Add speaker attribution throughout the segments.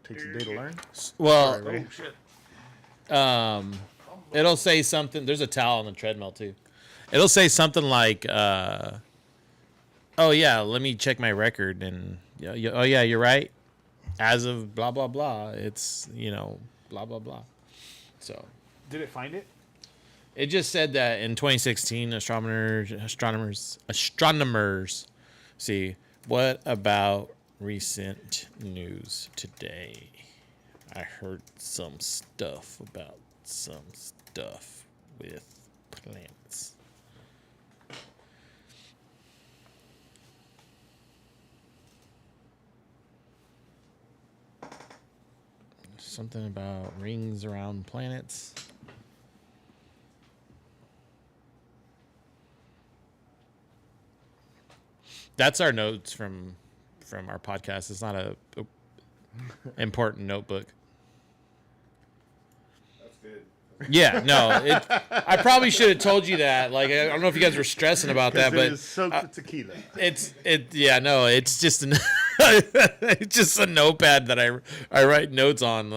Speaker 1: Takes a day to learn.
Speaker 2: Well,
Speaker 1: Sorry, shit.
Speaker 2: It'll say something. There's a towel on the treadmill too. It'll say something like, "Oh yeah, let me check my record." And oh yeah, you're right. As of blah blah blah, it's blah blah blah. So,
Speaker 3: did it find it?
Speaker 2: It just said that in 2016, astronomers. See, what about recent news today? I heard some stuff about some stuff with planets. Something about rings around planets. That's our notes from our podcast. It's not a important notebook.
Speaker 3: That's good.
Speaker 2: Yeah, no. I probably should have told you that. Like, I don't know if you guys were stressing about that, but
Speaker 1: it's soaked with tequila.
Speaker 2: It's just it's just a notepad that I write notes on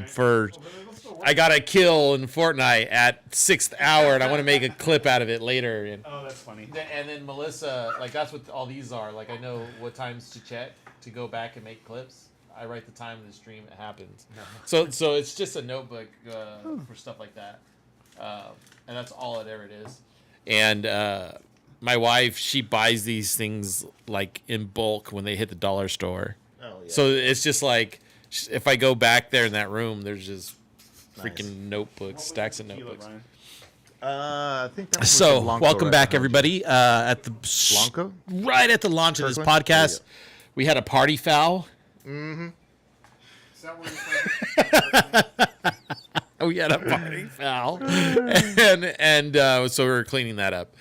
Speaker 2: for. I got a kill in Fortnite at 6th hour, and I want to make a clip out of it later. And,
Speaker 3: oh, that's funny.
Speaker 2: And then Melissa, like, that's what all these are. Like, I know what times to check to go back and make clips. I write the time of the stream it happens. So it's just a notebook for stuff like that. And that's all it is. And my wife, she buys these things, like, in bulk when they hit the dollar store. Oh, yeah. So it's just like, if I go back there in that room, there's just freaking notebooks, stacks of notebooks.
Speaker 1: I think that was
Speaker 2: so.
Speaker 1: Blanco,
Speaker 2: Welcome
Speaker 1: right?
Speaker 2: back, everybody. At the
Speaker 1: Blanco,
Speaker 2: right at the launch of this podcast, we had a party foul.
Speaker 1: Mm-hmm.
Speaker 3: Is that where
Speaker 2: We had a party foul, and so we were cleaning that up,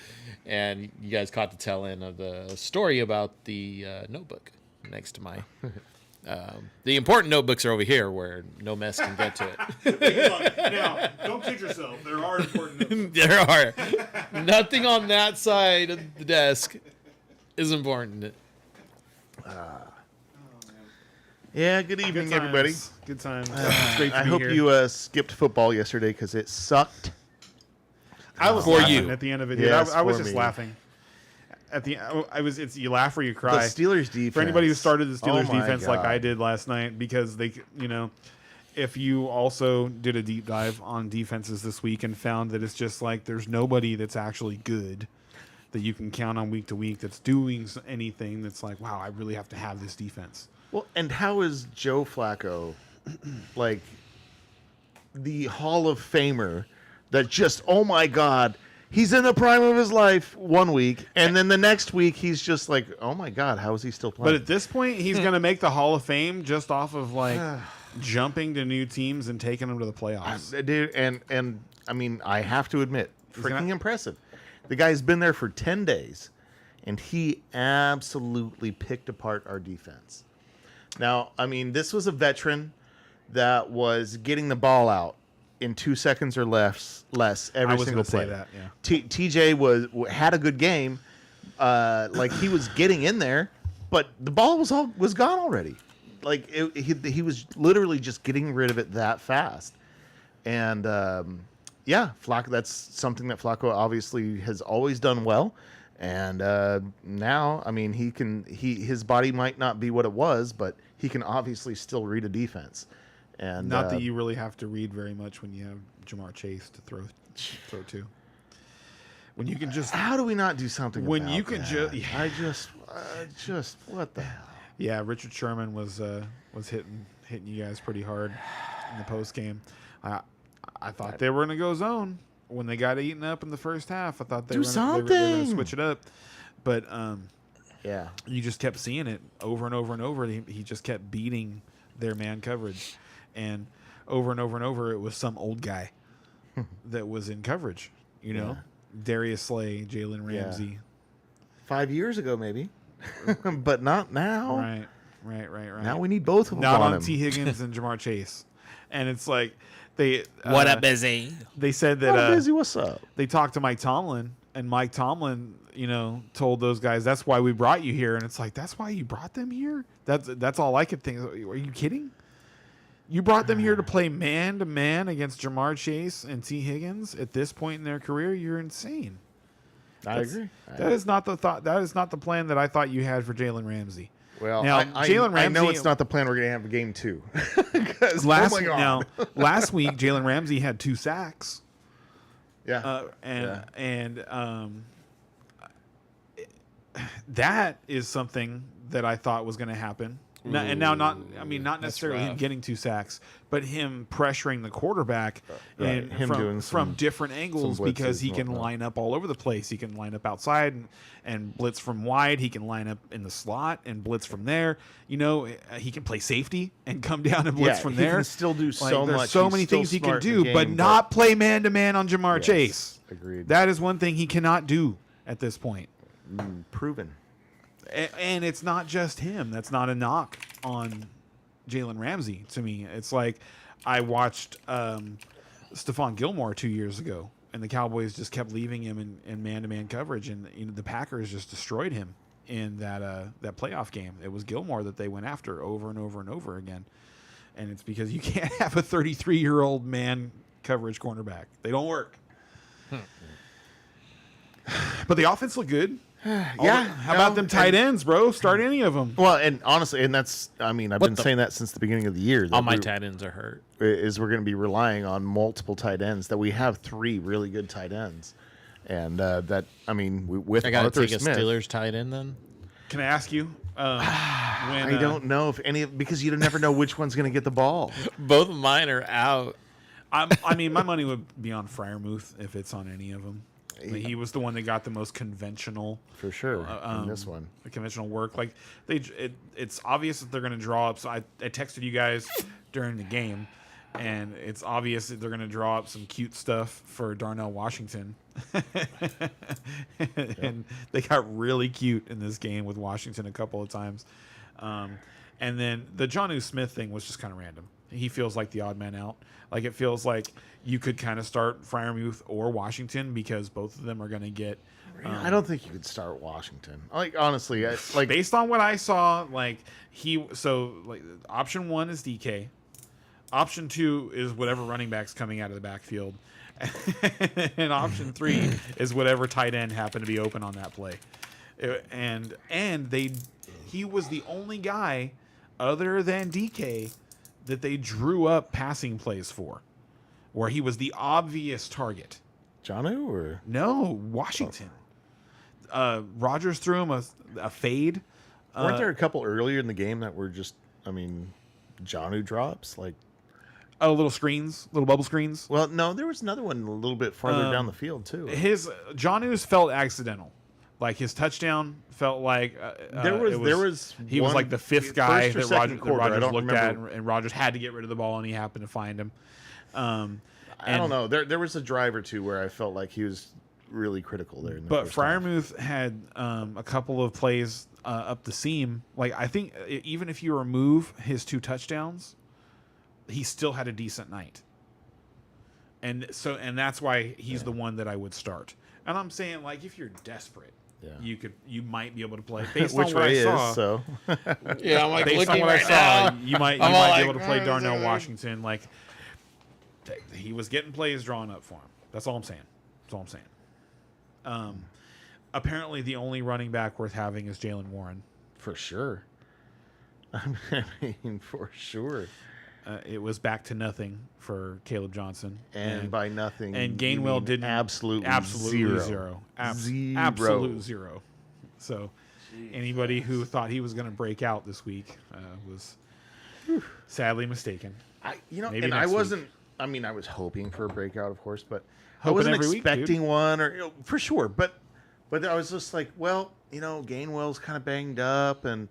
Speaker 2: and you guys caught the tail end of the story about the notebook next to my. The important notebooks are over here where no mess can get to it.
Speaker 3: Now, don't kid yourself. There are important notebooks.
Speaker 2: There are. Nothing on that side of the desk is important.
Speaker 1: Yeah, good evening,
Speaker 3: Good
Speaker 1: everybody.
Speaker 3: Good times. It's great to
Speaker 1: I
Speaker 3: be
Speaker 1: hope
Speaker 3: here.
Speaker 1: you skipped football yesterday because it sucked.
Speaker 3: I was
Speaker 2: For
Speaker 3: laughing
Speaker 2: you.
Speaker 3: at the end of it.
Speaker 1: Yes,
Speaker 3: I was
Speaker 1: for
Speaker 3: just
Speaker 1: me.
Speaker 3: laughing. At the it's you laugh or you
Speaker 1: The
Speaker 3: cry.
Speaker 1: Steelers defense.
Speaker 3: For anybody who started the Steelers
Speaker 1: Oh my
Speaker 3: defense like
Speaker 1: God.
Speaker 3: I did last night, because they, if you also did a deep dive on defenses this week and found that it's just like there's nobody that's actually good that you can count on week to week that's doing anything that's like, wow, I really have to have this defense.
Speaker 1: Well, and how is Joe Flacco, like, the Hall of Famer that just, oh my God, he's in the prime of his life one week, and then the next week he's just like, oh my God, how is he still
Speaker 3: But
Speaker 1: playing?
Speaker 3: at this point, he's going to make the Hall of Fame just off of like jumping to new teams and taking them to the playoffs.
Speaker 1: Dude, and I mean, I have to admit, freaking
Speaker 3: gonna-
Speaker 1: impressive. The guy's been there for 10 days, and he absolutely picked apart our defense. Now, I mean, this was a veteran that was getting the ball out in 2 seconds or less every
Speaker 3: I was
Speaker 1: single
Speaker 3: gonna say
Speaker 1: play.
Speaker 3: that, yeah.
Speaker 1: TJ had a good game, like he was getting in there, but the ball was gone already. Like he was literally just getting rid of it that fast, and yeah, Flacco. That's something that Flacco obviously has always done well, and now I mean his body might not be what it was, but he can obviously still read a defense. And
Speaker 3: Not that you really have to read very much when you have Jamar Chase to throw to. When you can just
Speaker 1: how do we not do something?
Speaker 3: when
Speaker 1: about
Speaker 3: you can
Speaker 1: that?
Speaker 3: just
Speaker 1: I just what the hell?
Speaker 3: yeah, Richard Sherman was hitting you guys pretty hard in the post game. I thought they were going to go zone when they got eaten up in the first half. I thought they were going to switch it up, but
Speaker 1: Yeah.
Speaker 3: you just kept seeing it over and over and over. He just kept beating their man coverage, and over, it was some old guy that was in coverage. You know, Darius Slay, Jalen Ramsey.
Speaker 1: 5 years ago, maybe, but not now.
Speaker 3: Right.
Speaker 1: Now we need both of them.
Speaker 3: Not on
Speaker 1: him.
Speaker 3: T. Higgins and Jamar Chase, and it's like they
Speaker 2: What up, Busy?
Speaker 3: They said that
Speaker 1: Oh, busy. What's up?
Speaker 3: they talked to Mike Tomlin, and Mike Tomlin, told those guys, that's why we brought you here. And it's like, that's why you brought them here? That's all I could think. Are you kidding? You brought them here to play man-to-man against Jamar Chase and T. Higgins at this point in their career. You're insane.
Speaker 1: I agree.
Speaker 3: That is not the thought. That is not the plan that I thought you had for Jalen Ramsey.
Speaker 1: Well,
Speaker 3: now, Jalen Ramsey,
Speaker 1: I know it's not the plan we're going to have a game 2.
Speaker 3: last
Speaker 1: oh my God.
Speaker 3: last week, Jalen Ramsey had 2 sacks.
Speaker 1: Yeah.
Speaker 3: That is something that I thought was going to happen. Not necessarily him getting 2 sacks, but him pressuring the quarterback
Speaker 1: Right. Him
Speaker 3: from different angles because he can line up all over the place. He can line up outside and blitz from wide. He can line up in the slot and blitz from there. You know, he can play safety and come down and blitz from there.
Speaker 1: He can still do so much.
Speaker 3: There's so many things he can do, but not play man-to-man on Jamar Chase.
Speaker 1: Agreed.
Speaker 3: That is one thing he cannot do at this point.
Speaker 1: Proven.
Speaker 3: And it's not just him. That's not a knock on Jalen Ramsey to me. It's like I watched Stephon Gilmore 2 years ago, and the Cowboys just kept leaving him in man-to-man coverage, and the Packers just destroyed him in that playoff game. It was Gilmore that they went after over and over and over again, and it's because you can't have a 33-year-old man coverage cornerback. They don't work. But the offense looked good. How about them tight ends, bro? Start any of them.
Speaker 1: Well, and honestly, and that's, I've been saying that since the beginning of the year.
Speaker 2: All my tight ends are hurt.
Speaker 1: Is we're going to be relying on multiple tight ends, that we have 3 really good tight ends. And with
Speaker 2: I got to
Speaker 1: Arthur
Speaker 2: take
Speaker 1: Smith.
Speaker 2: a Steelers tight end then?
Speaker 3: Can I ask you?
Speaker 1: I don't know if because you never know which one's going to get the ball.
Speaker 2: Both of mine are out.
Speaker 3: My money would be on Freiermuth if it's on any of them. He was the one that got the most conventional,
Speaker 1: for sure, in this one.
Speaker 3: The conventional work. Like it's obvious that they're going to draw up. So I texted you guys during the game, and it's obvious that they're going to draw up some cute stuff for Darnell Washington. And they got really cute in this game with Washington a couple of times. And then the Jonnu Smith thing was just kind of random. He feels like the odd man out. Like it feels like you could kind of start Freiermuth or Washington because both of them are going to get.
Speaker 1: I don't think you could start Washington. Like honestly,
Speaker 3: based on what I saw, option 1 is DK, option 2 is whatever running back's coming out of the backfield, and option 3 is whatever tight end happened to be open on that play, he was the only guy other than DK that they drew up passing plays for, where he was the obvious target.
Speaker 1: Jonnu or
Speaker 3: no, Washington. Rodgers threw him a fade.
Speaker 1: Weren't there a couple earlier in the game that were just, Jonnu drops? Like,
Speaker 3: little screens, little bubble screens.
Speaker 1: Well, no, there was another one a little bit farther down the field too.
Speaker 3: Jonnu's felt accidental. Like his touchdown felt like he was like the 5th guy that Rodgers looked at, and Rodgers had to get rid of the ball, and he happened to find him.
Speaker 1: I don't know. There was a drive or two where I felt like he was really critical there.
Speaker 3: But Freiermuth had a couple of plays up the seam. Like I think even if you remove his 2 touchdowns, he still had a decent night. And that's why he's the one that I would start. And I'm saying, like, if you're desperate, you might be able to play based on what I saw.
Speaker 2: Yeah, I'm like
Speaker 3: based
Speaker 2: looking
Speaker 3: on what
Speaker 2: right
Speaker 3: I saw,
Speaker 2: now.
Speaker 3: you might be able to play Darnell Washington. Like he was getting plays drawn up for him. That's all I'm saying. Apparently, the only running back worth having is Jalen Warren.
Speaker 1: For sure. For sure.
Speaker 3: It was back to nothing for Caleb Johnson,
Speaker 1: and by nothing,
Speaker 3: and Gainwell didn't
Speaker 1: absolutely
Speaker 3: zero. Absolute zero. So, anybody who thought he was going to break out this week was sadly mistaken.
Speaker 1: I wasn't. I was hoping for a breakout, of course, but I
Speaker 3: Hoping
Speaker 1: wasn't
Speaker 3: every
Speaker 1: expecting
Speaker 3: week,
Speaker 1: one, or for sure. But I was just like, well, Gainwell's kind of banged up, and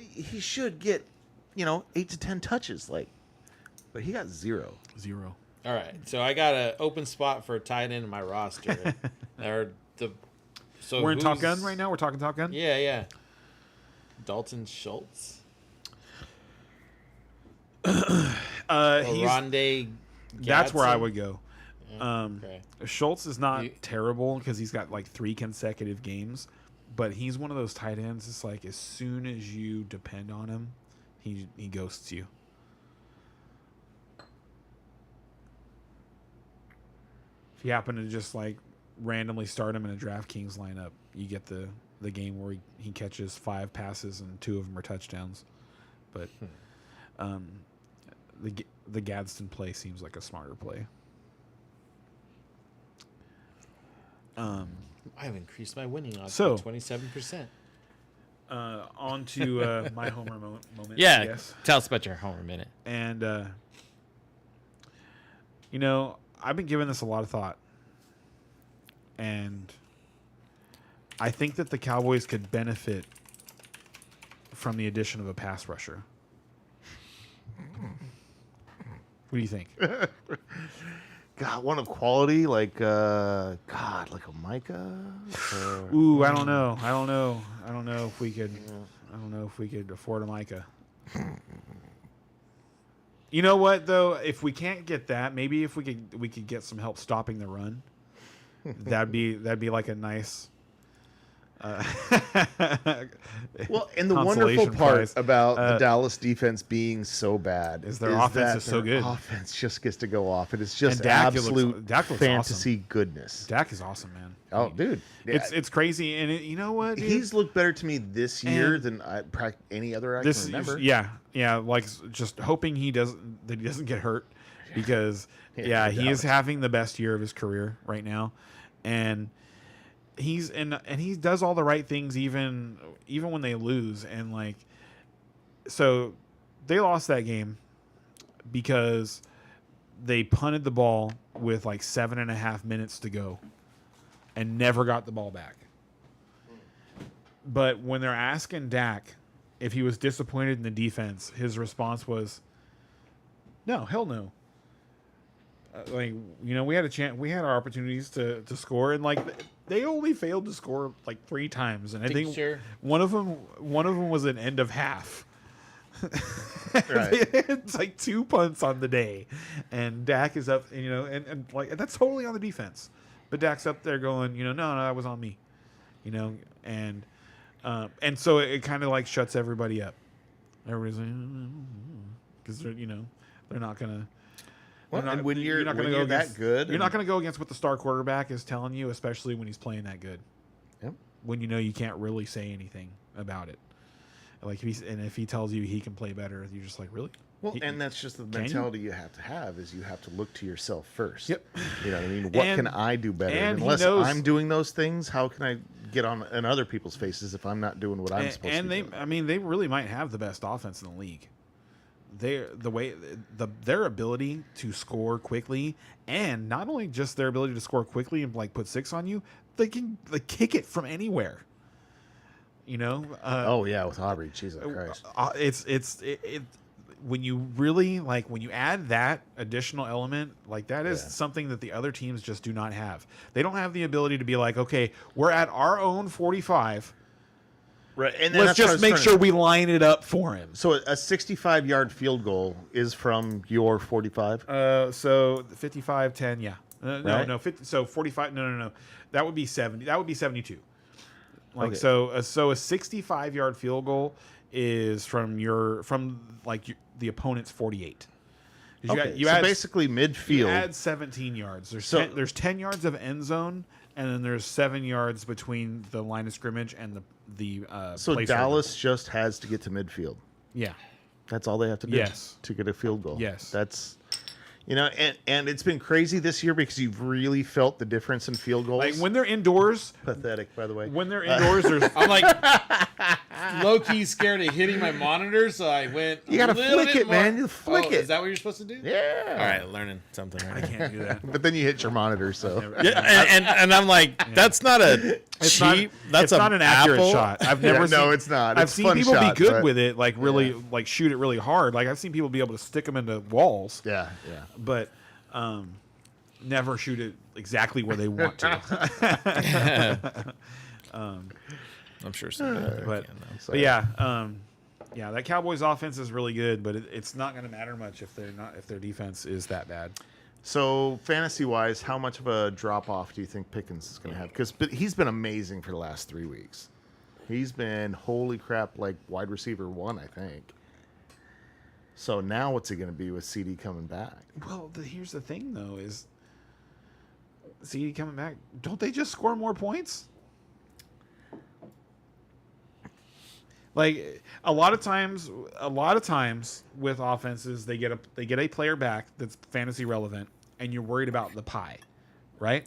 Speaker 1: he should get 8 to 10 touches, but he got 0.
Speaker 2: All right, so I got an open spot for a tight end in my roster.
Speaker 3: We're in Top Gun right now. We're talking Top Gun.
Speaker 2: Yeah. Dalton Schultz. Rondé.
Speaker 3: That's where I would go.
Speaker 2: Okay.
Speaker 3: Schultz is not terrible because he's got like 3 consecutive games, but he's one of those tight ends. It's like as soon as you depend on him, he ghosts you. if you happen to just like randomly start him in a DraftKings lineup, you get the game where he catches 5 passes and 2 of them are touchdowns. But the Gadsden play seems like a smarter play.
Speaker 2: I've increased my winning odds
Speaker 3: So-
Speaker 2: by 27%.
Speaker 3: On to my homer moment.
Speaker 2: Yeah,
Speaker 3: I guess.
Speaker 2: tell us about your homer minute.
Speaker 3: And I've been giving this a lot of thought, and I think that the Cowboys could benefit from the addition of a pass rusher. What do you think?
Speaker 1: God, one of quality, like like a Micah.
Speaker 3: Ooh, I don't know. I don't know if we could. I don't know if we could afford a Micah. You know what though? If we can't get that, maybe if we could get some help stopping the run. that'd be like a nice.
Speaker 1: Well, and the wonderful
Speaker 3: consolation
Speaker 1: part
Speaker 3: prize.
Speaker 1: about the Dallas defense being so bad
Speaker 3: Is their offense
Speaker 1: that
Speaker 3: is so
Speaker 1: their
Speaker 3: good.
Speaker 1: Offense just gets to go off, and it's just
Speaker 3: And Dak
Speaker 1: absolute
Speaker 3: Dak looks
Speaker 1: fantasy goodness.
Speaker 3: Dak is awesome, man.
Speaker 1: Oh, dude, yeah.
Speaker 3: It's crazy, and you know what? Dude?
Speaker 1: He's looked better to me this year
Speaker 3: And
Speaker 1: than any other I
Speaker 3: this
Speaker 1: can remember.
Speaker 3: yeah, like just hoping he doesn't get hurt, because he is having the best year of his career right now, and he does all the right things even when they lose, and like, so they lost that game because they punted the ball with like 7.5 minutes to go and never got the ball back. But when they're asking Dak if he was disappointed in the defense, his response was, "No, hell no." We had a chance. We had our opportunities to score, and like they only failed to score like 3 times, and I think one of them was an end of half.
Speaker 1: Right.
Speaker 3: It's like 2 punts on the day, and Dak is up, and like that's totally on the defense, but Dak's up there going, no, that was on me, and so it kind of like shuts everybody up. Everybody's like, because they're not gonna.
Speaker 1: Well, and when you're
Speaker 3: not
Speaker 1: when
Speaker 3: gonna
Speaker 1: you're
Speaker 3: go
Speaker 1: that
Speaker 3: against,
Speaker 1: good,
Speaker 3: you're not going to go against what the star quarterback is telling you, especially when he's playing that good.
Speaker 1: Yep.
Speaker 3: When you can't really say anything about it. Like if he tells you he can play better, you're just like, really?
Speaker 1: Well, and that's just the mentality you have to have, is you have to look to yourself first.
Speaker 3: Yep.
Speaker 1: You know what I mean? What can I do better?
Speaker 3: and he
Speaker 1: Unless
Speaker 3: knows-
Speaker 1: I'm doing those things, how can I get on in other people's faces if I'm not doing what I'm supposed to be doing?
Speaker 3: They really might have the best offense in the league. Their ability to score quickly, and not only just their ability to score quickly and like put 6 on you, they can like kick it from anywhere.
Speaker 1: Oh yeah, with Aubrey, Jesus Christ.
Speaker 3: It when you really when you add that additional element, like that is something that the other teams just do not have. They don't have the ability to be like, okay, we're at our own 45.
Speaker 1: Right, and
Speaker 3: let's just make sure we line it up for him.
Speaker 1: So a 65-yard field goal is from your 45.
Speaker 3: So 55, 10, yeah.
Speaker 1: Right?
Speaker 3: No, 50. So 45. No. That would be 70. That would be 72. Like
Speaker 1: Okay.
Speaker 3: so a 65-yard field goal is from the opponent's 48.
Speaker 1: Okay,
Speaker 3: You
Speaker 1: so
Speaker 3: add,
Speaker 1: basically midfield.
Speaker 3: you add 17 yards. There's 10 yards of end zone, and then there's 7 yards between the line of scrimmage and the
Speaker 1: So
Speaker 3: place
Speaker 1: Dallas just has to get to midfield.
Speaker 3: yeah.
Speaker 1: That's all they have to do.
Speaker 3: Yes.
Speaker 1: To get a field goal.
Speaker 3: Yes.
Speaker 1: That's, and it's been crazy this year because you've really felt the difference in field goals.
Speaker 3: Like when they're indoors,
Speaker 1: Pathetic, by the way.
Speaker 3: when they're indoors, there's
Speaker 2: I'm like low key scared of hitting my monitor, so I went.
Speaker 1: You gotta
Speaker 2: a little
Speaker 1: flick
Speaker 2: bit
Speaker 1: it,
Speaker 2: more.
Speaker 1: man. You flick it.
Speaker 2: Is that what you're supposed to do?
Speaker 1: Yeah.
Speaker 2: All right, learning something.
Speaker 3: I
Speaker 2: Right?
Speaker 3: can't do that.
Speaker 1: But then you hit your monitor, so.
Speaker 2: Yeah, and I'm like, that's not a
Speaker 3: It's
Speaker 2: cheap.
Speaker 3: not,
Speaker 2: That's
Speaker 3: it's not an accurate
Speaker 2: apple.
Speaker 3: shot. I've never seen,
Speaker 1: No, it's not.
Speaker 3: I've
Speaker 1: It's
Speaker 3: seen
Speaker 1: fun
Speaker 3: people
Speaker 1: shot,
Speaker 3: be good
Speaker 1: but-
Speaker 3: with it, like really, like shoot it really hard. Like I've seen people be able to stick them into walls,
Speaker 1: Yeah.
Speaker 3: but never shoot it exactly where they want to.
Speaker 2: I'm sure so.
Speaker 3: But,
Speaker 1: So,
Speaker 3: but yeah, that Cowboys offense is really good, but it's not going to matter much if their defense is that bad.
Speaker 1: So fantasy-wise, how much of a drop-off do you think Pickens is going to have? Because he's been amazing for the last 3 weeks. He's been, holy crap, like wide receiver 1, I think. So now what's he going to be with CD coming back?
Speaker 3: Well, here's the thing, though, is CD coming back, don't they just score more points? Like a lot of times with offenses, they get a player back that's fantasy relevant, and you're worried about the pie, right?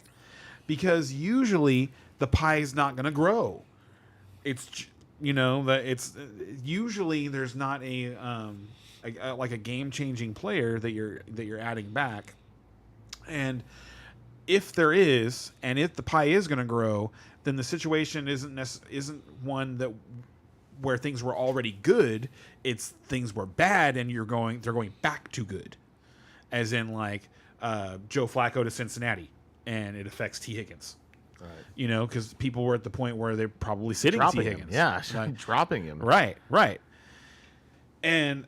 Speaker 3: Because usually the pie is not going to grow. It's it's usually there's not a game changing player that you're adding back, and if there is, and if the pie is going to grow, then the situation isn't one that where things were already good. It's things were bad, and they're going back to good, as in like Joe Flacco to Cincinnati, and it affects T. Higgins. Right. Because people were at the point where they're probably sitting T. Higgins.
Speaker 1: Yeah, dropping him.
Speaker 3: Right. And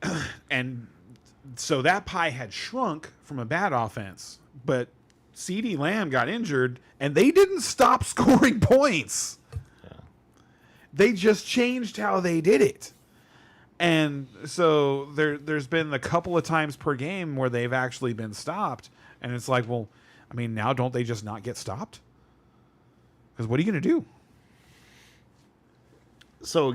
Speaker 3: so that pie had shrunk from a bad offense, but CeeDee Lamb got injured, and they didn't stop scoring points. Yeah. They just changed how they did it. And so there's been a couple of times per game where they've actually been stopped, and it's like, well, I mean, now don't they just not get stopped? Because what are you going to do?
Speaker 1: So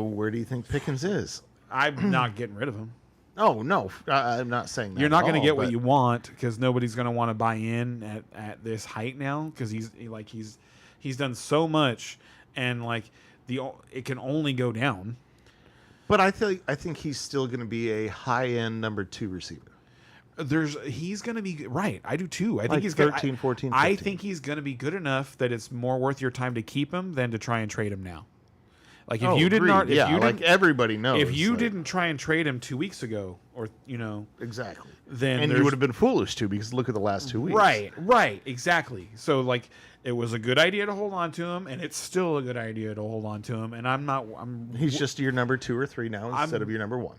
Speaker 1: where do you think Pickens is?
Speaker 3: I'm not getting rid of him.
Speaker 1: Oh, no. I'm not saying that.
Speaker 3: You're not going to get what you want, because nobody's going to want to buy in at this height now, because he's done so much, and like it can only go down.
Speaker 1: But I think he's still going to be a high-end number 2 receiver.
Speaker 3: He's going to be right. I do too. I think
Speaker 1: like
Speaker 3: he's
Speaker 1: 13, 14, 15.
Speaker 3: I think he's going to be good enough that it's more worth your time to keep him than to try and trade him now. Like if you did not, if you
Speaker 1: like everybody knows,
Speaker 3: if you didn't try and trade him 2 weeks ago, or
Speaker 1: exactly,
Speaker 3: then
Speaker 1: you would have been foolish to, because look at the last 2 weeks.
Speaker 3: Right, exactly. So like it was a good idea to hold on to him, and it's still a good idea to hold on to him. And
Speaker 1: he's just your number 2 or 3 now instead of your number 1.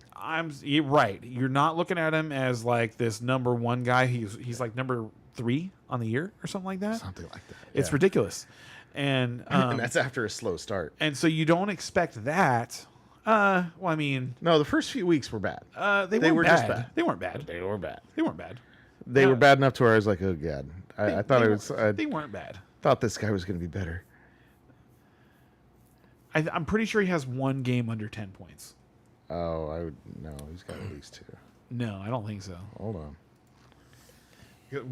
Speaker 3: Right. You're not looking at him as like this number 1 guy. He's like number 3 on the year or something like that.
Speaker 1: Something like that.
Speaker 3: It's ridiculous. And
Speaker 1: that's after a slow start.
Speaker 3: And so you don't expect that. Well, I mean,
Speaker 1: no, the first few weeks were bad.
Speaker 3: They were
Speaker 1: just bad.
Speaker 3: They weren't bad.
Speaker 1: They were bad.
Speaker 3: They weren't bad.
Speaker 1: They were bad enough to where I was like, oh god, I thought it was.
Speaker 3: They weren't bad.
Speaker 1: Thought this guy was going to be better.
Speaker 3: I'm pretty sure he has 1 game under 10 points.
Speaker 1: Oh, he's got at least 2.
Speaker 3: No, I don't think so.
Speaker 1: Hold on.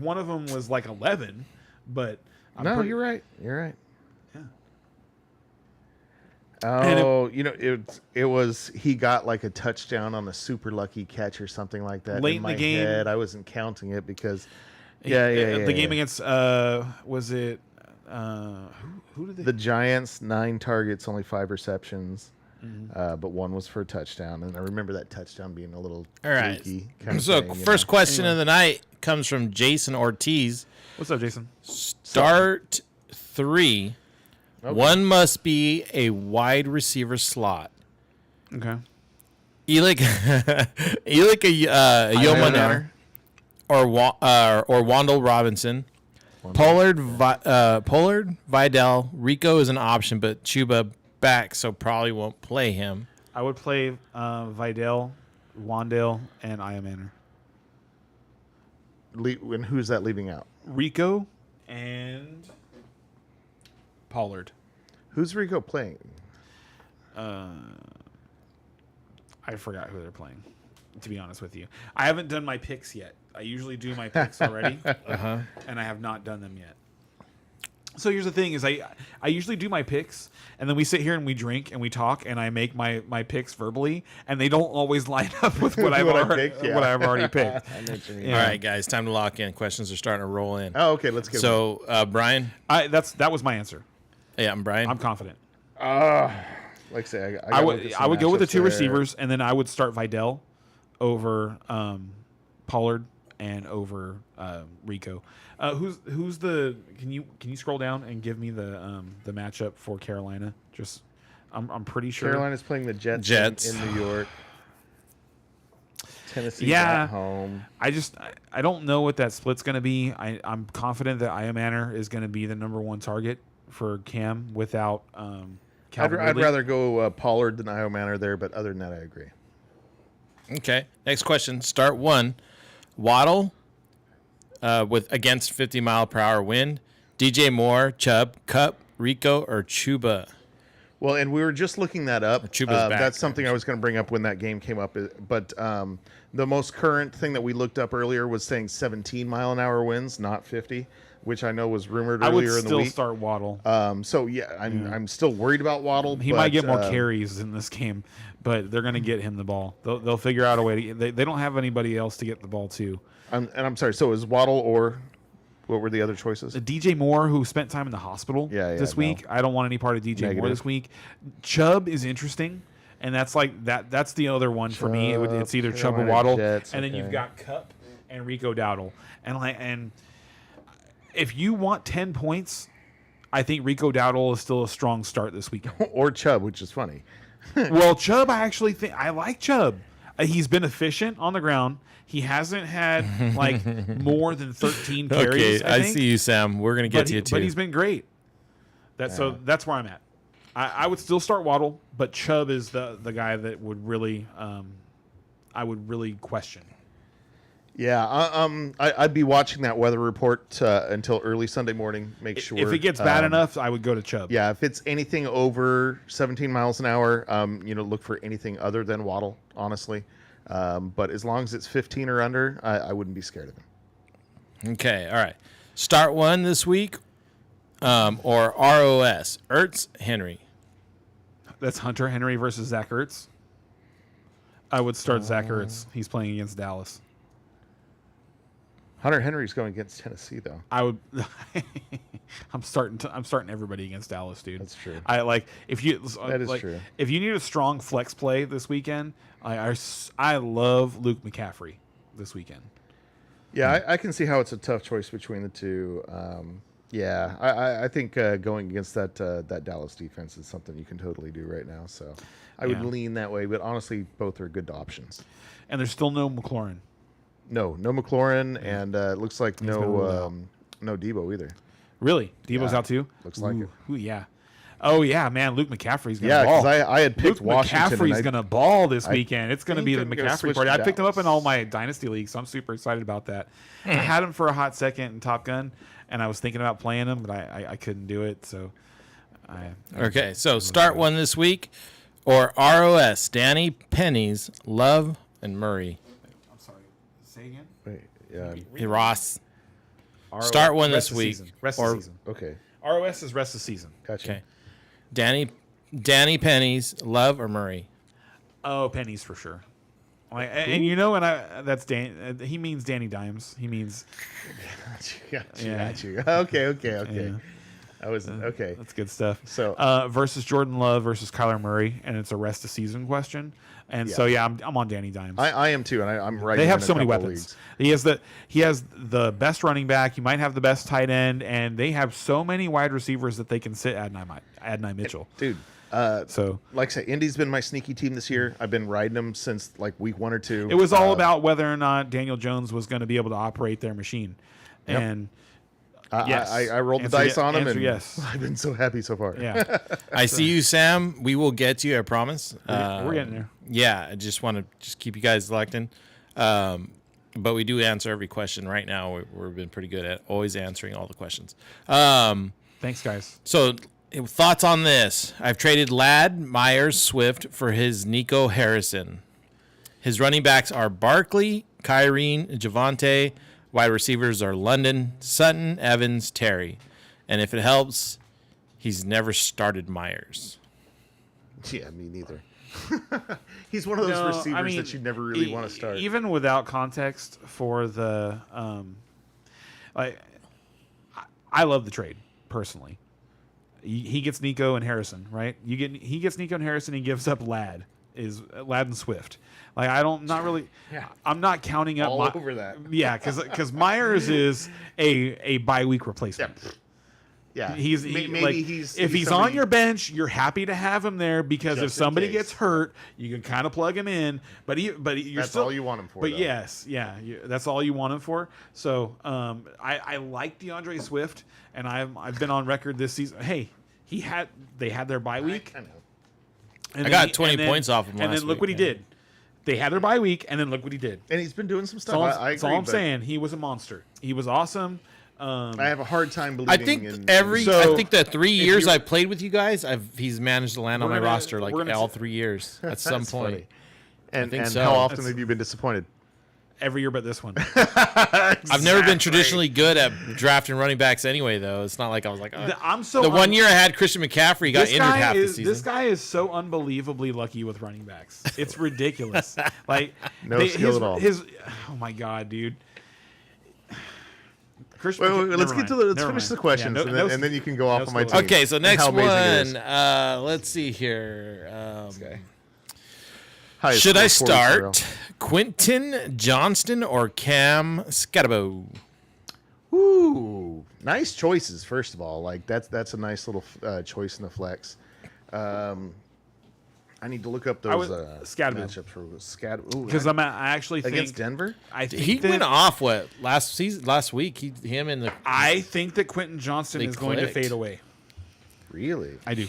Speaker 3: One of them was like 11, but
Speaker 1: you're right. You're right.
Speaker 3: Yeah.
Speaker 1: Oh, it was he got like a touchdown on a super lucky catch or something like that.
Speaker 3: Late in the game,
Speaker 1: head, I wasn't counting it because
Speaker 3: the game against was it who did they?
Speaker 1: The Giants, 9 targets, only 5 receptions. Mm-hmm. But 1 was for a touchdown, and I remember that touchdown being a little
Speaker 4: all right.
Speaker 1: Kind of
Speaker 4: so
Speaker 1: thing,
Speaker 4: first question of the night comes from Jason Ortiz.
Speaker 3: What's up, Jason?
Speaker 4: Start 3. Okay. 1 must be a wide receiver slot.
Speaker 3: Okay.
Speaker 4: Elik Yomaner or Wandale Robinson. Pollard, Vidal, Rico is an option, but Chuba back, so probably won't play him.
Speaker 3: I would play Vidal, Wandale, and Iomanner.
Speaker 1: And who's that leaving out?
Speaker 3: Rico and Pollard.
Speaker 1: Who's Rico playing?
Speaker 3: I forgot who they're playing, to be honest with you. I haven't done my picks yet. I usually do my picks already, and I have not done them yet. So here's the thing: is I usually do my picks, and then we sit here and we drink and we talk, and I make my picks verbally, and they don't always line up with what I've already picked.
Speaker 4: Yeah. All right, guys, time to lock in. Questions are starting to roll in.
Speaker 1: Oh, okay, let's get.
Speaker 4: So, Brian,
Speaker 3: that was my answer.
Speaker 4: Yeah, I'm Brian.
Speaker 3: I'm confident.
Speaker 1: Like I say,
Speaker 3: I would go with the 2 receivers, and then I would start Vidal over Pollard and over Rico. Who's the? Can you scroll down and give me the matchup for Carolina? Just I'm pretty sure
Speaker 1: Carolina's playing the Jets. In New York. Tennessee's at home.
Speaker 3: I don't know what that split's going to be. I'm confident that Iomanner is going to be the number 1 target for Cam without Calvin
Speaker 1: I'd rather go Pollard than Iomanner there, but other than that, I agree.
Speaker 4: Okay. Next question. Start 1. Waddle with against 50-mile-per-hour wind. DJ Moore, Chubb, Cup, Rico, or Chuba?
Speaker 1: Well, and we were just looking that up.
Speaker 4: Chuba's back.
Speaker 1: That's something I was going to bring up when that game came up. But the most current thing that we looked up earlier was saying 17-mile-an-hour winds, not 50, which I know was rumored
Speaker 3: I would
Speaker 1: earlier in the
Speaker 3: still
Speaker 1: week.
Speaker 3: start Waddle.
Speaker 1: So yeah, I'm still worried about Waddle.
Speaker 3: He might get more carries in this game, but they're going to get him the ball. They'll figure out a way to. They don't have anybody else to get the ball to.
Speaker 1: I'm sorry. So is Waddle or what were the other choices?
Speaker 3: DJ Moore, who spent time in the hospital this week. I don't want any part of DJ Moore this week. Chubb is interesting, and that's like that. That's the other one for me. It's either Chubb or Waddle,
Speaker 1: Jets,
Speaker 3: and then you've got Cup and Rico Dowdle, and if you want 10 points, I think Rico Dowdle is still a strong start this weekend.
Speaker 1: Or Chubb, which is funny.
Speaker 3: Well, Chubb, I actually think I like Chubb. He's been efficient on the ground. He hasn't had like more than 13 carries.
Speaker 4: Okay, I see you, Sam. We're gonna get to you too.
Speaker 3: But he's been great. So that's where I'm at. I would still start Waddle, but Chubb is the guy that would really I would really question.
Speaker 1: Yeah, I'd be watching that weather report until early Sunday morning. Make sure
Speaker 3: If it gets bad enough, I would go to Chubb.
Speaker 1: Yeah, if it's anything over 17 miles an hour, look for anything other than Waddle, honestly. But as long as it's 15 or under, I wouldn't be scared of him.
Speaker 4: Okay, all right. Start one this week, or ROS, Ertz, Henry.
Speaker 3: That's Hunter Henry versus Zach Ertz. I would start Zach Ertz. He's playing against Dallas.
Speaker 1: Hunter Henry's going against Tennessee, though.
Speaker 3: I would. I'm starting everybody against Dallas, dude.
Speaker 1: That's true.
Speaker 3: I like if you.
Speaker 1: That is true.
Speaker 3: If you need a strong flex play this weekend, I love Luke McCaffrey this weekend.
Speaker 1: Yeah, I can see how it's a tough choice between the two. I think going against that Dallas defense is something you can totally do right now. So I would lean that way. But honestly, both are good options.
Speaker 3: And there's still no McLaurin.
Speaker 1: No McLaurin, and it looks like no Debo either.
Speaker 3: Really? Debo's out too?
Speaker 1: Looks like it.
Speaker 3: Ooh, yeah. Oh, yeah, man. Luke McCaffrey's going to
Speaker 1: Yeah,
Speaker 3: ball.
Speaker 1: because I had picked
Speaker 3: Luke
Speaker 1: Washington.
Speaker 3: McCaffrey's going to ball this weekend. It's going to be the
Speaker 1: think I'm gonna
Speaker 3: McCaffrey
Speaker 1: switch
Speaker 3: party.
Speaker 1: to
Speaker 3: I picked him up in
Speaker 1: Dallas.
Speaker 3: all my Dynasty leagues, so I'm super excited about that. I had him for a hot second in Top Gun, and I was thinking about playing him, but I couldn't do it. So,
Speaker 4: Okay, so start one this week, or ROS, Danny, Pennies, Love, and Murray.
Speaker 3: I'm sorry. Say again?
Speaker 1: Wait, yeah.
Speaker 4: Hey, Ross.
Speaker 3: ROS,
Speaker 4: Start one
Speaker 3: rest
Speaker 4: this
Speaker 3: of
Speaker 4: week,
Speaker 3: season. Rest
Speaker 4: or-
Speaker 3: of season.
Speaker 1: Okay,
Speaker 3: ROS is rest of season.
Speaker 1: gotcha.
Speaker 4: Okay. Danny, Pennies, Love, or Murray?
Speaker 3: Oh, pennies for sure. And that's Dan. He means Danny Dimes. He means
Speaker 1: Got you. Okay.
Speaker 3: Yeah.
Speaker 1: I was okay.
Speaker 3: That's good stuff.
Speaker 1: So-
Speaker 3: versus Jordan Love versus Kyler Murray, and it's a rest of season question. And so I'm on Danny Dimes.
Speaker 1: I am too, and I'm right.
Speaker 3: They have so many weapons. He has the best running back. He might have the best tight end, and they have so many wide receivers that they can sit Adonai Mitchell.
Speaker 1: Dude.
Speaker 3: So
Speaker 1: Like I said, Indy's been my sneaky team this year. I've been riding them since like week 1 or 2.
Speaker 3: it was all about whether or not Daniel Jones was going to be able to operate their machine.
Speaker 1: Yep.
Speaker 3: And
Speaker 1: I rolled the
Speaker 3: Answer
Speaker 1: dice on him,
Speaker 3: answer
Speaker 1: and
Speaker 3: yes.
Speaker 1: I've been so happy so far.
Speaker 3: yeah,
Speaker 4: I see you, Sam. We will get you, I promise.
Speaker 3: we're getting there.
Speaker 4: Yeah, I just want to keep you guys locked in. But we do answer every question right now. We've been pretty good at always answering all the questions.
Speaker 3: Thanks, guys.
Speaker 4: So thoughts on this? I've traded Ladd, Myers, Swift for his Nico Harrison. His running backs are Barkley, Kyrene, Javante. Wide receivers are London, Sutton, Evans, Terry. And if it helps, he's never started Myers.
Speaker 1: Yeah, me neither. He's one of those receivers that you never really want to start.
Speaker 3: Even without context for the, I love the trade personally. He gets Nico and Harrison, right? He gets Nico and Harrison. He gives up Ladd and Swift. Like I'm not counting up
Speaker 1: all over that.
Speaker 3: Yeah, because Myers is a bye week replacement.
Speaker 1: Yeah,
Speaker 3: if he's on your bench, you're happy to have him there because if
Speaker 1: Just in
Speaker 3: somebody
Speaker 1: case.
Speaker 3: gets hurt, you can kind of plug him in. But you're
Speaker 1: That's
Speaker 3: still
Speaker 1: all you want him for.
Speaker 3: But
Speaker 1: though.
Speaker 3: yes, that's all you want him for. So I like DeAndre Swift, and I've been on record this season. Hey, they had their bye week.
Speaker 1: I know.
Speaker 3: And
Speaker 4: I
Speaker 3: then
Speaker 4: got 20 points off him
Speaker 3: and
Speaker 4: last
Speaker 3: then look
Speaker 4: week,
Speaker 3: what he
Speaker 4: yeah.
Speaker 3: did. They had their bye week, and then look what he did.
Speaker 1: And he's been doing some stuff.
Speaker 3: That's all,
Speaker 1: I
Speaker 3: that's all
Speaker 1: agree,
Speaker 3: I'm
Speaker 1: but
Speaker 3: saying. He was a monster. He was awesome.
Speaker 1: I have a hard time
Speaker 4: I
Speaker 1: believing.
Speaker 4: think
Speaker 3: So,
Speaker 4: I think the 3 years
Speaker 3: you're-
Speaker 4: I've played with you guys, he's managed to land on
Speaker 3: We're
Speaker 4: my
Speaker 3: gonna-
Speaker 4: roster like
Speaker 3: we're gonna
Speaker 4: all
Speaker 3: t-
Speaker 4: 3 years at some
Speaker 1: That's
Speaker 4: point.
Speaker 1: funny. And,
Speaker 4: think
Speaker 1: and
Speaker 4: so.
Speaker 1: how often
Speaker 3: That's-
Speaker 1: have you been disappointed?
Speaker 3: every year but this one.
Speaker 4: I've never been traditionally good at drafting running backs anyway, though. It's not like I was like, oh.
Speaker 3: I'm so
Speaker 4: The 1 year I had Christian McCaffrey got
Speaker 3: this
Speaker 4: injured
Speaker 3: guy
Speaker 4: half the
Speaker 3: is
Speaker 4: season.
Speaker 3: this guy is so unbelievably lucky with running backs. It's ridiculous. Like
Speaker 1: No skill at all.
Speaker 3: His oh my god, dude. Christian,
Speaker 1: Wait, let's get to let's finish the questions, and then you can go off on my
Speaker 3: skill.
Speaker 1: team.
Speaker 4: Okay, so
Speaker 1: and
Speaker 4: next
Speaker 1: how amazing it is.
Speaker 4: one. Let's see here.
Speaker 1: Hi,
Speaker 4: Should I
Speaker 1: score 40 for real.
Speaker 4: start Quentin Johnston or Cam Scatterbo?
Speaker 1: Ooh, nice choices. First of all, like that's a nice little choice in the flex. I need to look up those
Speaker 3: Scatterbo.
Speaker 1: matchups for Scatterbo.
Speaker 3: because I actually think
Speaker 1: against Denver.
Speaker 3: I think
Speaker 4: He
Speaker 3: that,
Speaker 4: went off last week. Him and the
Speaker 3: I think that Quentin Johnston
Speaker 4: They
Speaker 3: is going to
Speaker 4: clicked.
Speaker 3: fade away.
Speaker 1: Really?
Speaker 3: I do.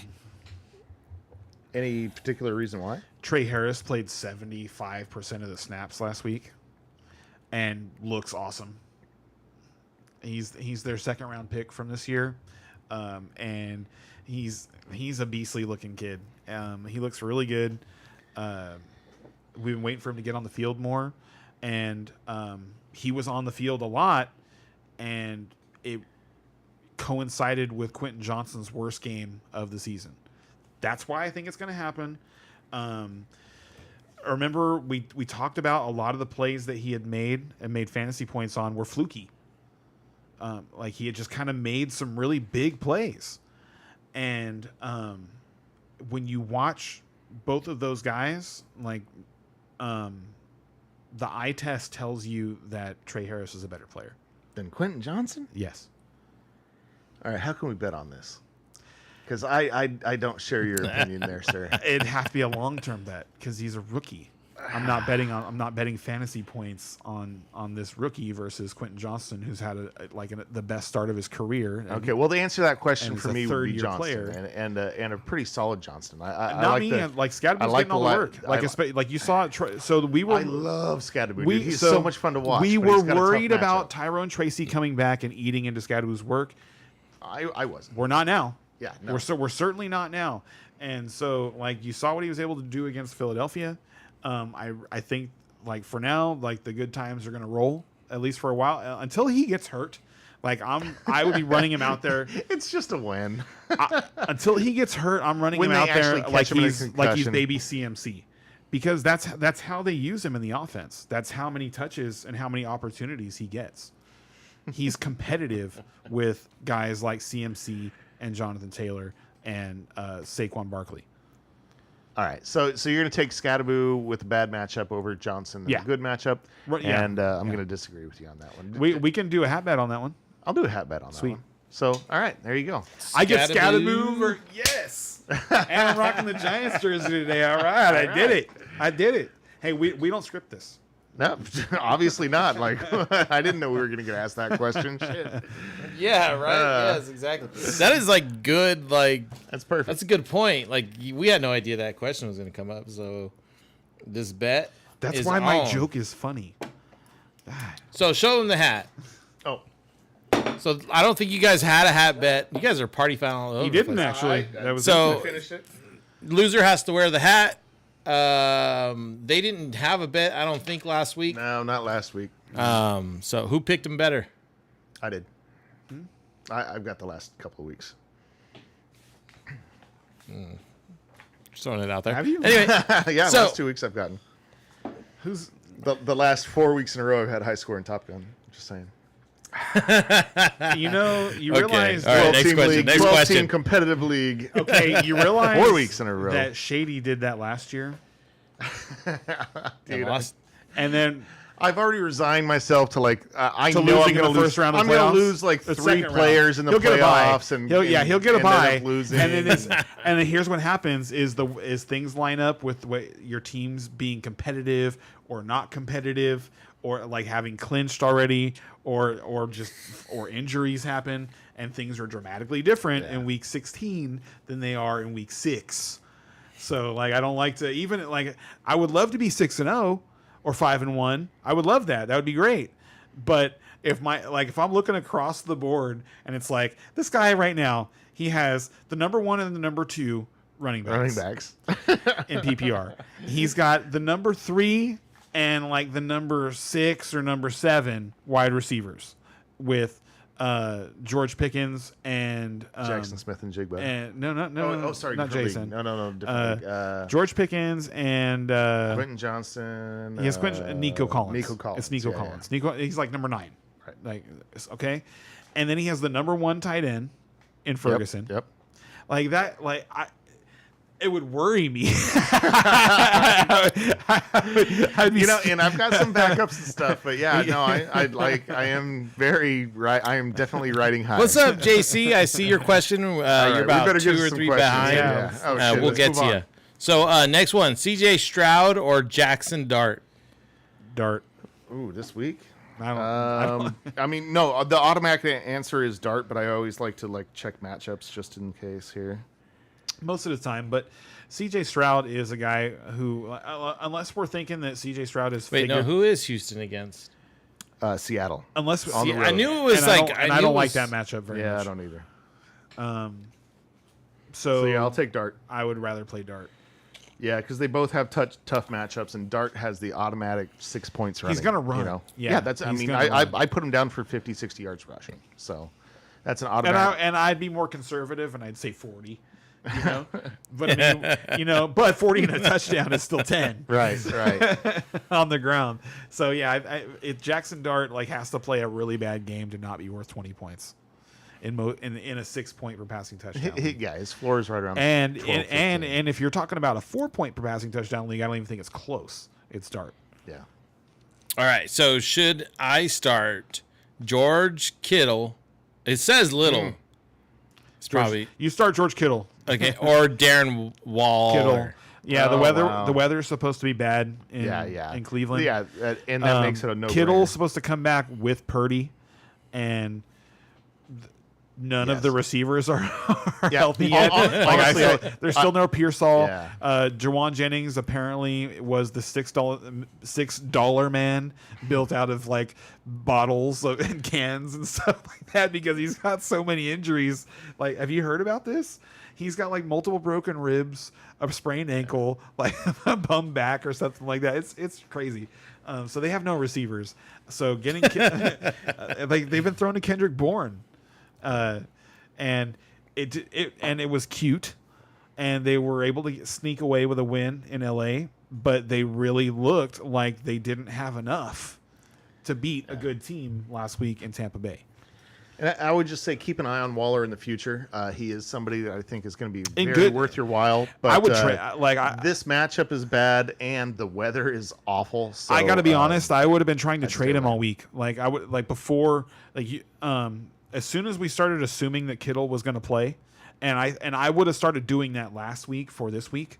Speaker 1: Any particular reason why?
Speaker 3: Trey Harris played 75% of the snaps last week, and looks awesome. He's their second round pick from this year, and he's a beastly looking kid. He looks really good. We've been waiting for him to get on the field more, and he was on the field a lot, and it coincided with Quentin Johnston's worst game of the season. That's why I think it's going to happen. Remember, we talked about a lot of the plays that he had made and made fantasy points on were fluky. Like he had just kind of made some really big plays. And when you watch both of those guys, like the eye test tells you that Trey Harris is a better player.
Speaker 1: Then Quentin Johnson?
Speaker 3: Yes.
Speaker 1: All right, how can we bet on this? Because I don't share your opinion there, sir.
Speaker 3: It'd have to be a long-term bet because he's a rookie. I'm not betting fantasy points on this rookie versus Quentin Johnston, who's had the best start of his career.
Speaker 1: Okay, well, the answer to that question
Speaker 3: And
Speaker 1: for
Speaker 3: he's a
Speaker 1: me would be
Speaker 3: third-year
Speaker 1: Johnston,
Speaker 3: player.
Speaker 1: and a pretty solid Johnston. I
Speaker 3: Not
Speaker 1: like
Speaker 3: me.
Speaker 1: the,
Speaker 3: Like Scadaboo's
Speaker 1: I like
Speaker 3: getting all the work. Like you saw it. So we were.
Speaker 1: I love Scadaboo. Dude. He's so much fun to watch.
Speaker 3: We
Speaker 1: but
Speaker 3: were
Speaker 1: he's got a tough
Speaker 3: worried about
Speaker 1: matchup.
Speaker 3: Tyrone Tracy coming back and eating into Scadaboo's work.
Speaker 1: I wasn't.
Speaker 3: We're not now.
Speaker 1: Yeah, no.
Speaker 3: We're certainly not now. And so, like, you saw what he was able to do against Philadelphia. I think, like, for now, like, the good times are going to roll, at least for a while, until he gets hurt. Like, I would be running him out there.
Speaker 1: It's just a win.
Speaker 3: Until he gets hurt, I'm running
Speaker 1: When
Speaker 3: him
Speaker 1: they
Speaker 3: out there
Speaker 1: actually
Speaker 3: like
Speaker 1: catch him in a
Speaker 3: he's
Speaker 1: concussion.
Speaker 3: baby CMC. Because that's how they use him in the offense. That's how many touches and how many opportunities he gets. He's competitive with guys like CMC and Jonathan Taylor and Saquon Barkley.
Speaker 1: All right, so you're going to take Scadaboo with a bad matchup over Johnson,
Speaker 3: Yeah.
Speaker 1: a good matchup,
Speaker 3: Right, yeah.
Speaker 1: and I'm going to disagree with you on that one.
Speaker 3: We can do a hat bet on that one.
Speaker 1: I'll do a hat bet on
Speaker 3: Sweet.
Speaker 1: that one. So, all right, there you go.
Speaker 3: I get
Speaker 4: Scadaboo.
Speaker 3: Scadaboo. Yes. And I'm rocking the Giants jersey today. All right, I did it. Hey, we don't script this.
Speaker 1: No, obviously not. Like, I didn't know we were going to get asked that question. Shit.
Speaker 4: Yeah, right. Yes, exactly. That is like good. Like
Speaker 1: That's perfect.
Speaker 4: that's a good point. Like we had no idea that question was going to come up. So this bet.
Speaker 3: That's
Speaker 4: is
Speaker 3: why my
Speaker 4: on.
Speaker 3: joke is funny.
Speaker 4: So show them the hat.
Speaker 1: Oh,
Speaker 4: So I don't think you guys had a hat bet. You guys are party fouling all over.
Speaker 3: He
Speaker 4: the
Speaker 3: didn't
Speaker 4: place.
Speaker 3: actually. That was
Speaker 4: So
Speaker 1: finished it.
Speaker 4: loser has to wear the hat. They didn't have a bet, I don't think, last week.
Speaker 1: No, not last week.
Speaker 4: So who picked him better?
Speaker 1: I did. I've got the last couple of weeks.
Speaker 4: Just throwing it out there.
Speaker 3: Have you?
Speaker 4: Anyway,
Speaker 1: Yeah,
Speaker 4: So-
Speaker 1: last 2 weeks I've gotten.
Speaker 3: who's
Speaker 1: The last 4 weeks in a row I've had high score in Top Gun. Just saying.
Speaker 3: you
Speaker 4: Okay,
Speaker 3: realize
Speaker 4: all right,
Speaker 3: that,
Speaker 4: next
Speaker 1: 12-team
Speaker 4: question,
Speaker 1: league,
Speaker 4: next
Speaker 1: 12-team
Speaker 4: question.
Speaker 1: competitive league.
Speaker 3: okay, you realize
Speaker 1: 4 weeks in a row.
Speaker 3: that Shady did that last year,
Speaker 4: They
Speaker 1: Dude,
Speaker 4: lost.
Speaker 3: and then
Speaker 1: I've already resigned myself to like I
Speaker 3: to
Speaker 1: know
Speaker 3: losing
Speaker 1: I'm
Speaker 3: in
Speaker 1: going
Speaker 3: the
Speaker 1: to
Speaker 3: first
Speaker 1: lose.
Speaker 3: round of
Speaker 1: I'm
Speaker 3: the
Speaker 1: going
Speaker 3: playoffs.
Speaker 1: to lose like
Speaker 3: The
Speaker 1: 3
Speaker 3: second round.
Speaker 1: players in the
Speaker 3: He'll get a bye.
Speaker 1: playoffs, and
Speaker 3: he'll get a
Speaker 1: end
Speaker 3: bye,
Speaker 1: up losing.
Speaker 3: and then and then here's what happens: is things line up with your teams being competitive or not competitive, or like having clinched already, or injuries happen, and things are dramatically different in week 16 than they are in week 6. So like I don't like to even like I would love to be 6-0 or 5-1. I would love that. That would be great. But if I'm looking across the board and it's like this guy right now, he has the number 1 and the number 2 running backs in PPR. He's got the number 3 and like the number 6 or number 7 wide receivers with George Pickens and
Speaker 1: Jackson Smith and Jigba.
Speaker 3: And no,
Speaker 1: Sorry,
Speaker 3: not
Speaker 1: Hurley.
Speaker 3: Jason.
Speaker 1: No, different.
Speaker 3: George Pickens and
Speaker 1: Quentin Johnson.
Speaker 3: he has Quentin, Nico Collins.
Speaker 1: Nico Collins.
Speaker 3: It's Nico
Speaker 1: Yeah,
Speaker 3: Collins.
Speaker 1: yeah.
Speaker 3: Nico, he's like number 9.
Speaker 1: Right.
Speaker 3: Like okay, and then he has the number 1 tight end in Ferguson.
Speaker 1: Yep.
Speaker 3: Like that. Like it would worry me. I'd be
Speaker 1: And I've got some backups and stuff, but yeah, no, I am very right. I am definitely riding high.
Speaker 4: What's up, JC? I see your question.
Speaker 1: right,
Speaker 4: You're
Speaker 1: we
Speaker 4: about
Speaker 1: better give
Speaker 4: 2 or
Speaker 1: some
Speaker 4: 3
Speaker 1: questions.
Speaker 4: behind.
Speaker 1: Yeah. Oh, shit,
Speaker 4: We'll
Speaker 1: let's
Speaker 4: get
Speaker 1: move
Speaker 4: to
Speaker 1: on.
Speaker 4: you. So next one, CJ Stroud or Jackson Dart?
Speaker 3: Dart.
Speaker 1: Ooh, this week.
Speaker 3: I don't.
Speaker 1: I mean, no. The automatic answer is Dart, but I always like to check matchups just in case here.
Speaker 3: Most of the time, but CJ Stroud is a guy who, unless we're thinking that CJ Stroud is
Speaker 4: Wait, no. Who is Houston against?
Speaker 1: Seattle.
Speaker 3: unless
Speaker 1: on the road.
Speaker 4: I knew it was
Speaker 3: and
Speaker 4: like.
Speaker 3: I
Speaker 4: knew
Speaker 3: don't
Speaker 4: it
Speaker 3: like
Speaker 4: was-
Speaker 3: that matchup very
Speaker 1: Yeah,
Speaker 3: much.
Speaker 1: I don't either.
Speaker 3: So
Speaker 1: So yeah, I'll take Dart.
Speaker 3: I would rather play Dart.
Speaker 1: Yeah, because they both have tough matchups, and Dart has the automatic 6 points running.
Speaker 3: He's gonna run.
Speaker 1: You know?
Speaker 3: Yeah,
Speaker 1: that's. I
Speaker 3: he's
Speaker 1: mean,
Speaker 3: gonna
Speaker 1: I
Speaker 3: run.
Speaker 1: put him down for 50, 60 yards rushing. So that's an
Speaker 3: And
Speaker 1: automatic.
Speaker 3: I'd be more conservative, and I'd say 40. You know, but I mean, but 40 and a touchdown is still 10.
Speaker 1: right.
Speaker 3: On the ground. So yeah, Jackson Dart has to play a really bad game to not be worth 20 points in a 6 point per passing touchdown.
Speaker 1: Yeah, his floor is right around.
Speaker 3: And
Speaker 1: 12,
Speaker 3: and if you're talking about a 4 point per passing touchdown league, I don't even think it's close. It's Dart.
Speaker 1: yeah.
Speaker 4: All right. So should I start George Kittle? It says Little. It's probably
Speaker 3: You start George Kittle.
Speaker 4: okay, or Darren Waller.
Speaker 3: Kittle. Yeah,
Speaker 1: Oh,
Speaker 3: the
Speaker 1: wow.
Speaker 3: weather's supposed to be bad in
Speaker 1: Yeah.
Speaker 3: in Cleveland.
Speaker 1: Yeah, and that makes it a no.
Speaker 3: Kittle's supposed to come back with Purdy, and none of
Speaker 1: Yes.
Speaker 3: the receivers are
Speaker 1: Yeah.
Speaker 3: healthy yet.
Speaker 1: Honestly,
Speaker 3: There's still no Pearsall.
Speaker 1: Yeah.
Speaker 3: Jawan Jennings apparently was the $6 man built out of bottles and cans and stuff like that because he's got so many injuries. Have you heard about this? He's got multiple broken ribs, a sprained ankle, a bum back or something like that. It's crazy. So they have no receivers. So getting they've been thrown to Kendrick Bourne, and it was cute, and they were able to sneak away with a win in LA. But they really looked like they didn't have enough to beat a good team last week in Tampa Bay.
Speaker 1: And I would just say keep an eye on Waller in the future. He is somebody that I think is going to be very
Speaker 3: good-
Speaker 1: worth your while. But
Speaker 3: I would
Speaker 1: this matchup is bad and the weather is awful. So,
Speaker 3: I got to be honest. I would have been trying to trade him all week. I would before as soon as we started assuming that Kittle was going to play, and I would have started doing that last week for this week,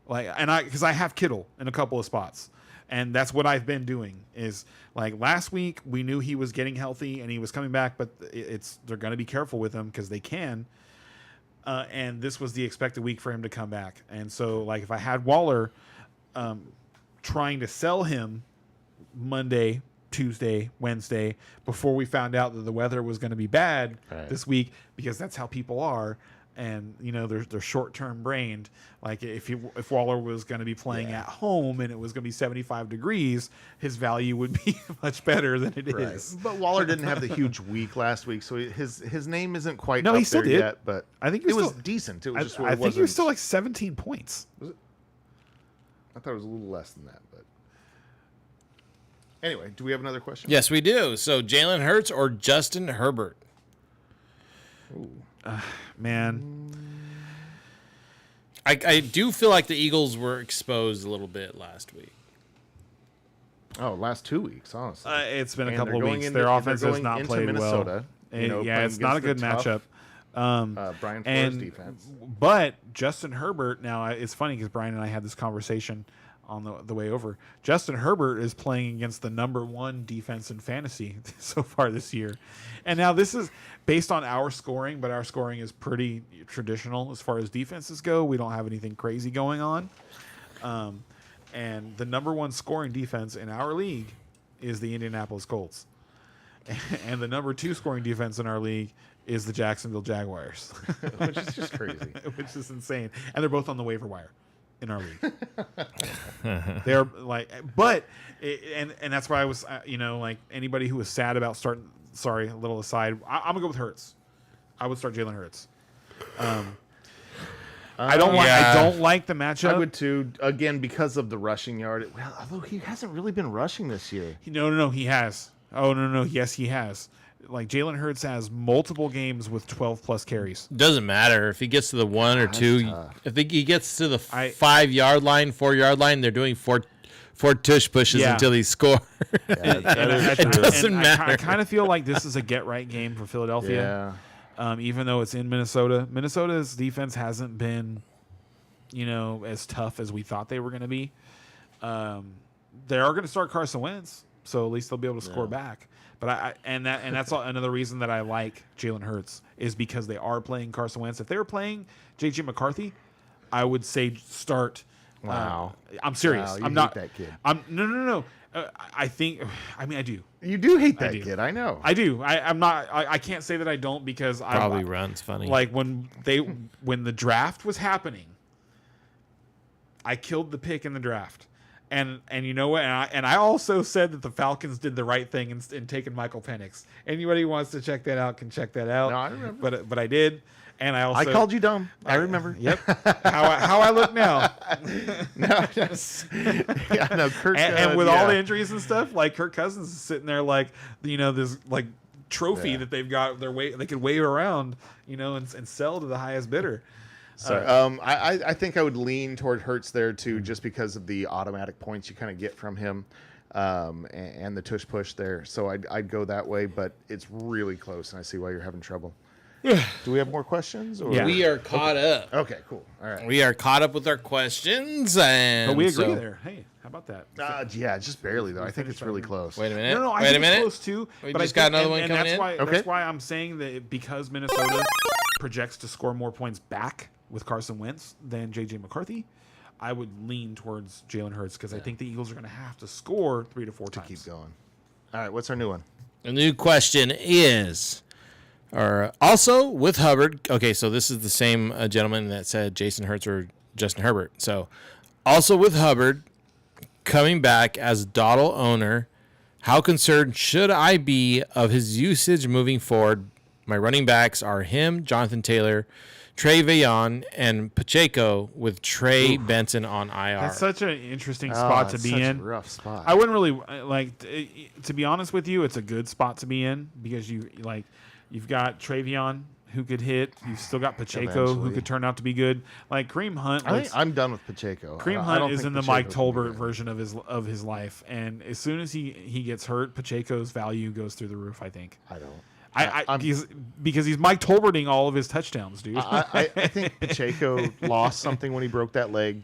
Speaker 3: because I have Kittle in a couple of spots, and that's what I've been doing. Is last week we knew he was getting healthy and he was coming back, but they're going to be careful with him because they can. And this was the expected week for him to come back, and so if I had Waller, trying to sell him Monday, Tuesday, Wednesday, before we found out that the weather was going to be bad this week, because that's how people are, and they're short-term brained. If Waller was going to be playing at home and it was going to be 75 degrees, his value would be much better than it is.
Speaker 1: But Waller didn't have the huge week last week, so his name isn't quite
Speaker 3: No,
Speaker 1: up
Speaker 3: he still
Speaker 1: there
Speaker 3: did.
Speaker 1: yet. But
Speaker 3: I think
Speaker 1: it was decent. It was just
Speaker 3: I think he was still 17 points.
Speaker 1: I thought it was a little less than that, but anyway, do we have another question?
Speaker 4: Yes, we do. So Jalen Hurts or Justin Herbert?
Speaker 3: Man,
Speaker 4: I do feel like the Eagles were exposed a little bit last week.
Speaker 1: Oh, last 2 weeks, honestly.
Speaker 3: it's been a
Speaker 1: And
Speaker 3: couple
Speaker 1: they're
Speaker 3: of
Speaker 1: going
Speaker 3: weeks.
Speaker 1: into-
Speaker 3: Their
Speaker 1: they're
Speaker 3: offense has
Speaker 1: going
Speaker 3: not
Speaker 1: into
Speaker 3: played
Speaker 1: Minnesota,
Speaker 3: well.
Speaker 1: you know,
Speaker 3: Yeah, it's not a good
Speaker 1: against the
Speaker 3: matchup.
Speaker 1: Brian Flores
Speaker 3: and
Speaker 1: defense.
Speaker 3: but Justin Herbert, now it's funny because Brian and I had this conversation on the way over. Justin Herbert is playing against the number 1 defense in fantasy so far this year, and now this is based on our scoring, but our scoring is pretty traditional as far as defenses go. We don't have anything crazy going on, and the number 1 scoring defense in our league is the Indianapolis Colts. and the number 2 scoring defense in our league is the Jacksonville Jaguars,
Speaker 1: Which is just crazy.
Speaker 3: which is insane. And they're both on the waiver wire in our league. They're like, but and that's why I was, like anybody who was sad about starting. Sorry, a little aside. I'm gonna go with Hurts. I would start Jalen Hurts. I don't like the matchup.
Speaker 1: I would too. Again, because of the rushing yard. Well, although he hasn't really been rushing this year.
Speaker 3: No, he has. Oh no, yes, he has. Like Jalen Hurts has multiple games with 12+ carries.
Speaker 4: Doesn't matter if he gets to the 1 or 2.
Speaker 1: tough.
Speaker 4: If he gets to the 5-yard line, 4-yard line, they're doing four tush pushes until he scores. It doesn't matter.
Speaker 3: I kind of feel like this is a get right game for Philadelphia.
Speaker 1: Yeah.
Speaker 3: Even though it's in Minnesota. Minnesota's defense hasn't been, as tough as we thought they were going to be. They are going to start Carson Wentz, so at least they'll be able to score back. But that's another reason that I like Jalen Hurts is because they are playing Carson Wentz. If they were playing J.J. McCarthy, I would say start.
Speaker 1: Wow.
Speaker 3: I'm serious.
Speaker 1: Wow, you
Speaker 3: I'm not
Speaker 1: hate that kid.
Speaker 3: No. I do.
Speaker 1: You do hate that
Speaker 3: do.
Speaker 1: kid. I know.
Speaker 3: I do. I'm not. I can't say that I don't because
Speaker 4: Probably runs funny.
Speaker 3: Like when the draft was happening, I killed the pick in the draft, and you know what? And I also said that the Falcons did the right thing in taking Michael Penix. Anybody who wants to check that out can check that out.
Speaker 1: No, I remember.
Speaker 3: But I did, and I also
Speaker 1: called you dumb. I remember.
Speaker 3: Yep. how I look now.
Speaker 1: No, Kirk.
Speaker 3: And with all the injuries and stuff, like Kirk Cousins is sitting there like this like trophy that they've got they could wave around, and sell to the highest bidder.
Speaker 1: So I think I would lean toward Hurts there too, just because of the automatic points you kind of get from him, and the tush push there. So I'd go that way, but it's really close, and I see why you're having trouble. Do we have more questions? Or?
Speaker 3: Yeah.
Speaker 4: We are caught up.
Speaker 1: Okay, cool. All right.
Speaker 4: We are caught up with our questions, and
Speaker 3: But we agree there. Hey, how about that?
Speaker 1: Yeah, just barely though. I think it's really close.
Speaker 4: Wait a minute.
Speaker 3: No, I
Speaker 4: Wait a
Speaker 3: think it's
Speaker 4: minute.
Speaker 3: close too.
Speaker 4: We
Speaker 3: but
Speaker 4: just
Speaker 3: I think,
Speaker 4: got another one
Speaker 3: and
Speaker 4: coming
Speaker 3: that's
Speaker 4: in?
Speaker 3: why
Speaker 1: Okay.
Speaker 3: that's why I'm saying that because Minnesota projects to score more points back with Carson Wentz than J.J. McCarthy, I would lean towards Jalen Hurts because I think the Eagles are going to have to score 3 to 4 times.
Speaker 1: Keep going. All right, what's our new one?
Speaker 4: The new question is, also with Hubbard. Okay, so this is the same gentleman that said Jason Hurts or Justin Herbert. So, also with Hubbard coming back as Dawdle owner, how concerned should I be of his usage moving forward? My running backs are him, Jonathan Taylor, Trey Veillon, and Pacheco with Trey Benson on IR.
Speaker 3: That's such an interesting spot to
Speaker 1: it's
Speaker 3: be
Speaker 1: such
Speaker 3: in.
Speaker 1: a rough spot.
Speaker 3: I wouldn't really like to be honest with you. It's a good spot to be in because you've got Travion who could hit. You've still got Pacheco who
Speaker 1: Eventually.
Speaker 3: could turn out to be good. Like Kareem Hunt.
Speaker 1: I think I'm done with Pacheco.
Speaker 3: Kareem
Speaker 1: I
Speaker 3: Hunt
Speaker 1: don't
Speaker 3: is
Speaker 1: think
Speaker 3: in the
Speaker 1: Pacheco
Speaker 3: Mike
Speaker 1: can be
Speaker 3: Tolbert
Speaker 1: good.
Speaker 3: version of his life, and as soon as he gets hurt, Pacheco's value goes through the roof. I think.
Speaker 1: I don't.
Speaker 3: Because he's Mike Tolberting all of his touchdowns, dude.
Speaker 1: I think Pacheco lost something when he broke that leg.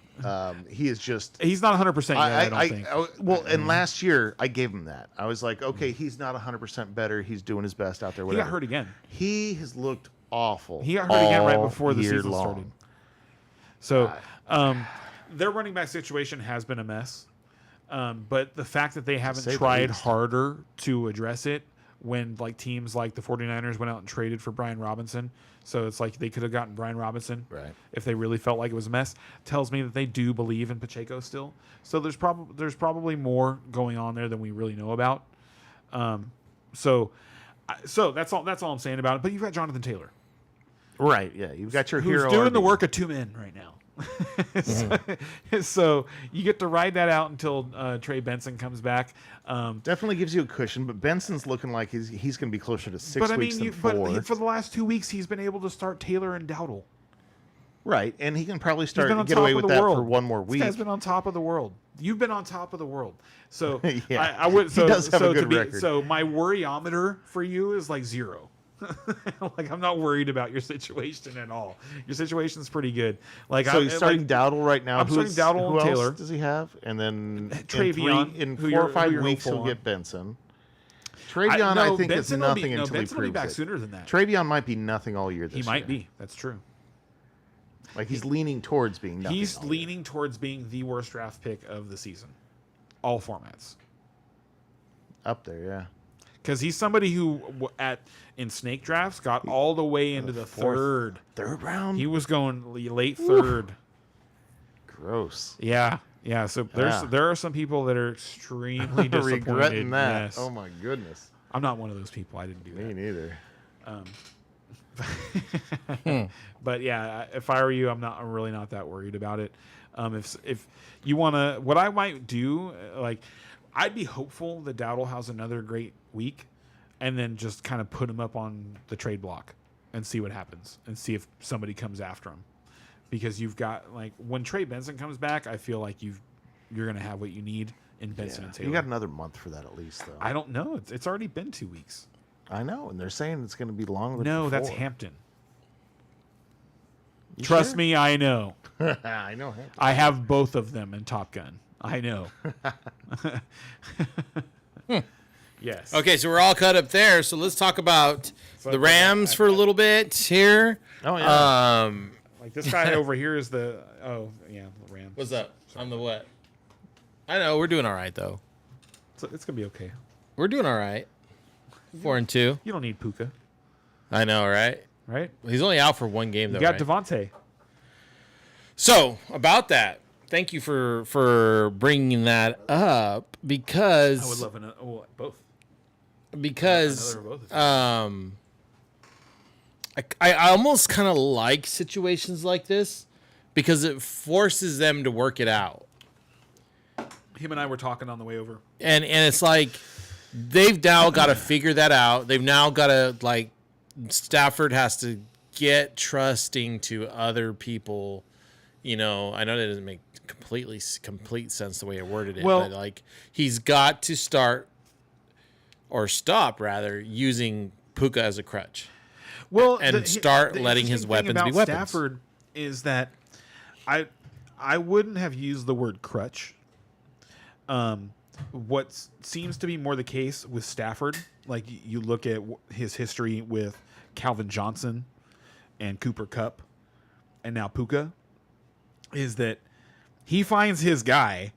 Speaker 1: He is just.
Speaker 3: He's not 100% yet. I don't think.
Speaker 1: Well, and last year I gave him that. I was like, okay, he's not 100% better. He's doing his best out there.
Speaker 3: He
Speaker 1: Whatever.
Speaker 3: got hurt again.
Speaker 1: He has looked awful.
Speaker 3: He got hurt again right before the
Speaker 1: year
Speaker 3: season
Speaker 1: long.
Speaker 3: started. So, their running back situation has been a mess. But the fact that they haven't
Speaker 1: say the
Speaker 3: tried
Speaker 1: least.
Speaker 3: harder to address it when teams like the 49ers went out and traded for Brian Robinson. So it's like they could have gotten Brian Robinson
Speaker 1: Right.
Speaker 3: if they really felt like it was a mess. Tells me that they do believe in Pacheco still. So there's probably more going on there than we really know about. So that's all I'm saying about it. But you've got Jonathan Taylor,
Speaker 1: Right. Yeah. You've got your
Speaker 3: who's
Speaker 1: hero.
Speaker 3: doing the
Speaker 1: RB.
Speaker 3: work of 2 men right now. So you get to ride that out until Trey Benson comes back.
Speaker 1: Definitely gives you a cushion, but Benson's looking like he's going to be closer to 6
Speaker 3: but I
Speaker 1: weeks
Speaker 3: mean,
Speaker 1: than 4.
Speaker 3: but for the last 2 weeks, he's been able to start Taylor and Dowdle.
Speaker 1: Right, and he can probably
Speaker 3: He's been on
Speaker 1: get
Speaker 3: top
Speaker 1: away
Speaker 3: of
Speaker 1: with
Speaker 3: the
Speaker 1: that
Speaker 3: world.
Speaker 1: for one more
Speaker 3: This
Speaker 1: week.
Speaker 3: guy's been on top of the world. You've been on top of the world. So
Speaker 1: Yeah.
Speaker 3: I would. So,
Speaker 1: He does have
Speaker 3: so
Speaker 1: a good
Speaker 3: to be,
Speaker 1: record.
Speaker 3: So my worryometer for you is like 0. Like I'm not worried about your situation at all. Your situation's pretty good. Like
Speaker 1: So he's starting Dowdle right now.
Speaker 3: I'm starting Dowdle
Speaker 1: who
Speaker 3: and
Speaker 1: else
Speaker 3: Taylor.
Speaker 1: does he have? And then
Speaker 3: Travion,
Speaker 1: in
Speaker 3: who
Speaker 1: 4
Speaker 3: you're-
Speaker 1: or 5
Speaker 3: who you're
Speaker 1: weeks
Speaker 3: hopeful
Speaker 1: he'll
Speaker 3: on.
Speaker 1: get Benson. Travion, I think, is
Speaker 3: Benson
Speaker 1: nothing until
Speaker 3: Benson
Speaker 1: he
Speaker 3: will be
Speaker 1: proves
Speaker 3: back
Speaker 1: it.
Speaker 3: sooner than that.
Speaker 1: Travion might be nothing all year this
Speaker 3: He
Speaker 1: year.
Speaker 3: might be. That's true.
Speaker 1: Like he's leaning towards being nothing.
Speaker 3: He's
Speaker 1: all year.
Speaker 3: leaning towards being the worst draft pick of the season, all formats.
Speaker 1: Up there, yeah.
Speaker 3: because he's somebody who in snake drafts got all the way into the third
Speaker 1: round.
Speaker 3: He was going late third.
Speaker 1: Gross.
Speaker 3: Yeah. So there are some people that are extremely disappointed.
Speaker 1: Regretting that.
Speaker 3: Yes.
Speaker 1: Oh my goodness.
Speaker 3: I'm not one of those people. I didn't do
Speaker 1: Me
Speaker 3: that.
Speaker 1: neither.
Speaker 3: But yeah, if I were you, I'm really not that worried about it. If you want to, what I might do, like, I'd be hopeful that Dowdle has another great week, and then just kind of put him up on the trade block and see what happens, and see if somebody comes after him. Because you've got, like, when Trey Benson comes back, I feel like you're going to have what you need in Benson and Taylor.
Speaker 1: You got another month for that at least, though.
Speaker 3: I don't know. It's already been 2 weeks.
Speaker 1: I know, and they're saying it's going to be longer.
Speaker 3: No,
Speaker 1: than
Speaker 3: that's
Speaker 1: before.
Speaker 3: Hampton.
Speaker 1: You
Speaker 3: Trust
Speaker 1: sure?
Speaker 3: me, I know.
Speaker 1: I know Hampton.
Speaker 3: I have both of them in Top Gun. I know. Yes.
Speaker 4: Okay, so we're all cut up there. So let's talk about the Rams for a little bit here.
Speaker 1: Oh yeah.
Speaker 3: Like this guy over here is the Rams.
Speaker 4: What's up? I'm the what? I know we're doing all right though.
Speaker 3: It's gonna be okay.
Speaker 4: We're doing all right. 4-2.
Speaker 3: You don't need Puka,
Speaker 4: I know, right?
Speaker 3: right?
Speaker 4: He's only out for one game though.
Speaker 3: You got
Speaker 4: right?
Speaker 3: Devontae.
Speaker 4: So about that, thank you for bringing that up because
Speaker 3: I would love both.
Speaker 4: because
Speaker 3: Another of both.
Speaker 4: I almost kind of like situations like this because it forces them to work it out.
Speaker 3: Him and I were talking on the way over.
Speaker 4: And it's like they've now got to figure that out. They've now got to, like, Stafford has to get trusting to other people. You know, I know that doesn't make complete sense the way I worded it,
Speaker 3: Well,
Speaker 4: but like he's got to start or stop rather using Puka as a crutch.
Speaker 3: Well,
Speaker 4: And start letting his
Speaker 3: interesting
Speaker 4: weapons
Speaker 3: thing
Speaker 4: be
Speaker 3: about
Speaker 4: weapons.
Speaker 3: Stafford is that I wouldn't have used the word crutch. What seems to be more the case with Stafford, like you look at his history with Calvin Johnson and Cooper Kupp and now Puka, is that he finds his guy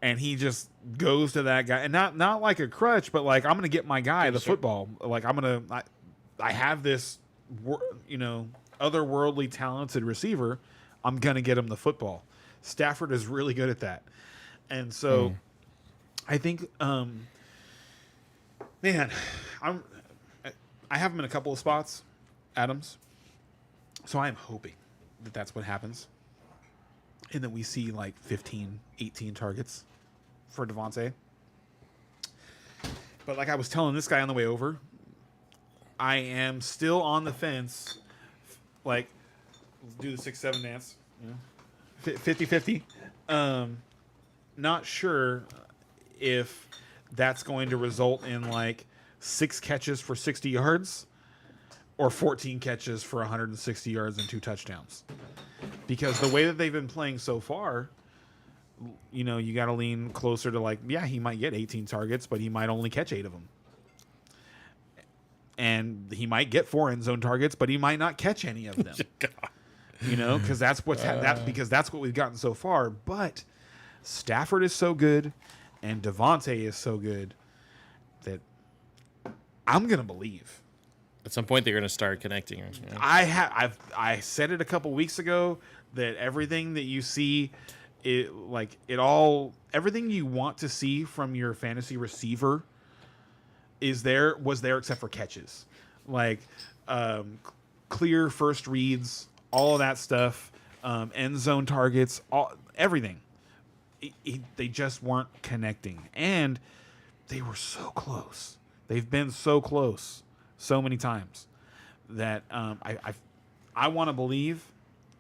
Speaker 3: and he just goes to that guy, and not like a crutch, but like, I'm going to get my guy the football. Like I have this, otherworldly talented receiver. I'm going to get him the football. Stafford is really good at that. And so I think, man, I have him in a couple of spots, Adams. So I'm hoping that that's what happens. And that we see like 15, 18 targets for Devontae. But like I was telling this guy on the way over, I am still on the fence. Like, let's do the 6-7 dance. 50-50. Not sure if that's going to result in like 6 catches for 60 yards or 14 catches for 160 yards and 2 touchdowns. Because the way that they've been playing so far, you got to lean closer to like, yeah, he might get 18 targets, but he might only catch 8 of them. And he might get 4 end zone targets, but he might not catch any of them. Because that's because that's what we've gotten so far. But Stafford is so good, and Devontae is so good that I'm gonna believe.
Speaker 4: At some point, they're going to start connecting.
Speaker 3: I said it a couple weeks ago that everything that you see, everything you want to see from your fantasy receiver was there except for catches, like clear first reads, all of that stuff, end zone targets, everything. They just weren't connecting, and they were so close. They've been so close so many times that I want to believe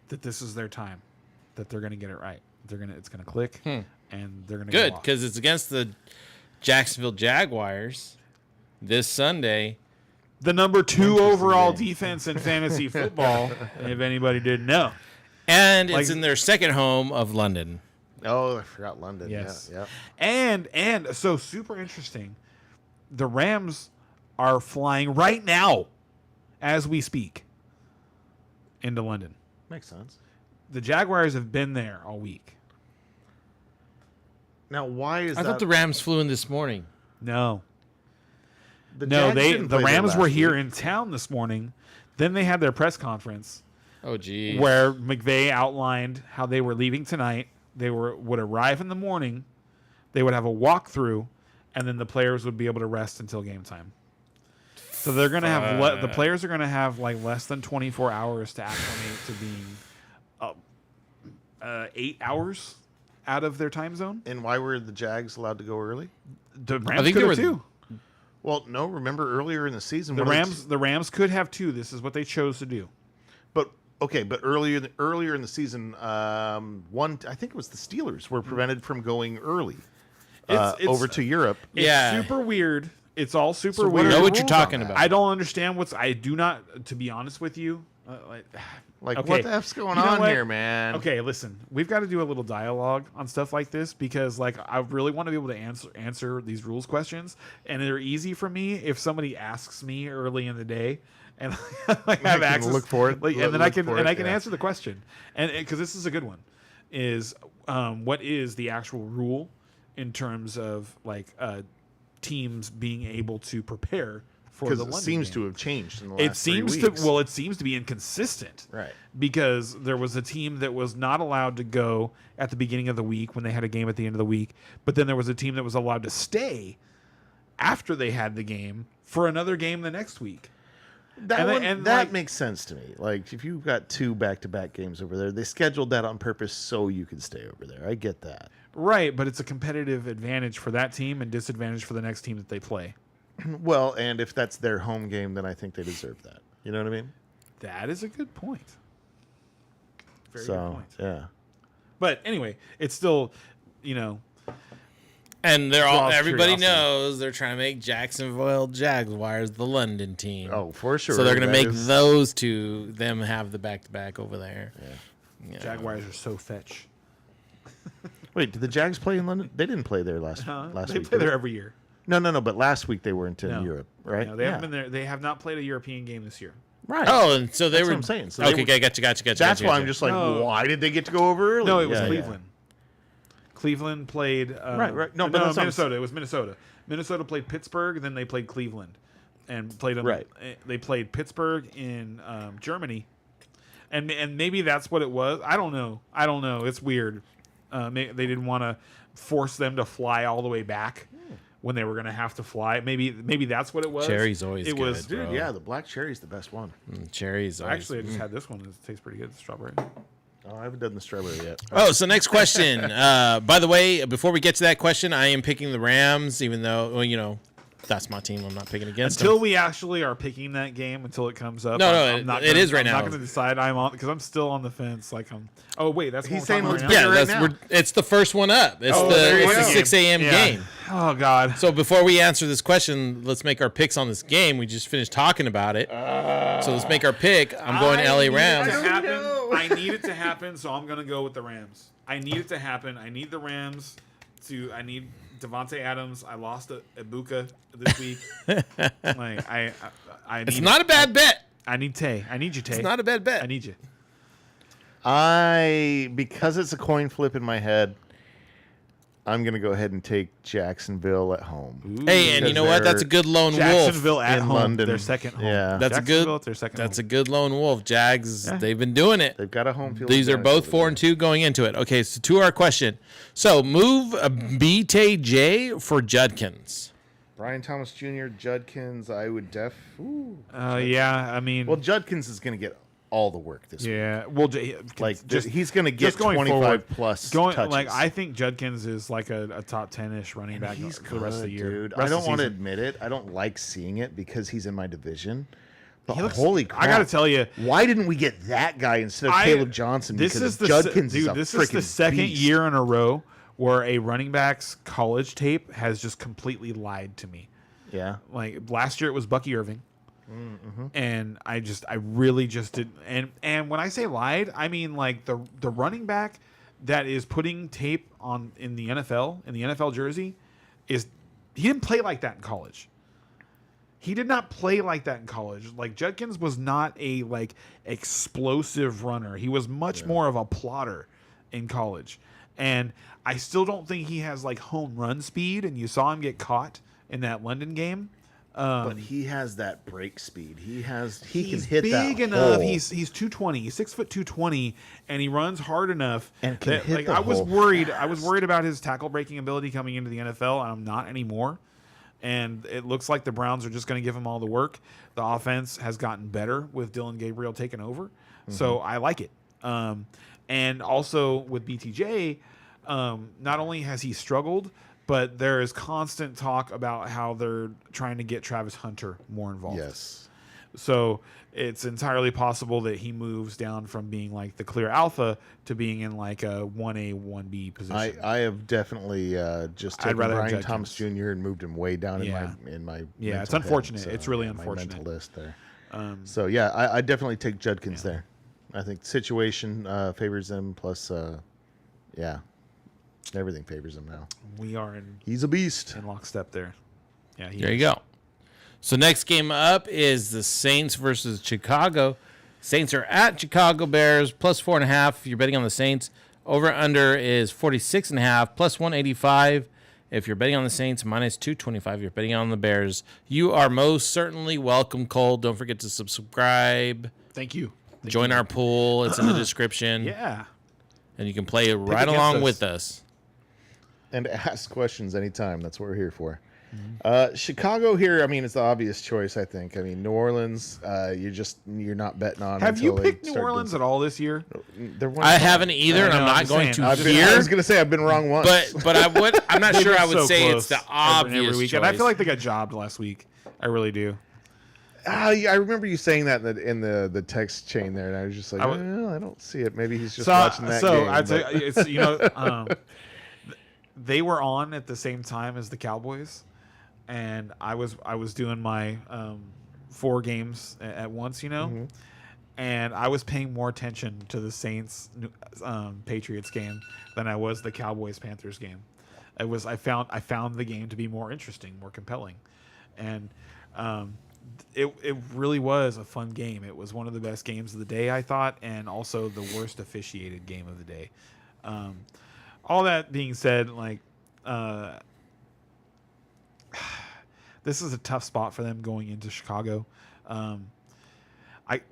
Speaker 3: that this is their time, that they're going to get it right. It's going to click, and they're going to
Speaker 4: Good, because it's against the Jacksonville Jaguars this Sunday.
Speaker 3: The number 2 overall defense in fantasy football, if anybody didn't know.
Speaker 4: And it's in their second home of London.
Speaker 1: Oh, I forgot London.
Speaker 3: Yes.
Speaker 1: Yeah.
Speaker 3: And so super interesting. The Rams are flying right now as we speak into London.
Speaker 1: Makes sense.
Speaker 3: The Jaguars have been there all week.
Speaker 1: Now, why is
Speaker 4: I
Speaker 1: that?
Speaker 4: thought the Rams flew in this morning.
Speaker 3: No.
Speaker 1: The
Speaker 3: No,
Speaker 1: Jags didn't
Speaker 3: the
Speaker 1: play there
Speaker 3: Rams were
Speaker 1: last
Speaker 3: here
Speaker 1: week.
Speaker 3: in town this morning. Then they had their press conference
Speaker 4: Oh, geez.
Speaker 3: where McVay outlined how they were leaving tonight. They would arrive in the morning. They would have a walkthrough, and then the players would be able to rest until game time. So they're going to have the players are going to have like less than 24 hours to acclimate to being 8 hours out of their time zone.
Speaker 1: And why were the Jags allowed to go early?
Speaker 3: The Rams
Speaker 4: think
Speaker 3: could
Speaker 4: there
Speaker 3: have
Speaker 4: was-
Speaker 3: two.
Speaker 1: Well, no. Remember earlier in the season,
Speaker 3: The
Speaker 1: one of
Speaker 3: Rams could have two. This is what they chose to do.
Speaker 1: But okay, but earlier in the season, one I think it was the Steelers were prevented from going early
Speaker 3: It's
Speaker 1: over to Europe.
Speaker 3: It's
Speaker 4: Yeah.
Speaker 3: super weird. It's all super
Speaker 1: So what
Speaker 3: weird.
Speaker 1: are
Speaker 4: know
Speaker 1: the
Speaker 4: what you're
Speaker 1: rules on
Speaker 4: talking
Speaker 1: that?
Speaker 4: about.
Speaker 3: I don't understand I do not, to be honest with you.
Speaker 1: Like,
Speaker 3: Okay.
Speaker 1: what the F's going
Speaker 3: You know
Speaker 1: on
Speaker 3: what?
Speaker 1: here, man?
Speaker 3: Okay, listen. We've got to do a little dialogue on stuff like this because, like, I really want to be able to answer these rules questions, and they're easy for me if somebody asks me early in the day, and I have
Speaker 1: can
Speaker 3: access.
Speaker 1: look for it,
Speaker 3: like, and then I
Speaker 1: look
Speaker 3: can
Speaker 1: for it,
Speaker 3: I can
Speaker 1: yeah.
Speaker 3: answer the question, and because this is a good one, is what is the actual rule in terms of like teams being able to prepare for
Speaker 1: Because
Speaker 3: the
Speaker 1: it
Speaker 3: London
Speaker 1: seems
Speaker 3: game?
Speaker 1: to have changed in the last
Speaker 3: It seems
Speaker 1: 3
Speaker 3: to
Speaker 1: weeks.
Speaker 3: it seems to be inconsistent,
Speaker 1: Right.
Speaker 3: Because there was a team that was not allowed to go at the beginning of the week when they had a game at the end of the week, but then there was a team that was allowed to stay after they had the game for another game the next week.
Speaker 1: That
Speaker 3: And
Speaker 1: one,
Speaker 3: then- and,
Speaker 1: that
Speaker 3: like-
Speaker 1: makes sense to me. Like if you've got 2 back-to-back games over there, they scheduled that on purpose so you could stay over there. I get that.
Speaker 3: Right, but it's a competitive advantage for that team and disadvantage for the next team that they play.
Speaker 1: Well, and if that's their home game, then I think they deserve that. You know what I mean?
Speaker 3: That is a good point. Very good
Speaker 1: So
Speaker 3: point.
Speaker 1: yeah.
Speaker 3: But anyway, it's still,
Speaker 4: And they're all.
Speaker 3: Draws
Speaker 4: Everybody
Speaker 3: curiosity.
Speaker 4: knows they're trying to make Jacksonville Jaguars the London team.
Speaker 1: Oh, for sure.
Speaker 4: So they're going to
Speaker 1: That
Speaker 4: make
Speaker 1: is-
Speaker 4: those two them have the back to back over there. Yeah.
Speaker 3: Jaguars are so fetch.
Speaker 1: Wait, did the Jags play in London? They didn't play there last
Speaker 3: They
Speaker 1: week.
Speaker 3: play
Speaker 1: did
Speaker 3: there
Speaker 1: they?
Speaker 3: every year.
Speaker 1: No. But last week they weren't in
Speaker 3: No.
Speaker 1: Europe, right?
Speaker 3: No, they haven't been there. They have not played a European game this year.
Speaker 1: Right.
Speaker 4: Oh, and so they
Speaker 1: That's
Speaker 4: were.
Speaker 1: what I'm saying. So they
Speaker 4: Okay,
Speaker 1: were-
Speaker 4: gotcha.
Speaker 1: That's why I'm just like,
Speaker 3: No.
Speaker 1: why did they get to go over early?
Speaker 3: No, it was
Speaker 1: Yeah,
Speaker 3: Cleveland. Cleveland played.
Speaker 1: Right. No, but that's what I'm
Speaker 3: Minnesota. It was Minnesota. Minnesota played Pittsburgh, then they played Cleveland, and played them.
Speaker 1: Right.
Speaker 3: They played Pittsburgh in Germany, and maybe that's what it was. I don't know. It's weird. They didn't want to force them to fly all the way back when they were going to have to fly. Maybe that's what it was.
Speaker 4: Cherry's always
Speaker 3: it was.
Speaker 4: good,
Speaker 1: Dude,
Speaker 4: bro.
Speaker 1: yeah, the black cherry's the best one.
Speaker 4: Cherries. Always.
Speaker 3: Actually, I just had this one. It tastes pretty good. The strawberry.
Speaker 1: Oh, I haven't done the strawberry yet.
Speaker 4: Oh, so next question. By the way, before we get to that question, I am picking the Rams, even though, well, that's my team. I'm not picking against
Speaker 3: Until
Speaker 4: them.
Speaker 3: we actually are picking that game, until it comes up.
Speaker 4: No,
Speaker 3: I'm not
Speaker 4: it
Speaker 3: gonna-
Speaker 4: is right
Speaker 3: I'm
Speaker 4: now.
Speaker 3: not going to decide. I'm on because I'm still on the fence. Like I'm. Oh wait, that's
Speaker 1: He's
Speaker 3: what
Speaker 1: saying
Speaker 3: we're
Speaker 1: let's
Speaker 3: talking
Speaker 1: pick
Speaker 3: about
Speaker 1: it
Speaker 4: Yeah,
Speaker 1: right now.
Speaker 4: it's the first one up. It's
Speaker 1: there you
Speaker 4: the
Speaker 1: go.
Speaker 4: 6 a.m.
Speaker 3: Yeah.
Speaker 4: game.
Speaker 3: Oh God.
Speaker 4: So before we answer this question, let's make our picks on this game. We just finished talking about it. So let's make our pick. I'm going
Speaker 3: I
Speaker 4: LA
Speaker 3: need it
Speaker 4: Rams.
Speaker 3: to happen.
Speaker 1: know.
Speaker 3: I need it to happen, so I'm going to go with the Rams. I need it to happen. I need the Rams to. I need Devontae Adams. I lost Ibuka this week. Like I need.
Speaker 4: It's not a bad bet.
Speaker 3: I need Tay. I need you, Tay.
Speaker 4: It's not a bad bet.
Speaker 3: I need you.
Speaker 1: Because it's a coin flip in my head, I'm gonna go ahead and take Jacksonville at home.
Speaker 4: Hey, and you
Speaker 1: Because
Speaker 4: know what? That's a
Speaker 1: they're
Speaker 4: good lone wolf.
Speaker 3: Jacksonville at
Speaker 1: in
Speaker 3: home.
Speaker 1: London.
Speaker 3: Their second home.
Speaker 1: Yeah.
Speaker 4: That's a
Speaker 3: Jacksonville
Speaker 4: good.
Speaker 3: at their second
Speaker 4: That's a
Speaker 3: home.
Speaker 4: good lone wolf. Jags.
Speaker 3: Yeah.
Speaker 4: They've been doing it.
Speaker 1: They've got a home field.
Speaker 4: These are
Speaker 1: advantage
Speaker 4: both
Speaker 1: over
Speaker 4: 4-2 going into it. Okay, so to our question. So move BTJ for Judkins.
Speaker 1: there. Brian Thomas Jr., Judkins. I would
Speaker 3: Yeah. I mean.
Speaker 1: Well, Judkins is gonna get all the work this week.
Speaker 3: yeah. Well,
Speaker 1: He's gonna get
Speaker 3: just going
Speaker 1: 25
Speaker 3: forward,
Speaker 1: plus
Speaker 3: going
Speaker 1: touches.
Speaker 3: like I think Judkins is like a top 10-ish running back
Speaker 1: He's
Speaker 3: for the rest of the
Speaker 1: good,
Speaker 3: year.
Speaker 1: dude.
Speaker 3: Rest
Speaker 1: I
Speaker 3: of the
Speaker 1: don't want to
Speaker 3: season.
Speaker 1: admit it. I don't like seeing it because he's in my division. But
Speaker 3: He looks-
Speaker 1: holy crap!
Speaker 3: I gotta tell you,
Speaker 1: why didn't we get that guy instead of Caleb Johnson?
Speaker 3: This
Speaker 1: Because
Speaker 3: is the
Speaker 1: Judkins
Speaker 3: dude.
Speaker 1: is a
Speaker 3: This is the
Speaker 1: freaking
Speaker 3: second
Speaker 1: beast.
Speaker 3: year in a row where a running back's college tape has just completely lied to me.
Speaker 1: Yeah,
Speaker 3: Like last year, it was Bucky Irving, and I really just didn't. And when I say lied, I mean like the running back that is putting tape on in the NFL jersey he didn't play like that in college. He did not play like that in college. Like Judkins was not a like explosive runner. He was much more of a plotter in college. And I still don't think he has like home run speed. And you saw him get caught in that London game.
Speaker 1: But he has that break speed. He can
Speaker 3: He's
Speaker 1: hit that
Speaker 3: big enough.
Speaker 1: hole.
Speaker 3: He's 220. He's 6'2", 220, and he runs hard enough.
Speaker 1: And can hit the
Speaker 3: I was
Speaker 1: hole
Speaker 3: worried.
Speaker 1: fast.
Speaker 3: I was worried about his tackle breaking ability coming into the NFL, and I'm not anymore. And it looks like the Browns are just going to give him all the work. The offense has gotten better with Dylan Gabriel taking over, so I like it. And also with BTJ, not only has he struggled, but there is constant talk about how they're trying to get Travis Hunter more involved.
Speaker 1: Yes.
Speaker 3: So it's entirely possible that he moves down from being like the clear alpha to being in like a 1A, 1B position.
Speaker 1: I have definitely just
Speaker 3: I'd
Speaker 1: taken
Speaker 3: rather have
Speaker 1: Brian
Speaker 3: Judkins.
Speaker 1: Thomas Jr. and moved him way down
Speaker 3: Yeah.
Speaker 1: in my
Speaker 3: Yeah, it's
Speaker 1: mental
Speaker 3: unfortunate.
Speaker 1: head.
Speaker 3: It's really
Speaker 1: my
Speaker 3: unfortunate.
Speaker 1: mental list there.
Speaker 3: So
Speaker 1: Yeah, I definitely take Judkins there. I think the situation favors him. Plus, everything favors him now.
Speaker 3: we are in
Speaker 1: He's a beast.
Speaker 3: lockstep there. Yeah,
Speaker 4: There you go. So next game up is the Saints versus Chicago. Saints are at Chicago Bears plus 4.5. If you're betting on the Saints, over under is 46.5 plus 185. If you're betting on the Saints, minus 225. If you're betting on the Bears, you are most certainly welcome, Cole. Don't forget to subscribe.
Speaker 3: Thank you.
Speaker 4: Join our pool. It's in the description.
Speaker 3: Yeah.
Speaker 4: And you can play right
Speaker 3: against
Speaker 4: along
Speaker 3: us.
Speaker 4: with us.
Speaker 1: And ask questions anytime. That's what we're here for.
Speaker 3: Mm-hmm.
Speaker 1: Chicago here, I mean, it's the obvious choice, I think. I mean, New Orleans, you're not betting on.
Speaker 3: Have you
Speaker 1: until they
Speaker 3: picked New
Speaker 1: start
Speaker 3: Orleans
Speaker 1: doing
Speaker 3: at all this year?
Speaker 1: They're one
Speaker 4: I
Speaker 1: and five.
Speaker 4: haven't either, and
Speaker 3: I
Speaker 4: I'm
Speaker 3: know,
Speaker 4: not
Speaker 3: I'm
Speaker 4: going
Speaker 3: saying.
Speaker 4: to
Speaker 1: I
Speaker 4: here.
Speaker 1: was going to say I've been wrong once.
Speaker 4: But I'm not sure.
Speaker 3: They've
Speaker 4: I
Speaker 3: been
Speaker 4: would
Speaker 3: so
Speaker 4: say
Speaker 3: close
Speaker 4: it's the obvious
Speaker 3: every week.
Speaker 4: choice.
Speaker 3: And I feel like they got jobbed last week. I really do.
Speaker 1: I remember you saying that in the text chain there, and I was just like,
Speaker 3: I
Speaker 1: I don't see it. Maybe he's just watching that game.
Speaker 3: I'd say
Speaker 1: but-
Speaker 3: it's they were on at the same time as the Cowboys, and I was doing my 4 games at once, and I was paying more attention to the Saints Patriots game than I was the Cowboys Panthers game. I found the game to be more interesting, more compelling, and it really was a fun game. It was one of the best games of the day, I thought, and also the worst officiated game of the day. All that being said, like this is a tough spot for them going into Chicago.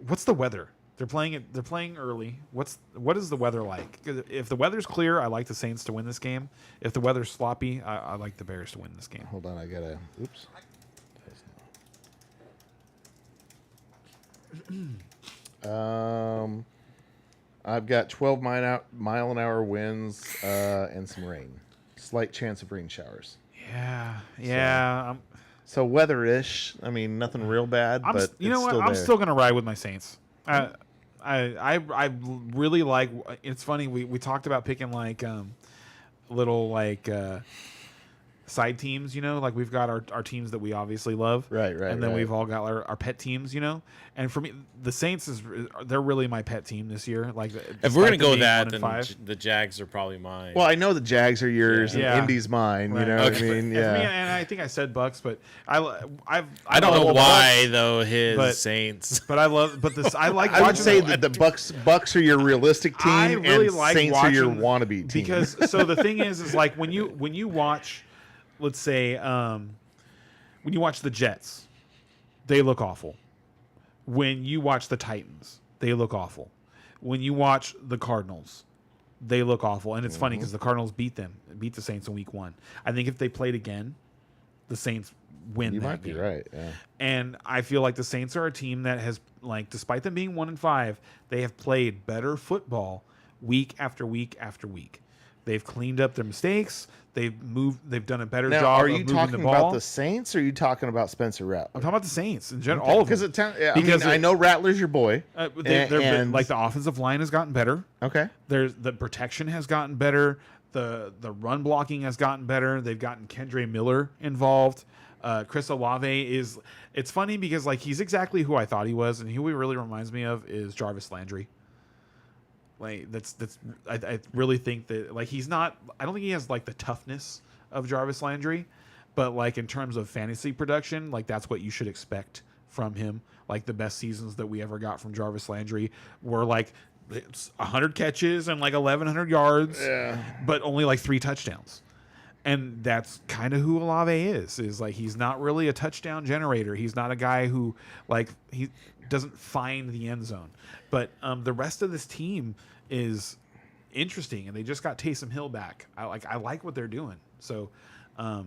Speaker 3: What's the weather? They're playing early. What is the weather like? 'Cause if the weather's clear, I like the Saints to win this game. If the weather's sloppy, I like the Bears to win this game.
Speaker 1: Hold on, I gotta. Oops. I've got 12 mile an hour winds and some rain. Slight chance of rain showers.
Speaker 3: Yeah.
Speaker 1: So weather-ish. I mean, nothing real bad, but
Speaker 3: You know
Speaker 1: it's
Speaker 3: what?
Speaker 1: still
Speaker 3: I'm
Speaker 1: there.
Speaker 3: still gonna ride with my Saints. I really like. It's funny. We talked about picking like little like side teams. Like we've got our teams that we obviously love.
Speaker 1: Right,
Speaker 3: And then
Speaker 1: right.
Speaker 3: we've all got our pet teams. And for me, the Saints they're really my pet team this year. Like
Speaker 4: If we're gonna go with
Speaker 3: that,
Speaker 4: that, then the Jags are probably mine.
Speaker 1: Well, I know the Jags are yours
Speaker 3: Yeah.
Speaker 1: and Indy's mine.
Speaker 3: Right.
Speaker 1: You know what I mean?
Speaker 3: And,
Speaker 1: Yeah.
Speaker 3: and I think I said Bucks, but I
Speaker 4: don't know
Speaker 3: love
Speaker 4: why
Speaker 3: Bucks,
Speaker 4: though. His
Speaker 3: but-
Speaker 4: Saints.
Speaker 3: but I like.
Speaker 1: I would
Speaker 3: watching
Speaker 1: say
Speaker 3: the-
Speaker 1: that the Bucks are your realistic team,
Speaker 3: I really
Speaker 1: and
Speaker 3: like
Speaker 1: Saints are your
Speaker 3: watching-
Speaker 1: wannabe team.
Speaker 3: because so the thing is like when you watch, let's say when you watch the Jets, they look awful. When you watch the Titans, they look awful. When you watch the Cardinals, they look awful. And it's funny because the Cardinals beat the Saints in week 1. I think if they played again, the Saints win
Speaker 1: you
Speaker 3: that
Speaker 1: might be
Speaker 3: game.
Speaker 1: right. Yeah.
Speaker 3: And I feel like the Saints are a team that has, like, despite them being 1-5, they have played better football week after week after week. They've cleaned up their mistakes. They've done a better
Speaker 1: Now,
Speaker 3: job
Speaker 1: are
Speaker 3: of
Speaker 1: you
Speaker 3: moving
Speaker 1: talking
Speaker 3: the ball.
Speaker 1: about the Saints, or are you talking about Spencer Rattler?
Speaker 3: I'm talking about the Saints in general, all of them.
Speaker 1: Because I know Rattler's your boy.
Speaker 3: Like the offensive line has gotten better.
Speaker 1: Okay.
Speaker 3: There's the protection has gotten better. The run blocking has gotten better. They've gotten Kendre Miller involved. Chris Olave is. It's funny because like he's exactly who I thought he was, and who he really reminds me of is Jarvis Landry. Like I really think that like he's not. I don't think he has like the toughness of Jarvis Landry, but like in terms of fantasy production, like that's what you should expect from him. Like the best seasons that we ever got from Jarvis Landry were like 100 catches and like 1,100 yards, but only like 3 touchdowns. And that's kind of who Olave is like he's not really a touchdown generator. He's not a guy who like he doesn't find the end zone. But the rest of this team is interesting, and they just got Taysom Hill back. I like what they're doing. So I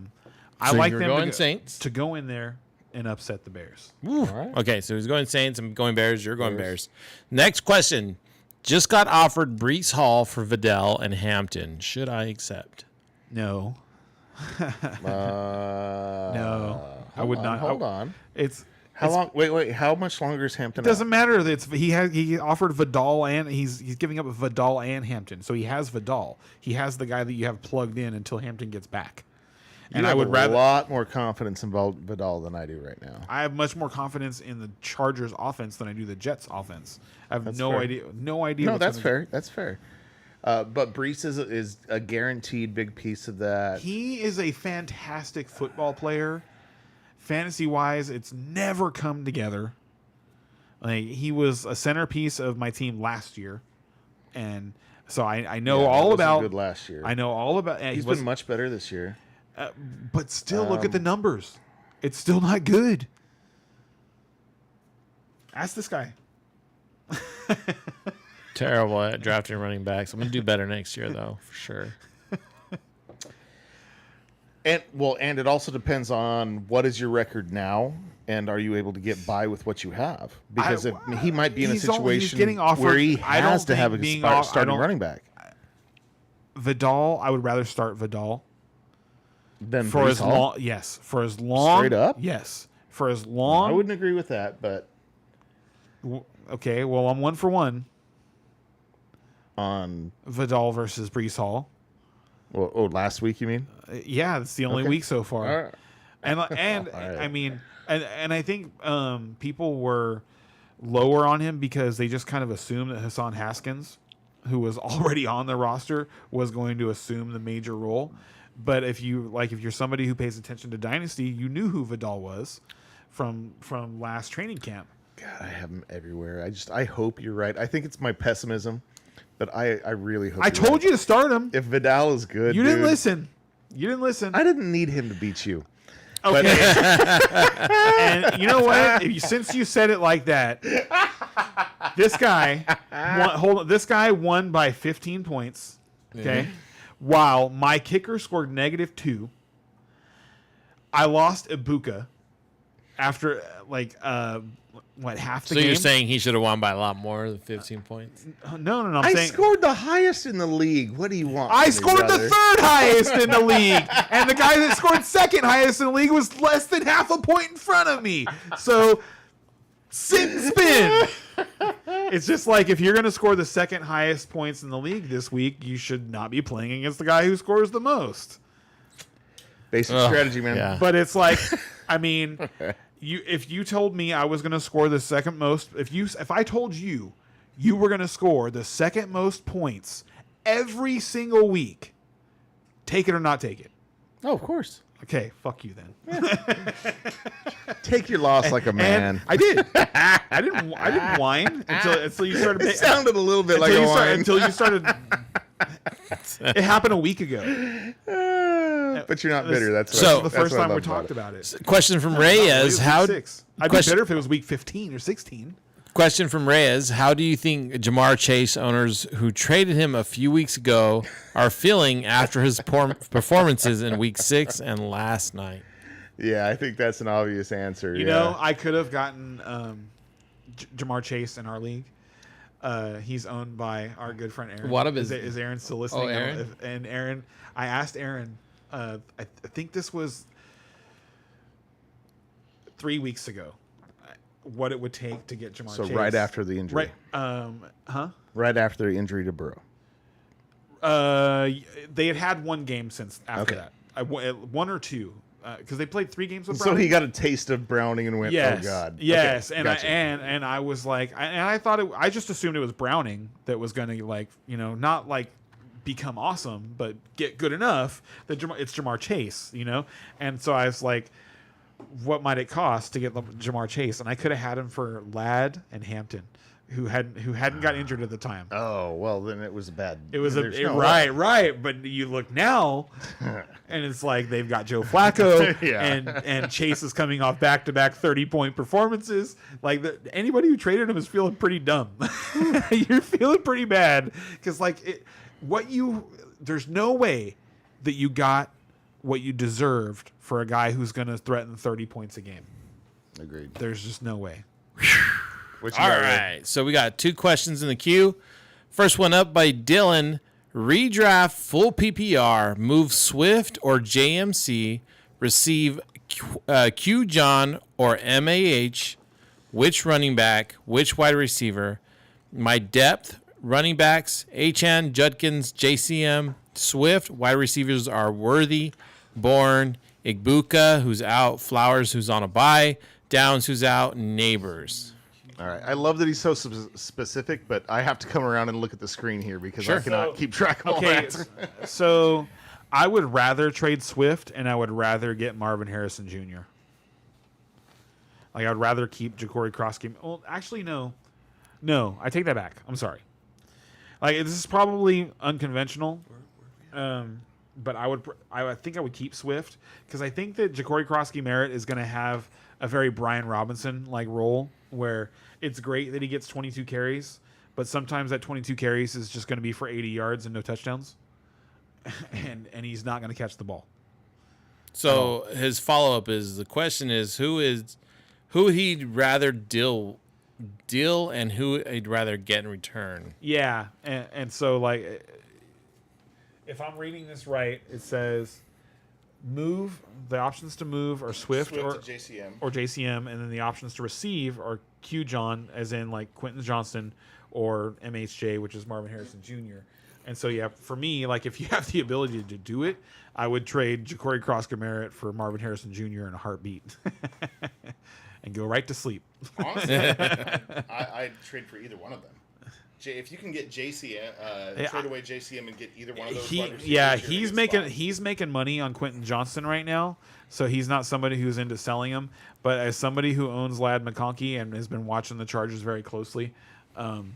Speaker 3: like
Speaker 4: you're
Speaker 3: them
Speaker 4: going Saints?
Speaker 3: to go in there and upset the Bears.
Speaker 4: All right. Okay, so he's going Saints. I'm going Bears. You're going Bears. Next question. Just got offered Brees Hall for Vidal and Hampton. Should I accept?
Speaker 3: No. No. I would not.
Speaker 1: Hold on.
Speaker 3: It's
Speaker 1: How long? Wait. How much longer is Hampton?
Speaker 3: It doesn't matter. He offered Vidal and he's giving up Vidal and Hampton. So he has Vidal. He has the guy that you have plugged in until Hampton gets back. And I would rather
Speaker 1: a lot more confidence in Vidal than I do right now.
Speaker 3: I have much more confidence in the Chargers offense than I do the Jets offense. I have
Speaker 1: That's
Speaker 3: no
Speaker 1: fair.
Speaker 3: idea.
Speaker 1: No, that's fair. That's fair. But Brees is a guaranteed big piece of that.
Speaker 3: He is a fantastic football player. Fantasy wise, it's never come together. Like he was a centerpiece of my team last year, and so I know all about.
Speaker 1: Good last year.
Speaker 3: I know all about.
Speaker 1: He's been much better this year.
Speaker 3: But still, look at the numbers. It's still not good. Ask this guy.
Speaker 4: Terrible at drafting running backs. I'm going to do better next year, though, for sure.
Speaker 1: And it also depends on what is your record now, and are you able to get by with what you have? Because he might be in a situation where he has to have a starting running back.
Speaker 3: Vidal, I would rather start Vidal.
Speaker 1: Then
Speaker 3: For as long, yes. For as long,
Speaker 1: straight up,
Speaker 3: yes. For as long,
Speaker 1: I wouldn't agree with that, but
Speaker 3: okay. Well, I'm 1 for 1
Speaker 1: on
Speaker 3: Vidal versus Brees Hall.
Speaker 1: Well, last week you mean?
Speaker 3: Yeah, it's the only week so far.
Speaker 1: All right.
Speaker 3: And
Speaker 1: right.
Speaker 3: I mean, and I think people were lower on him because they just kind of assumed that Hassan Haskins, who was already on the roster, was going to assume the major role. But if you're somebody who pays attention to Dynasty, you knew who Vidal was from last training camp.
Speaker 1: God, I have him everywhere. I hope you're right. I think it's my pessimism, but I really hope.
Speaker 3: I told you to start him.
Speaker 1: If Vidal is good,
Speaker 3: You didn't listen. You didn't listen.
Speaker 1: I didn't need him to beat you.
Speaker 3: Okay. And you know what? Since you said it like that, this guy won by 15 points. Okay.
Speaker 4: Mm-hmm.
Speaker 3: While my kicker scored -2. I lost Ibuka after half the
Speaker 4: So
Speaker 3: game.
Speaker 4: you're saying he should have won by a lot more than 15 points?
Speaker 3: No. I'm
Speaker 1: I
Speaker 3: saying
Speaker 1: scored the highest in the league. What do you want?
Speaker 3: I
Speaker 1: from me,
Speaker 3: scored the
Speaker 1: brother?
Speaker 3: 3rd highest in the league, and the guy that scored 2nd highest in the league was less than half a point in front of me. So sit and spin. It's just like if you're going to score the 2nd highest points in the league this week, you should not be playing against the guy who scores the most.
Speaker 1: Basic strategy, man.
Speaker 4: Yeah.
Speaker 3: But it's like, I mean, if you told me I was going to score the 2nd most, if I told you were going to score the 2nd most points every single week, take it or not take it.
Speaker 1: Oh, of course.
Speaker 3: Okay, fuck you then.
Speaker 1: Take your loss like a man.
Speaker 3: And I did. I didn't whine until you started.
Speaker 1: It sounded a little bit like a whine.
Speaker 3: Until you started. It happened a week ago.
Speaker 1: But you're not bitter. That's
Speaker 3: So
Speaker 1: what,
Speaker 3: the
Speaker 1: that's
Speaker 3: first
Speaker 1: what I
Speaker 3: time we
Speaker 1: love about
Speaker 3: talked
Speaker 1: it.
Speaker 3: about it.
Speaker 4: Question from
Speaker 3: It
Speaker 4: Reyes.
Speaker 3: was
Speaker 4: How?
Speaker 3: week 6. I'd be
Speaker 4: question-
Speaker 3: better if it was week 15 or 16.
Speaker 4: Question from Reyes. How do you think Jamar Chase owners who traded him a few weeks ago are feeling after his performances in week 6 and last night?
Speaker 1: Yeah, I think that's an obvious answer.
Speaker 3: You know, I could have gotten Jamar Chase in our league. He's owned by our good friend Aaron.
Speaker 4: What of his-
Speaker 3: is Aaron still listening?
Speaker 4: Oh, Aaron?
Speaker 3: And Aaron, I asked Aaron. I think this was 3 weeks ago. What it would take to get Jamar
Speaker 1: So
Speaker 3: Chase.
Speaker 1: right after the injury.
Speaker 3: Right.
Speaker 1: Right after the injury to Burrow.
Speaker 3: They had one game since after
Speaker 1: Okay.
Speaker 3: that. One or two. Because they played 3 games with
Speaker 1: So
Speaker 3: Browning.
Speaker 1: he got a taste of Browning and went,
Speaker 3: Yes.
Speaker 1: oh, God.
Speaker 3: Yes.
Speaker 1: Okay,
Speaker 3: And
Speaker 1: gotcha.
Speaker 3: and I was like, I thought I just assumed it was Browning that was going to not become awesome, but get good enough that it's Jamar Chase, And so I was like, what might it cost to get Jamar Chase? And I could have had him for Ladd and Hampton. who hadn't got injured at the time.
Speaker 1: Oh well, then it was bad.
Speaker 3: It was
Speaker 1: There's no
Speaker 3: right, right. But you look now, and it's like they've got Joe Flacco,
Speaker 1: Yeah.
Speaker 3: and Chase is coming off back-to-back 30-point performances. Like anybody who traded him is feeling pretty dumb. You're feeling pretty bad because there's no way that you got what you deserved for a guy who's going to threaten 30 points a game.
Speaker 1: Agreed.
Speaker 3: There's just no way.
Speaker 1: What you
Speaker 4: All
Speaker 1: got, Ray?
Speaker 4: right. So we got 2 questions in the queue. First one up by Dylan. Redraft full PPR, move Swift or JMC, receive Q John or MAH, which running back, which wide receiver. My depth, running backs, Achan, Judkins, JCM, Swift. Wide receivers are Worthy, Bourne, Igbuka, who's out, Flowers, who's on a bye, Downs, who's out, Neighbors.
Speaker 1: All right. I love that he's so specific, but I have to come around and look at the screen here because
Speaker 4: Sure.
Speaker 1: I cannot keep track of all
Speaker 3: Okay,
Speaker 1: that.
Speaker 3: so I would rather trade Swift, and I would rather get Marvin Harrison Jr. Like, I'd rather keep Ja'Cory Croskey. Well, actually, no. No, I take that back. I'm sorry. Like, this is probably unconventional, but I think I would keep Swift because I think that Ja'Cory Croskey Merritt is going to have a very Brian Robinson-like role where it's great that he gets 22 carries, but sometimes that 22 carries is just going to be for 80 yards and no touchdowns, and he's not going to catch the ball.
Speaker 4: So his follow-up is, the question is who he'd rather deal and who he'd rather get in return.
Speaker 3: Yeah, and so, like, if I'm reading this right, it says move. The options to move are Swift or JCM, and then the options to receive are Q John, as in like Quentin Johnston, or MHJ, which is Marvin Harrison Jr. And so, yeah, for me, like, if you have the ability to do it, I would trade Ja'Cory Croskey Merritt for Marvin Harrison Jr. in a heartbeat, and go right to sleep.
Speaker 5: Honestly, I'd trade for either one of them. If you can get JCM, trade away JCM and get either one of those.
Speaker 3: He's making money on Quentin Johnston right now, so he's not somebody who's into selling him. But as somebody who owns Ladd McConkey and has been watching the Chargers very closely,
Speaker 1: And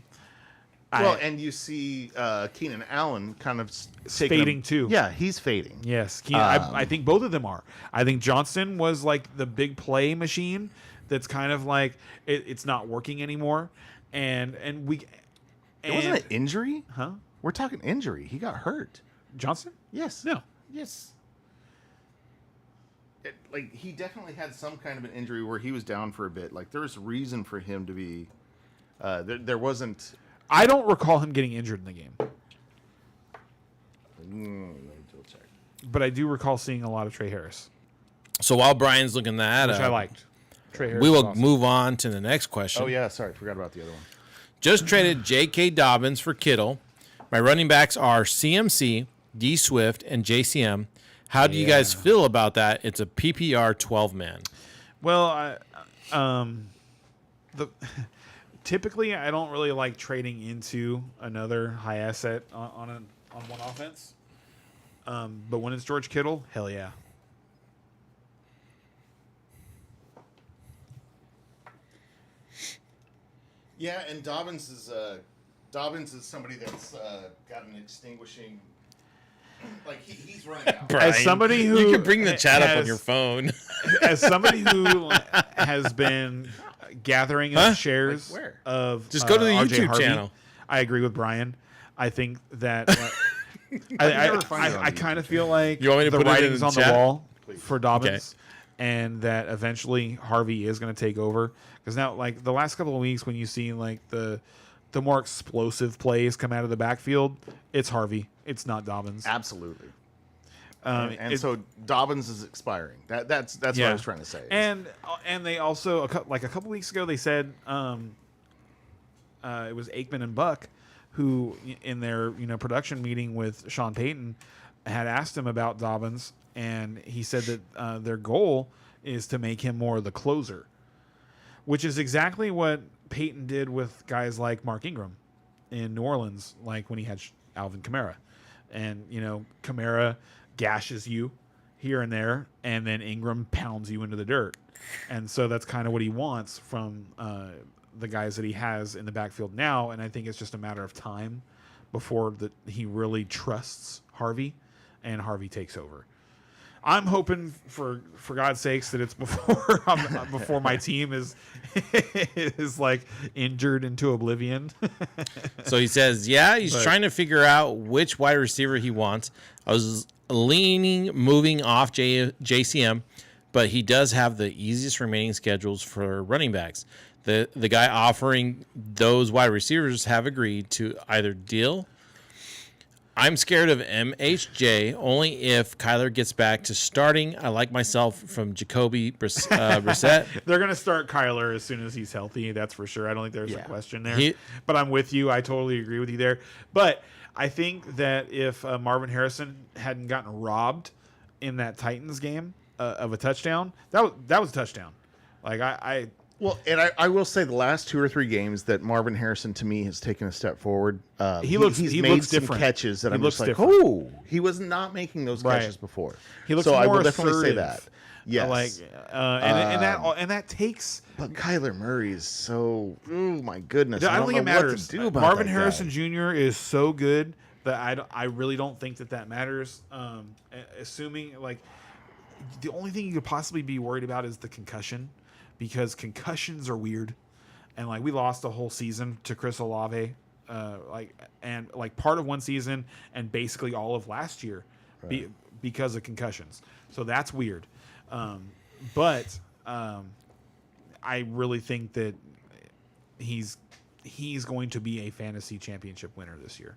Speaker 1: you see Keenan Allen kind of
Speaker 3: fading too.
Speaker 1: Yeah, he's fading.
Speaker 3: Yes, I think both of them are. I think Johnston was like the big play machine that's kind of like it's not working anymore, and
Speaker 1: It wasn't an injury?
Speaker 3: Huh?
Speaker 1: We're talking injury. He got hurt.
Speaker 3: Johnson?
Speaker 1: Yes.
Speaker 3: No.
Speaker 1: Yes. He definitely had some kind of an injury where he was down for a bit. Like, there was reason for him to be. There wasn't.
Speaker 3: I don't recall him getting injured in the game,
Speaker 1: Let me double check.
Speaker 3: but I do recall seeing a lot of Trey Harris,
Speaker 4: So while Brian's looking that
Speaker 3: which
Speaker 4: up,
Speaker 3: I liked. Trey Harris
Speaker 4: we
Speaker 3: was
Speaker 4: will
Speaker 3: awesome.
Speaker 4: move on to the next question.
Speaker 1: Oh, yeah. Sorry. Forgot about the other one.
Speaker 4: Just traded J.K. Dobbins for Kittle. My running backs are CMC, D Swift, and JCM. How do you guys feel about that? It's a PPR 12-man.
Speaker 3: Well, typically I don't really like trading into another high asset on one offense. But when it's George Kittle, hell yeah.
Speaker 5: Yeah, and Dobbins is somebody that's got an extinguishing. Like he's running out.
Speaker 3: As somebody who
Speaker 4: you can bring the chat up on
Speaker 3: has-
Speaker 4: your phone.
Speaker 3: As somebody who has been gathering up shares
Speaker 1: Like where?
Speaker 3: of
Speaker 4: Just go to the
Speaker 3: RJ
Speaker 4: YouTube
Speaker 3: Harvey,
Speaker 4: channel.
Speaker 3: I agree with Brian. I think that
Speaker 1: never find it on
Speaker 3: I
Speaker 1: YouTube.
Speaker 3: kind of feel like
Speaker 4: You want me to
Speaker 3: the
Speaker 4: put it in
Speaker 3: writing's
Speaker 4: the
Speaker 3: on
Speaker 4: chat?
Speaker 3: the wall
Speaker 1: Please.
Speaker 3: for Dobbins, and that eventually Harvey is going to take over. Because now, like the last couple of weeks, when you see like the more explosive plays come out of the backfield, it's Harvey. It's not Dobbins.
Speaker 1: Absolutely.
Speaker 3: It-
Speaker 1: So Dobbins is expiring. That's what I was trying to say.
Speaker 3: And they also a couple weeks ago they said it was Aikman and Buck who in their production meeting with Sean Payton had asked him about Dobbins, and he said that their goal is to make him more the closer, which is exactly what Payton did with guys like Mark Ingram in New Orleans, like when he had Alvin Kamara. And, Kamara gashes you here and there, and then Ingram pounds you into the dirt. And so that's kind of what he wants from the guys that he has in the backfield now, and I think it's just a matter of time before he really trusts Harvey, and Harvey takes over. I'm hoping for God's sakes that it's before before my team is like injured into oblivion.
Speaker 4: So he says, he's trying to figure out which wide receiver he wants. I was moving off JCM, but he does have the easiest remaining schedules for running backs. The guy offering those wide receivers have agreed to either deal. I'm scared of MHJ only if Kyler gets back to starting. I like myself from Jacoby Brissett.
Speaker 3: They're going to start Kyler as soon as he's healthy. That's for sure. I don't think there's a question there. But I'm with you. I totally agree with you there. But I think that if Marvin Harrison hadn't gotten robbed in that Titans game of a touchdown, that was a touchdown. Like
Speaker 1: Well, and I will say the last 2 or 3 games that Marvin Harrison to me has taken a step forward. He made
Speaker 3: looks
Speaker 1: some
Speaker 3: different.
Speaker 1: catches that
Speaker 3: He
Speaker 1: I'm
Speaker 3: looks
Speaker 1: just like,
Speaker 3: different.
Speaker 1: he was not making those
Speaker 3: Right.
Speaker 1: catches before.
Speaker 3: He looks
Speaker 1: so
Speaker 3: more
Speaker 1: I will definitely say
Speaker 3: assertive.
Speaker 1: that. Yes,
Speaker 3: and that takes.
Speaker 1: but Kyler Murray is so. Oh my goodness!
Speaker 3: I don't think it
Speaker 1: know what
Speaker 3: matters.
Speaker 1: to do about
Speaker 3: Marvin
Speaker 1: that
Speaker 3: Harrison
Speaker 1: guy.
Speaker 3: Jr. is so good that I really don't think that matters. Assuming like the only thing you could possibly be worried about is the concussion, because concussions are weird, and like we lost a whole season to Chris Olave, part of one season and basically all of last year, because of concussions. So that's weird. But I really think that he's going to be a fantasy championship winner this year.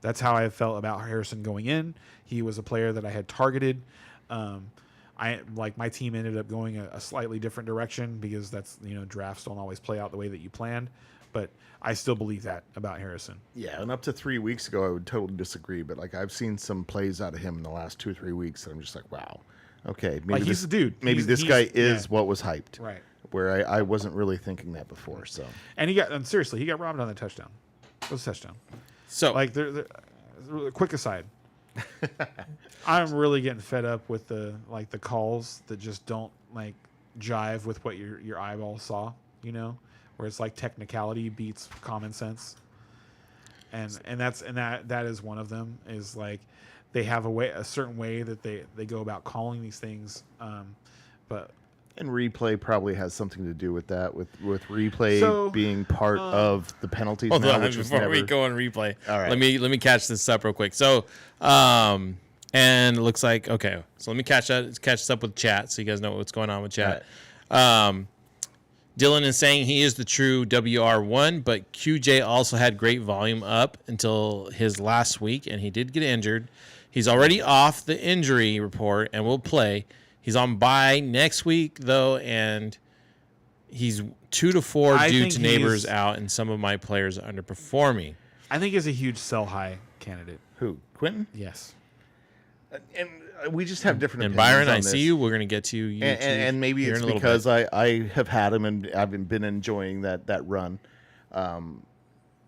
Speaker 3: That's how I felt about Harrison going in. He was a player that I had targeted. My team ended up going a slightly different direction because that's, drafts don't always play out the way that you planned. But I still believe that about Harrison.
Speaker 1: Yeah, and up to 3 weeks ago, I would totally disagree. But like I've seen some plays out of him in the last 2 or 3 weeks, and I'm just like, wow, okay, maybe
Speaker 3: He's the dude.
Speaker 1: Maybe
Speaker 3: He's-
Speaker 1: this guy is what was hyped,
Speaker 3: Right.
Speaker 1: Where I wasn't really thinking that before. So
Speaker 3: And seriously, he got robbed on the touchdown. It was a touchdown.
Speaker 4: So
Speaker 3: Quick aside. I'm really getting fed up with the calls that just don't jive with what your eyeball saw, where it's like technicality beats common sense. And that is one of them, is like they have a certain way that they go about calling these things. But
Speaker 1: and replay probably has something to do with that, with replay being part of the penalties.
Speaker 4: hold
Speaker 1: now,
Speaker 4: on
Speaker 1: which was
Speaker 4: before we
Speaker 1: never-
Speaker 4: go on replay.
Speaker 1: All right.
Speaker 4: Let me catch this up real quick. So, and it looks like okay. So let me catch this up with chat so you guys know what's going on with chat. Dylan is saying he is the true WR1, but QJ also had great volume up until his last week, and he did get injured. He's already off the injury report and will play. He's on bye next week, though, and he's 2 to 4 due to neighbors out, and some of my players are underperforming.
Speaker 3: I think he's a huge sell high candidate.
Speaker 1: Who? Quentin?
Speaker 3: Yes.
Speaker 1: And we just have different
Speaker 4: And
Speaker 1: opinions
Speaker 4: Byron,
Speaker 1: on
Speaker 4: I
Speaker 1: this.
Speaker 4: see you. We're going to get to you.
Speaker 1: And maybe
Speaker 4: here
Speaker 1: it's
Speaker 4: in a little
Speaker 1: because
Speaker 4: bit.
Speaker 1: I have had him and I've been enjoying that run.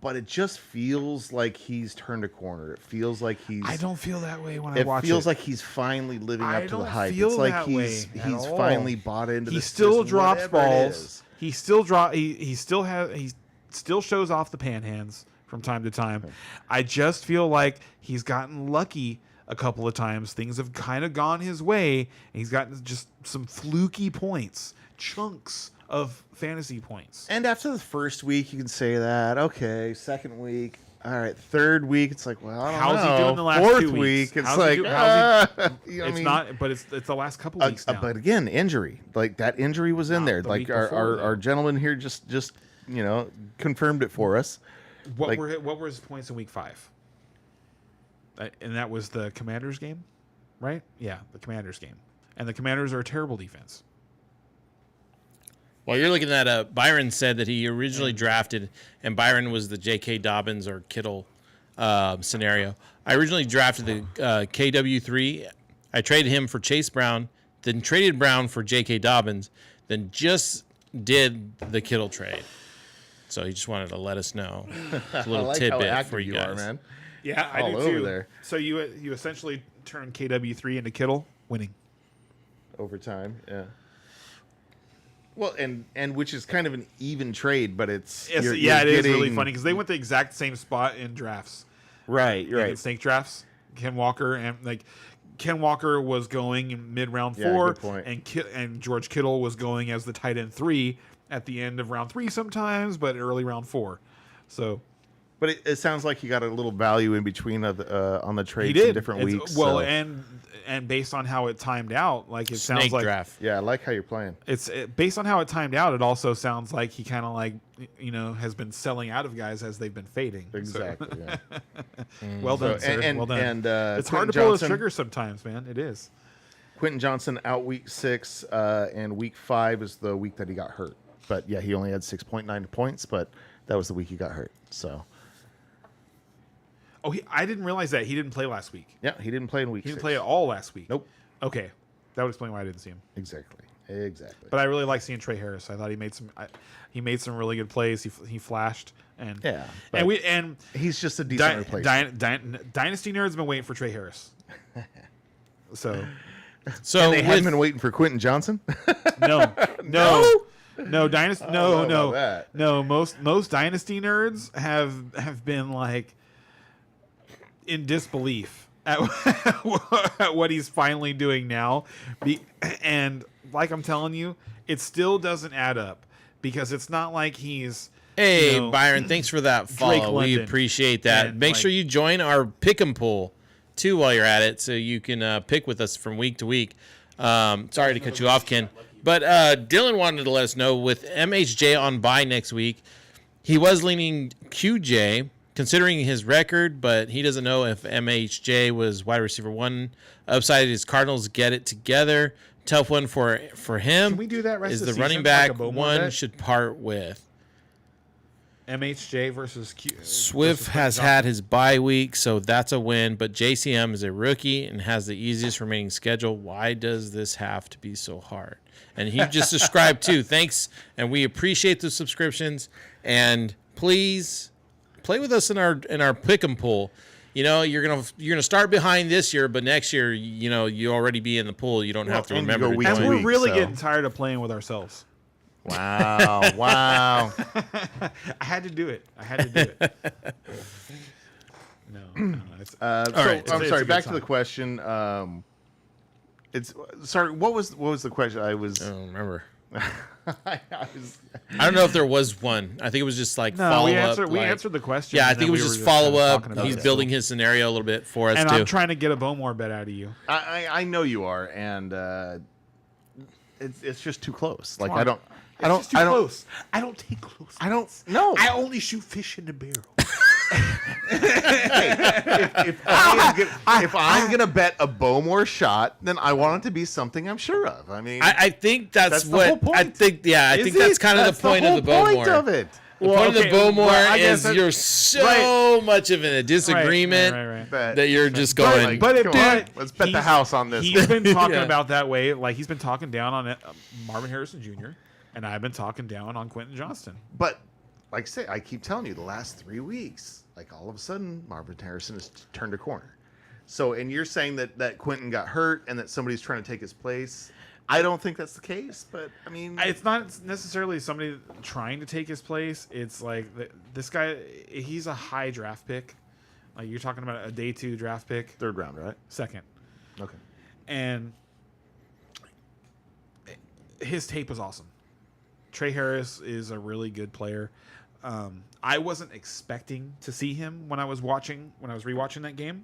Speaker 1: But it just feels like he's turned a corner. It feels like
Speaker 3: I don't feel that way when I watch it.
Speaker 1: It feels like he's finally living
Speaker 3: I
Speaker 1: up to the
Speaker 3: don't
Speaker 1: hype.
Speaker 3: feel
Speaker 1: It's like
Speaker 3: that
Speaker 1: he's
Speaker 3: way at all.
Speaker 1: finally bought into
Speaker 3: He
Speaker 1: this.
Speaker 3: still
Speaker 1: just
Speaker 3: drops
Speaker 1: whatever it
Speaker 3: balls.
Speaker 1: is.
Speaker 3: He still shows off the panhands from time to time. I just feel like he's gotten lucky a couple of times. Things have kind of gone his way, and he's gotten just some fluky points, chunks of fantasy points.
Speaker 1: And after the first week, you can say that. Okay, second week. All right, third week, it's like, well, I don't
Speaker 3: How's
Speaker 1: know.
Speaker 3: he doing the last
Speaker 1: Fourth
Speaker 3: 2 weeks?
Speaker 1: week, it's
Speaker 3: How's he
Speaker 1: like,
Speaker 3: do- how's he-
Speaker 1: you know what I
Speaker 3: It's
Speaker 1: mean?
Speaker 3: not, but it's the last couple weeks now.
Speaker 1: But again, injury. Like that injury was in
Speaker 3: Not
Speaker 1: there.
Speaker 3: the
Speaker 1: Like
Speaker 3: week before,
Speaker 1: our gentleman here just confirmed it for us.
Speaker 3: What were his points in week 5? And that was the Commanders game, right? Yeah, the Commanders game. And the Commanders are a terrible defense.
Speaker 4: While you're looking that up, Byron said that he originally drafted, and Byron was the J.K. Dobbins or Kittle scenario. I originally drafted the KW3. I traded him for Chase Brown, then traded Brown for J.K. Dobbins, then just did the Kittle trade. So he just wanted to let us know. It's a little
Speaker 1: I like how
Speaker 4: tidbit
Speaker 1: active
Speaker 4: for you
Speaker 1: you
Speaker 4: guys.
Speaker 1: are, man.
Speaker 3: Yeah, I
Speaker 1: All
Speaker 3: do
Speaker 1: over
Speaker 3: too.
Speaker 1: there.
Speaker 3: So you essentially turn KW3 into Kittle, winning.
Speaker 1: Over time, yeah. Well, and which is kind of an even trade, but it's
Speaker 3: It is really funny because they went the exact same spot in drafts.
Speaker 1: Right,
Speaker 3: Like in snake drafts. Ken Walker Ken Walker was going in mid-round 4,
Speaker 1: good point.
Speaker 3: and George Kittle was going as the tight end 3 at the end of round 3 sometimes, but early round 4. So,
Speaker 1: but it sounds like he got a little value in between on the
Speaker 3: he
Speaker 1: trades
Speaker 3: did
Speaker 1: in different weeks.
Speaker 3: Well,
Speaker 1: so.
Speaker 3: and based on how it timed out, like it
Speaker 4: Snake
Speaker 3: sounds like
Speaker 4: draft.
Speaker 1: Yeah, I like how you're playing.
Speaker 3: based on how it timed out, it also sounds like he kind of like has been selling out of guys as they've been fading. So-
Speaker 1: Exactly. Yeah.
Speaker 3: well done, sir.
Speaker 1: and
Speaker 3: well done.
Speaker 1: and
Speaker 3: It's
Speaker 1: Quentin
Speaker 3: hard to pull his
Speaker 1: Johnson-
Speaker 3: trigger sometimes, man. It is.
Speaker 1: Quentin Johnson out week 6, and week 5 is the week that he got hurt. But yeah, he only had 6.9 points, but that was the week he got hurt. So
Speaker 3: Oh, I didn't realize that he didn't play last week.
Speaker 1: yeah, he didn't play in week
Speaker 3: He didn't
Speaker 1: 6.
Speaker 3: play at all last week.
Speaker 1: Nope.
Speaker 3: Okay, that would explain why I didn't see him.
Speaker 1: Exactly.
Speaker 3: But I really like seeing Trey Harris. I thought he made some really good plays. He flashed and
Speaker 1: Yeah,
Speaker 3: and
Speaker 1: he's just a decent replacement.
Speaker 3: Dynasty nerds have been waiting for Trey Harris. So
Speaker 4: So
Speaker 1: And they hadn't
Speaker 4: with-
Speaker 1: been waiting for Quentin Johnson.
Speaker 3: no. Dynasty.
Speaker 1: know about that.
Speaker 3: No. Most Dynasty nerds have been like in disbelief at what he's finally doing now, and like I'm telling you, it still doesn't add up because it's not like he's.
Speaker 4: Hey, Byron, thanks for that
Speaker 3: Drake
Speaker 4: follow. We
Speaker 3: London.
Speaker 4: appreciate that.
Speaker 3: And,
Speaker 4: Make sure you join our pick 'em pool too while you're at it, so you can pick with us from week to week. Sorry to cut you off, Ken, but Dylan wanted to let us know with MHJ on bye next week, he was leaning QJ considering his record, but he doesn't know if MHJ was wide receiver 1. Upside is Cardinals get it together. Tough one for him.
Speaker 3: Can we do that rest
Speaker 4: is
Speaker 3: of
Speaker 4: the
Speaker 3: the
Speaker 4: running
Speaker 3: season,
Speaker 4: back
Speaker 3: like a Bowman
Speaker 4: one
Speaker 3: bet?
Speaker 4: should part with.
Speaker 3: MHJ versus Q.
Speaker 4: Swift
Speaker 3: versus
Speaker 4: has
Speaker 3: Johnson.
Speaker 4: had his bye week, so that's a win. But JCM is a rookie and has the easiest remaining schedule. Why does this have to be so hard? And he just described too. Thanks, and we appreciate the subscriptions. And please play with us in our pick'em pool. You know, you're gonna start behind this year, but next year, you already be in the pool. You don't have to
Speaker 1: and you
Speaker 4: remember
Speaker 1: go
Speaker 4: to
Speaker 1: week
Speaker 3: And
Speaker 1: to
Speaker 4: join.
Speaker 3: we're
Speaker 1: week,
Speaker 3: really
Speaker 1: so-
Speaker 3: getting tired of playing with ourselves.
Speaker 1: Wow! Wow!
Speaker 3: I had to do it. No. It's,
Speaker 1: So
Speaker 4: right.
Speaker 1: I'm
Speaker 3: It's a
Speaker 1: sorry.
Speaker 3: good
Speaker 1: Back to
Speaker 3: time.
Speaker 1: the question. It's sorry. What was the question? I was.
Speaker 4: I don't remember.
Speaker 1: I was.
Speaker 4: I don't know if there was one. I think it was just like
Speaker 3: no,
Speaker 4: follow
Speaker 3: we
Speaker 4: up.
Speaker 3: answered. We
Speaker 4: like-
Speaker 3: answered the question.
Speaker 4: Yeah, I
Speaker 3: and
Speaker 4: think it
Speaker 3: then
Speaker 4: was
Speaker 3: we
Speaker 4: just
Speaker 3: were
Speaker 4: follow
Speaker 3: kinda
Speaker 4: up.
Speaker 3: talking about
Speaker 4: He's
Speaker 3: it.
Speaker 4: building his scenario a little bit for us
Speaker 3: And
Speaker 4: too.
Speaker 3: I'm trying to get a Bowmore bet out of you.
Speaker 1: I know you are, and it's just too close. Like
Speaker 3: Come on.
Speaker 1: I don't.
Speaker 3: It's just too
Speaker 1: I don't.
Speaker 3: close. I don't take close.
Speaker 1: I don't. No.
Speaker 3: I only shoot fish in the barrel.
Speaker 1: If I'm gonna bet a Bowmore shot, then I want it to be something I'm sure of. I mean,
Speaker 4: I think that's
Speaker 1: the
Speaker 4: what
Speaker 1: whole point.
Speaker 4: I think. Yeah, I
Speaker 1: is
Speaker 4: think that's
Speaker 1: it?
Speaker 4: kind of
Speaker 1: That's
Speaker 4: the point
Speaker 1: whole
Speaker 4: of the Bowmore.
Speaker 1: point of it.
Speaker 4: The point of the Bowmore
Speaker 3: I guess
Speaker 4: is
Speaker 3: that-
Speaker 4: you're so much of in a disagreement
Speaker 3: Right.
Speaker 1: Bet.
Speaker 4: that you're just going.
Speaker 3: But
Speaker 1: Come on, let's bet the
Speaker 3: he's-
Speaker 1: house on this.
Speaker 3: He's been talking
Speaker 4: Yeah.
Speaker 3: about that way. Like he's been talking down on Marvin Harrison Jr. and I've been talking down on Quentin Johnston.
Speaker 1: But like I say, I keep telling you, the last 3 weeks, like all of a sudden, Marvin Harrison has turned a corner. So, and you're saying that Quentin got hurt and that somebody's trying to take his place. I don't think that's the case, but I mean,
Speaker 3: It's not necessarily somebody trying to take his place. It's like this guy. He's a high draft pick. Like you're talking about a day 2 draft pick,
Speaker 1: 3rd round, right?
Speaker 3: second,
Speaker 1: Okay.
Speaker 3: and his tape was awesome. Trey Harris is a really good player. I wasn't expecting to see him when I was rewatching that game,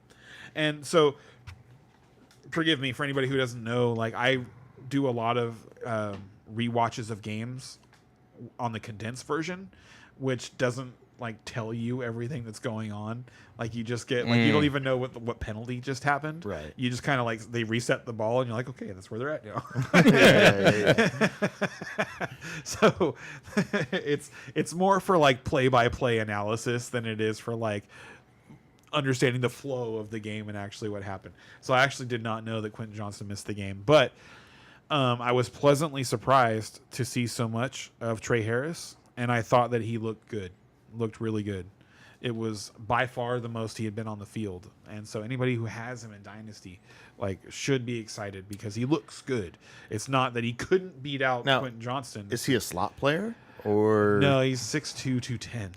Speaker 3: and so forgive me for anybody who doesn't know. Like I do a lot of rewatches of games on the condensed version, which doesn't like tell you everything that's going on. Like you just get like you don't even know what penalty just happened.
Speaker 1: Right.
Speaker 3: You just kind of like they reset the ball and you're like, okay, that's where they're at now.
Speaker 1: Yeah.
Speaker 3: So it's more for like play-by-play analysis than it is for like understanding the flow of the game and actually what happened. So I actually did not know that Quentin Johnston missed the game, but I was pleasantly surprised to see so much of Trey Harris, and I thought that he looked really good. it was by far the most he had been on the field. And so anybody who has him in Dynasty, like, should be excited because he looks good. It's not that he couldn't beat out
Speaker 1: Now,
Speaker 3: Quentin Johnston.
Speaker 1: Is he a slot player or
Speaker 3: No, he's 6'2", 210.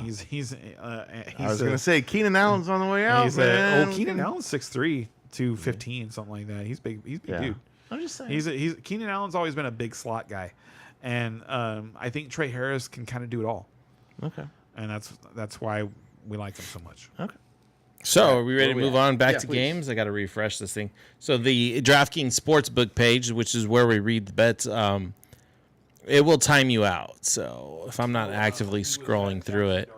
Speaker 3: He's
Speaker 1: I was gonna say Keenan Allen's on the way out, man.
Speaker 3: Keenan Allen's 6'3", 215, something like that. He's big. He's big dude.
Speaker 1: I'm just saying.
Speaker 3: Keenan Allen's always been a big slot guy, and I think Trey Harris can kind of do it all.
Speaker 1: Okay.
Speaker 3: And that's why we like him so much.
Speaker 1: Okay.
Speaker 4: So, are we ready to move on back
Speaker 1: Yeah,
Speaker 4: to
Speaker 1: please.
Speaker 4: games? I got to refresh this thing. So, the DraftKings Sportsbook page, which is where we read the bets, it will time you out. So, if I'm not actively scrolling through it.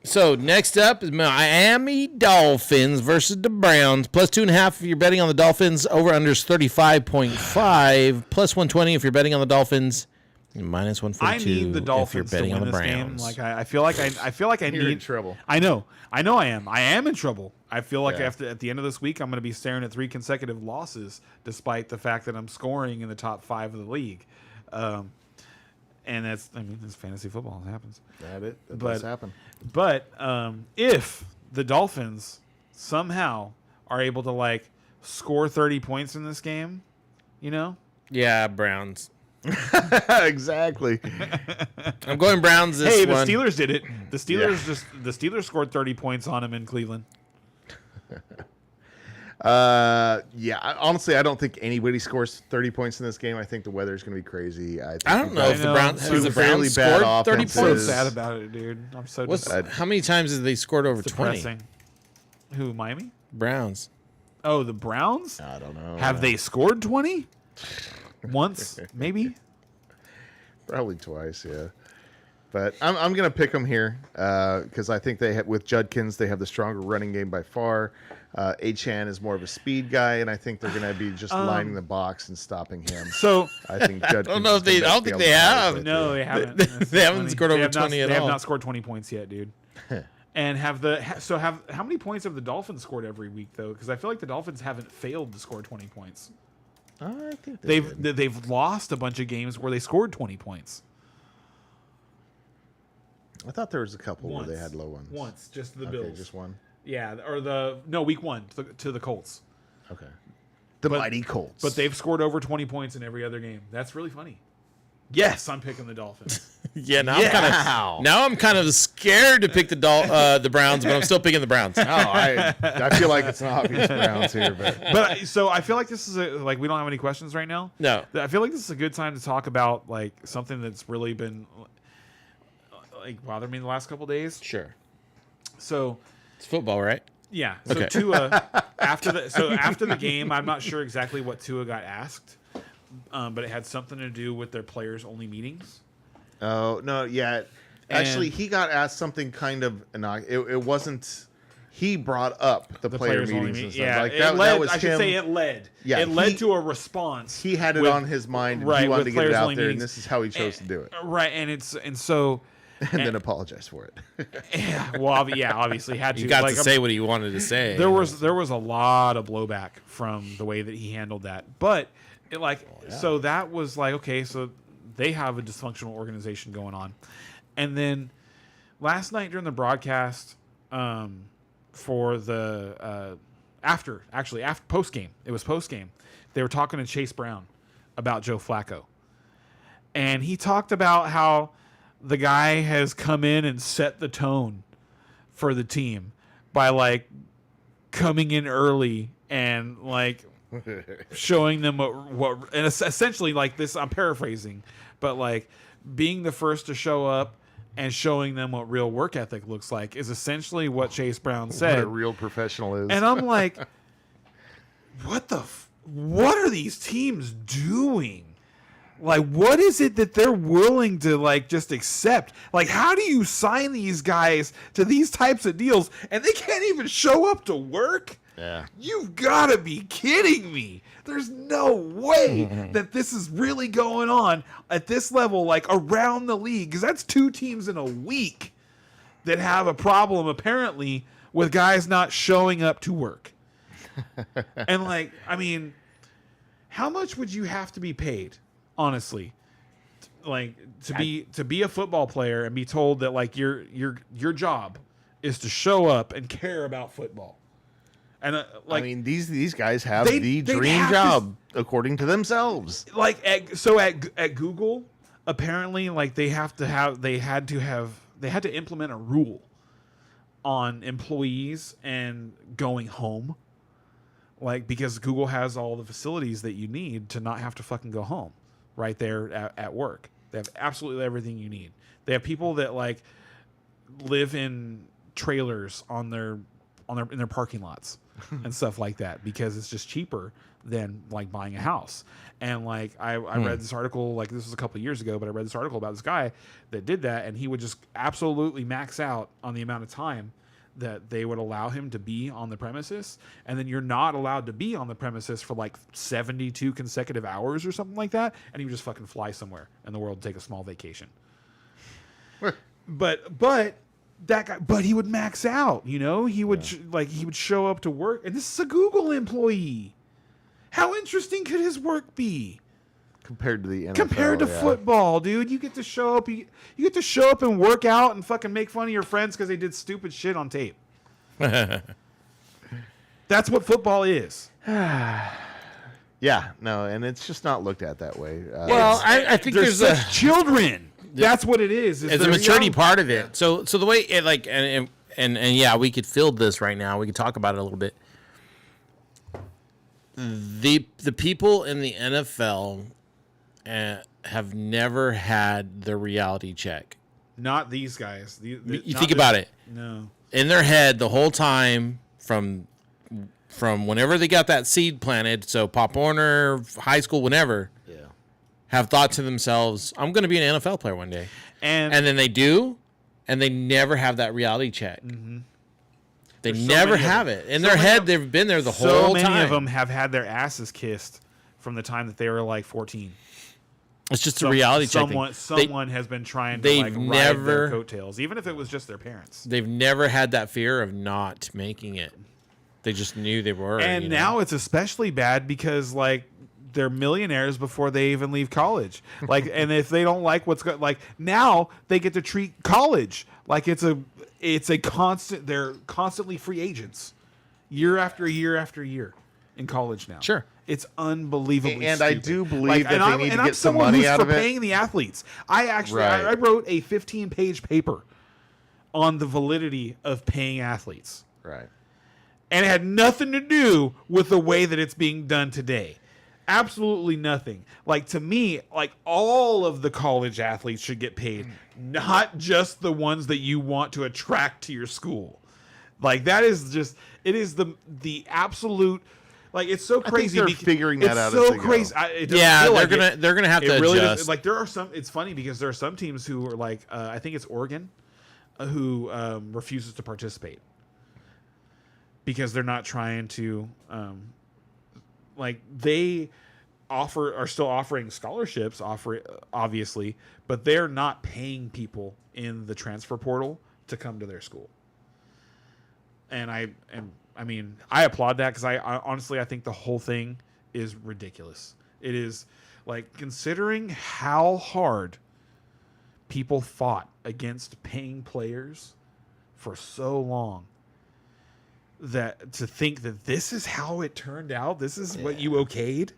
Speaker 4: So, next up is Miami Dolphins versus the Browns. Plus 2.5 if you're betting on the Dolphins. Over-unders 35.5. Plus 120 if you're betting on the Dolphins. Minus 142
Speaker 3: I need the Dolphins
Speaker 4: if you're betting
Speaker 3: to win
Speaker 4: on the
Speaker 3: this game.
Speaker 4: Browns.
Speaker 3: Like I feel like I
Speaker 1: You're
Speaker 3: need
Speaker 1: in trouble.
Speaker 3: I know I am. I am in trouble. I feel like
Speaker 1: Yeah.
Speaker 3: at the end of this week, I'm going to be staring at 3 consecutive losses, despite the fact that I'm scoring in the top 5 of the league. And it's fantasy football. It happens.
Speaker 1: That
Speaker 3: But-
Speaker 1: does happen.
Speaker 3: But if the Dolphins somehow are able to like score 30 points in this game,
Speaker 4: Yeah, Browns.
Speaker 1: Exactly.
Speaker 4: I'm going Browns this
Speaker 3: hey, the
Speaker 4: one.
Speaker 3: Steelers did it. The Steelers scored 30 points on him in Cleveland.
Speaker 1: Honestly, I don't think anybody scores 30 points in this game. I think the weather is going to be crazy.
Speaker 4: I don't know if the
Speaker 3: know.
Speaker 4: Browns
Speaker 1: Two
Speaker 4: has the
Speaker 1: fairly
Speaker 4: Browns
Speaker 1: bad
Speaker 4: scored 30
Speaker 1: offenses.
Speaker 3: I'm so
Speaker 4: points.
Speaker 3: sad about it, dude. I'm so
Speaker 4: How many times have they scored over 20?
Speaker 3: depressing. Who, Miami?
Speaker 4: Browns.
Speaker 3: Oh, the Browns?
Speaker 1: I don't know.
Speaker 3: Have they scored 20? Once, maybe?
Speaker 1: Probably twice, yeah. But I'm going to pick them here because I think with Judkins, they have the stronger running game by far. Achan is more of a speed guy, and I think they're going to be just lining the box and stopping him.
Speaker 3: So,
Speaker 1: I think Judkins.
Speaker 4: don't know if they- I don't think they have.
Speaker 3: no, they haven't.
Speaker 4: They haven't scored over 20 at
Speaker 3: They have
Speaker 4: all.
Speaker 3: not scored 20 points yet, dude. And how many points have the Dolphins scored every week, though? Because I feel like the Dolphins haven't failed to score 20 points.
Speaker 1: I think
Speaker 3: They've lost a bunch of games where they scored 20 points.
Speaker 1: I thought there was a couple where they had low ones.
Speaker 3: Once, just the
Speaker 1: Okay,
Speaker 3: Bills.
Speaker 1: just one.
Speaker 3: Yeah, or week 1 to the Colts.
Speaker 1: Okay. The mighty Colts.
Speaker 3: But they've scored over 20 points in every other game. That's really funny. Yes, I'm picking the Dolphins.
Speaker 4: Yeah, now I'm kind of scared to pick the Browns, but I'm still picking the Browns.
Speaker 1: Oh, I feel like it's an obvious Browns here, but
Speaker 3: So I feel like this is we don't have any questions right now.
Speaker 4: No.
Speaker 3: I feel like this is a good time to talk about like something that's really been like bothering me the last couple days.
Speaker 4: Sure.
Speaker 3: So
Speaker 4: It's football, right?
Speaker 3: yeah, so
Speaker 4: Okay.
Speaker 3: Tua after the game, I'm not sure exactly what Tua got asked, but it had something to do with their players only meetings.
Speaker 1: oh no, yeah. Actually, he got asked something kind of it wasn't. He brought up the player
Speaker 3: only
Speaker 1: meetings and
Speaker 3: meet-
Speaker 1: stuff.
Speaker 3: Yeah,
Speaker 1: Like
Speaker 3: it
Speaker 1: that,
Speaker 3: led,
Speaker 1: that was
Speaker 3: I should
Speaker 1: him.
Speaker 3: say it led.
Speaker 1: Yeah,
Speaker 3: it led
Speaker 1: he-
Speaker 3: to a response.
Speaker 1: He had it
Speaker 3: with-
Speaker 1: on his mind, and
Speaker 3: right,
Speaker 1: he wanted
Speaker 3: with
Speaker 1: to get it
Speaker 3: players
Speaker 1: out
Speaker 3: only
Speaker 1: there, and
Speaker 3: meetings.
Speaker 1: this is how he chose to do it,
Speaker 3: Right, and so
Speaker 1: and then apologize for it.
Speaker 3: yeah, obviously had to.
Speaker 4: You got
Speaker 3: like,
Speaker 4: to say what he wanted to say.
Speaker 3: there was a lot of blowback from the way that he handled that, but so that was like, okay, so they have a dysfunctional organization going on, and then last night during the broadcast, for the after post game, it was post game, they were talking to Chase Brown about Joe Flacco, and he talked about how the guy has come in and set the tone for the team by like coming in early and like showing them what and essentially like this, I'm paraphrasing, but like being the first to show up and showing them what real work ethic looks like is essentially what Chase Brown
Speaker 1: What
Speaker 3: said.
Speaker 1: a real professional is.
Speaker 3: And I'm like, what are these teams doing? Like, what is it that they're willing to like just accept? Like, how do you sign these guys to these types of deals and they can't even show up to work?
Speaker 1: yeah.
Speaker 3: You've got to be kidding me. There's no way that this is really going on at this level, like around the league, because that's 2 teams in a week that have a problem apparently with guys not showing up to work. And, like, I mean, how much would you have to be paid, honestly, like to be a football player and be told that like your job is to show up and care about football. And like
Speaker 1: I mean, these guys have
Speaker 3: They-
Speaker 1: the
Speaker 3: they'd
Speaker 1: dream
Speaker 3: have to-
Speaker 1: job according to themselves.
Speaker 3: like at Google, apparently like they had to implement a rule on employees and going home. Like, because Google has all the facilities that you need to not have to fucking go home right there at work. They have absolutely everything you need. They have people that like live in trailers in their parking lots and stuff like that because it's just cheaper than like buying a house. And like I read this article, like this was a couple of years ago, but I read this article about this guy that did that, and he would just absolutely max out on the amount of time that they would allow him to be on the premises, and then you're not allowed to be on the premises for like 72 consecutive hours or something like that, and he would just fucking fly somewhere in the world and take a small vacation. But that guy, but he would max out, you know? He would he would show up to work, and this is a Google employee. How interesting could his work be?
Speaker 1: Compared to the NFL,
Speaker 3: Compared to football, dude, you get to show up. You get to show up and work out and fucking make fun of your friends because they did stupid shit on tape. That's what football is.
Speaker 1: Yeah, no, and it's just not looked at that way.
Speaker 4: Well, I think
Speaker 3: They're
Speaker 4: there's
Speaker 3: such children. That's what it is.
Speaker 4: it's a maturity part of it. So the way it like and yeah, we could field this right now. We could talk about it a little bit. The people in the NFL have never had the reality check.
Speaker 3: Not these guys.
Speaker 4: You think about it.
Speaker 3: No.
Speaker 4: In their head the whole time from whenever they got that seed planted, so Pop Warner, high school, whenever, have thought to themselves, I'm going to be an NFL player one day. And then they do, and they never have that reality check. Mm-hmm. They never have it. In their head, they've been there the whole time.
Speaker 3: So many of them have had their asses kissed from the time that they were like 14.
Speaker 4: It's just a reality check.
Speaker 3: Someone has been trying to like ride their coattails, even if it was just their parents.
Speaker 4: They've never had that fear of not making it. They just knew they were.
Speaker 3: And now it's especially bad because like they're millionaires before they even leave college. Like, and if they don't like what's good, like now they get to treat college like it's a constant. They're constantly free agents, year after year after year, in college now.
Speaker 4: Sure.
Speaker 3: It's unbelievably
Speaker 1: and
Speaker 3: stupid.
Speaker 1: I do believe that they need to
Speaker 3: I'm
Speaker 1: get some
Speaker 3: someone
Speaker 1: money
Speaker 3: who's
Speaker 1: out
Speaker 3: for
Speaker 1: of it.
Speaker 3: paying the athletes. I actually
Speaker 1: Right.
Speaker 3: I wrote a 15-page paper on the validity of paying athletes.
Speaker 1: Right.
Speaker 3: And it had nothing to do with the way that it's being done today. Absolutely nothing. Like, to me, like all of the college athletes should get paid, not just the ones that you want to attract to your school. Like, that is just, it is the absolute, like, it's so crazy.
Speaker 1: they're figuring that out as
Speaker 3: so
Speaker 1: they go.
Speaker 3: crazy. It doesn't feel like
Speaker 4: they're gonna have
Speaker 3: it
Speaker 4: to
Speaker 3: really
Speaker 4: adjust.
Speaker 3: does, like, there are some, it's funny because there are some teams who are like, I think it's Oregon, who refuses to participate. Because they're not trying to, like they are still offering scholarships, obviously, but they're not paying people in the transfer portal to come to their school. And I applaud that because I honestly I think the whole thing is ridiculous. It is like considering how hard people fought against paying players for so long. That to think that this is how it turned out, this is what you okayed,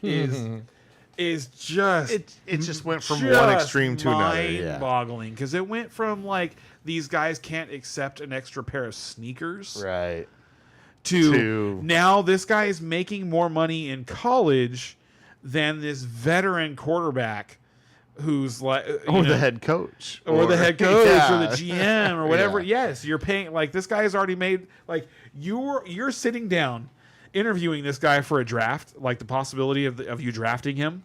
Speaker 3: is just
Speaker 1: It just went from one extreme to another. Yeah.
Speaker 3: Mind-boggling because it went from like these guys can't accept an extra pair of sneakers,
Speaker 1: Right.
Speaker 3: to now this guy is making more money in college than this veteran quarterback who's like
Speaker 1: Or the head coach.
Speaker 3: or the head coach
Speaker 1: Yeah.
Speaker 3: or the GM or whatever.
Speaker 1: Yeah.
Speaker 3: Yes, you're paying like this guy has already made like you're sitting down interviewing this guy for a draft, like the possibility of you drafting him.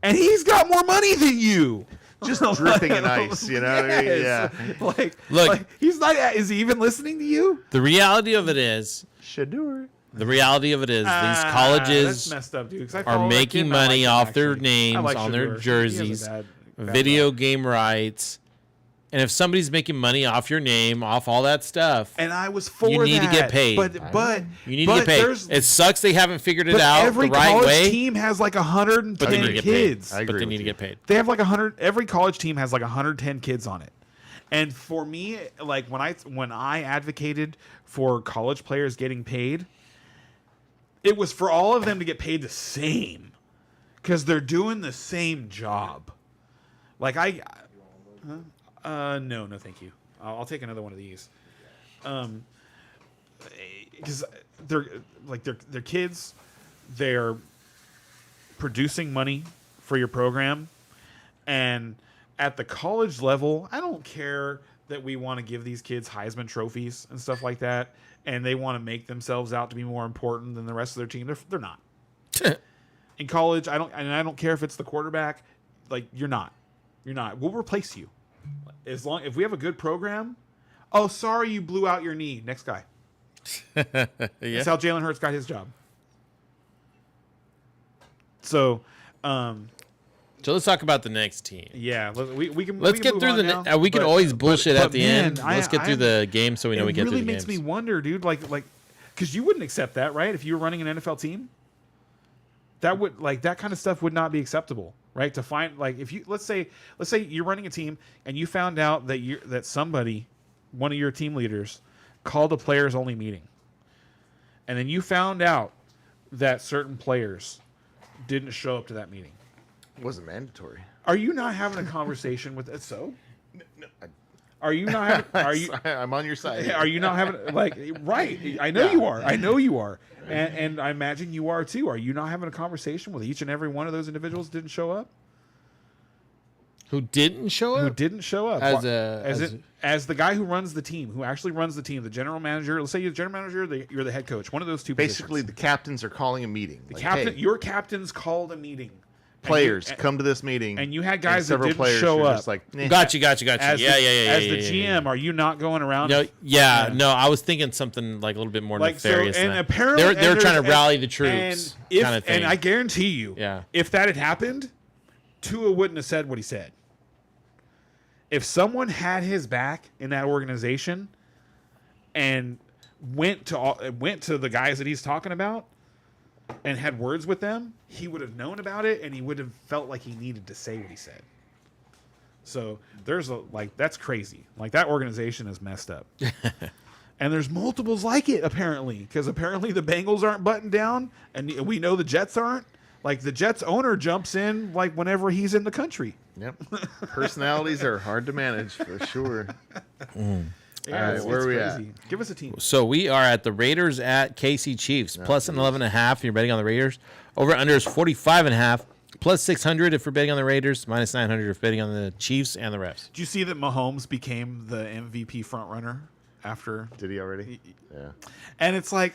Speaker 3: And he's got more money than you.
Speaker 1: Just dripping in ice, you know?
Speaker 3: Yes.
Speaker 1: Yeah.
Speaker 3: Like,
Speaker 4: Look.
Speaker 3: like he's not is he even listening to you?
Speaker 4: The reality of it is,
Speaker 1: Shadur.
Speaker 4: these
Speaker 3: That's
Speaker 4: colleges
Speaker 3: messed up, dude. 'cause I
Speaker 4: are
Speaker 3: follow that kid
Speaker 4: making
Speaker 3: and I like
Speaker 4: money
Speaker 3: him,
Speaker 4: off their
Speaker 3: actually. I
Speaker 4: names,
Speaker 3: like
Speaker 4: on their
Speaker 3: Shadur. He has a
Speaker 4: jerseys,
Speaker 3: bad
Speaker 4: video
Speaker 3: luck.
Speaker 4: game rights, And if somebody's making money off your name, off all that stuff,
Speaker 3: And I was for
Speaker 4: you need
Speaker 3: that.
Speaker 4: to get paid.
Speaker 3: But
Speaker 4: you need to get paid. It sucks they haven't figured it out
Speaker 3: every
Speaker 4: the right
Speaker 3: college
Speaker 4: way.
Speaker 3: team has like 110
Speaker 4: But they need to get
Speaker 3: kids.
Speaker 4: paid. But they need to get paid.
Speaker 3: They have like 100. Every college team has like 110 kids on it. And for me, like when I advocated for college players getting paid, it was for all of them to get paid the same because they're doing the same job. Like no, thank you. I'll take another one of these. Because they're kids, they're producing money for your program, and at the college level, I don't care that we want to give these kids Heisman trophies and stuff like that, and they want to make themselves out to be more important than the rest of their team. They're not. In college, I don't care if it's the quarterback. Like you're not. We'll replace you. If we have a good program. Oh, sorry, you blew out your knee. Next guy. That's how Jalen Hurts got his job. So
Speaker 4: let's talk about the next team.
Speaker 3: Yeah, we can.
Speaker 4: Let's get through the. We can always bullshit at the end.
Speaker 3: man,
Speaker 4: Let's get through the game so we know we get through the
Speaker 3: games. It really makes me wonder, dude. Like, because you wouldn't accept that, right? If you were running an NFL team, that kind of stuff would not be acceptable, right? To find if you let's say you're running a team and you found out that somebody, one of your team leaders, called a players only meeting, and then you found out that certain players didn't show up to that meeting.
Speaker 1: It wasn't mandatory.
Speaker 3: Are you not having a conversation with it? So, are you not? Are you?
Speaker 1: I'm on your side.
Speaker 3: Are you not having right? I know you are. I know you are, and I imagine you are too. Are you not having a conversation with each and every one of those individuals that didn't show up?
Speaker 4: Who didn't show up?
Speaker 3: Who didn't show up?
Speaker 4: As
Speaker 3: the guy who runs the team, who actually runs the team, the general manager. Let's say you're the general manager. You're the head coach. One of those two.
Speaker 1: Basically,
Speaker 3: positions.
Speaker 1: the captains are calling a meeting.
Speaker 3: The captain.
Speaker 1: Hey,
Speaker 3: Your captains called a meeting.
Speaker 1: players come to this meeting,
Speaker 3: and you had guys that
Speaker 1: several
Speaker 3: didn't
Speaker 1: players
Speaker 3: show
Speaker 1: who are
Speaker 3: up.
Speaker 1: just like,
Speaker 4: Gotcha.
Speaker 3: As
Speaker 4: Yeah.
Speaker 3: the GM, are you not going around?
Speaker 4: No, no, I was thinking something like a little bit more nefarious.
Speaker 3: And
Speaker 4: than that.
Speaker 3: apparently,
Speaker 4: they were trying to rally the troops, kind of thing.
Speaker 3: And I guarantee you,
Speaker 4: Yeah.
Speaker 3: if that had happened, Tua wouldn't have said what he said. If someone had his back in that organization and went to the guys that he's talking about and had words with them, he would have known about it and he would have felt like he needed to say what he said. So that's crazy. Like that organization is messed up. And there's multiples like it apparently, because apparently the Bengals aren't buttoned down and we know the Jets aren't. Like the Jets owner jumps in like whenever he's in the country.
Speaker 1: Yep. Personalities are hard to manage for sure.
Speaker 3: Yeah,
Speaker 1: All right, where are we at?
Speaker 3: Give us a team.
Speaker 4: So we are at the Raiders at KC Chiefs, plus an 11.5. You're betting on the Raiders. Over under is 45.5. Plus 600 if you're betting on the Raiders. Minus 900 if you're betting on the Chiefs and the refs.
Speaker 3: Did you see that Mahomes became the MVP frontrunner after?
Speaker 1: Did he already? Yeah.
Speaker 3: And it's like,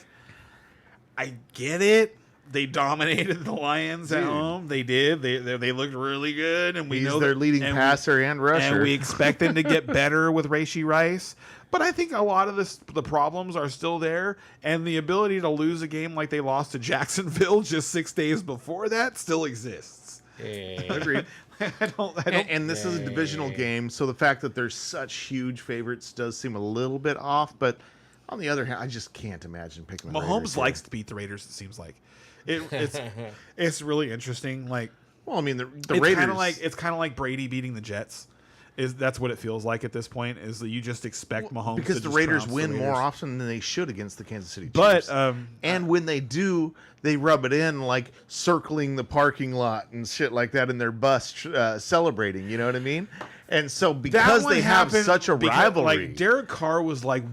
Speaker 3: I get it. They dominated the Lions at home. They did. They looked really good, and we
Speaker 1: He's
Speaker 3: know
Speaker 1: their leading passer and rusher.
Speaker 3: And we expect them to get better with Rashee Rice. But I think a lot of the problems are still there, and the ability to lose a game like they lost to Jacksonville just 6 days before that still exists.
Speaker 1: Agreed.
Speaker 3: I don't.
Speaker 1: And this is a divisional game, so the fact that there's such huge favorites does seem a little bit off. But on the other hand, I just can't imagine picking the Raiders
Speaker 3: Mahomes
Speaker 1: here.
Speaker 3: likes to beat the Raiders. It seems like it's really interesting. Like,
Speaker 1: well, I mean, the
Speaker 3: it's
Speaker 1: Raiders.
Speaker 3: It's kind of like Brady beating the Jets. That's what it feels like at this point. Is that you just expect Mahomes
Speaker 1: because
Speaker 3: to
Speaker 1: the
Speaker 3: just
Speaker 1: Raiders
Speaker 3: trounce
Speaker 1: win
Speaker 3: the
Speaker 1: more
Speaker 3: Raiders.
Speaker 1: often than they should against the Kansas City Chiefs.
Speaker 3: But
Speaker 1: and when they do, they rub it in like circling the parking lot and shit like that in their bus celebrating. You know what I mean? And so because they have such a rivalry,
Speaker 3: like Derek Carr was like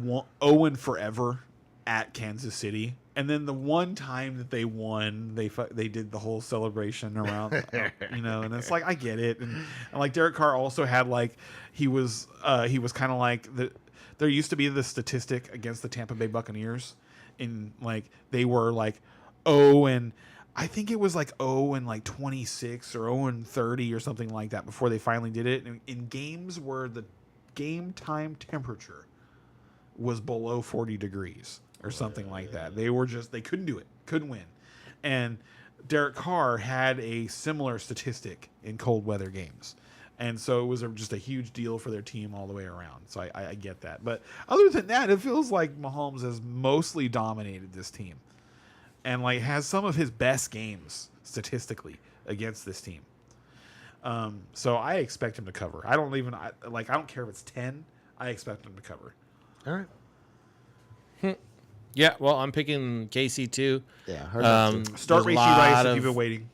Speaker 3: 0 forever at Kansas City, and then the one time that they won, they did the whole celebration around, and it's like I get it, and like Derek Carr also had like he was kind of like there used to be this statistic against the Tampa Bay Buccaneers, in like they were like and I think it was like 26 or 0-30 or something like that before they finally did it in games where the game time temperature was below 40 degrees or something like that. They couldn't do it, couldn't win. And Derek Carr had a similar statistic in cold weather games. And so it was just a huge deal for their team all the way around. So I get that. But other than that, it feels like Mahomes has mostly dominated this team and like has some of his best games statistically against this team. So I expect him to cover. I don't care if it's 10. I expect him to cover.
Speaker 1: All right.
Speaker 4: Yeah, well, I'm picking KC too.
Speaker 1: Yeah. Hard enough to-
Speaker 3: Start
Speaker 4: there's
Speaker 3: Rashee
Speaker 4: a lot
Speaker 3: Rice if
Speaker 4: of-
Speaker 3: you've been waiting.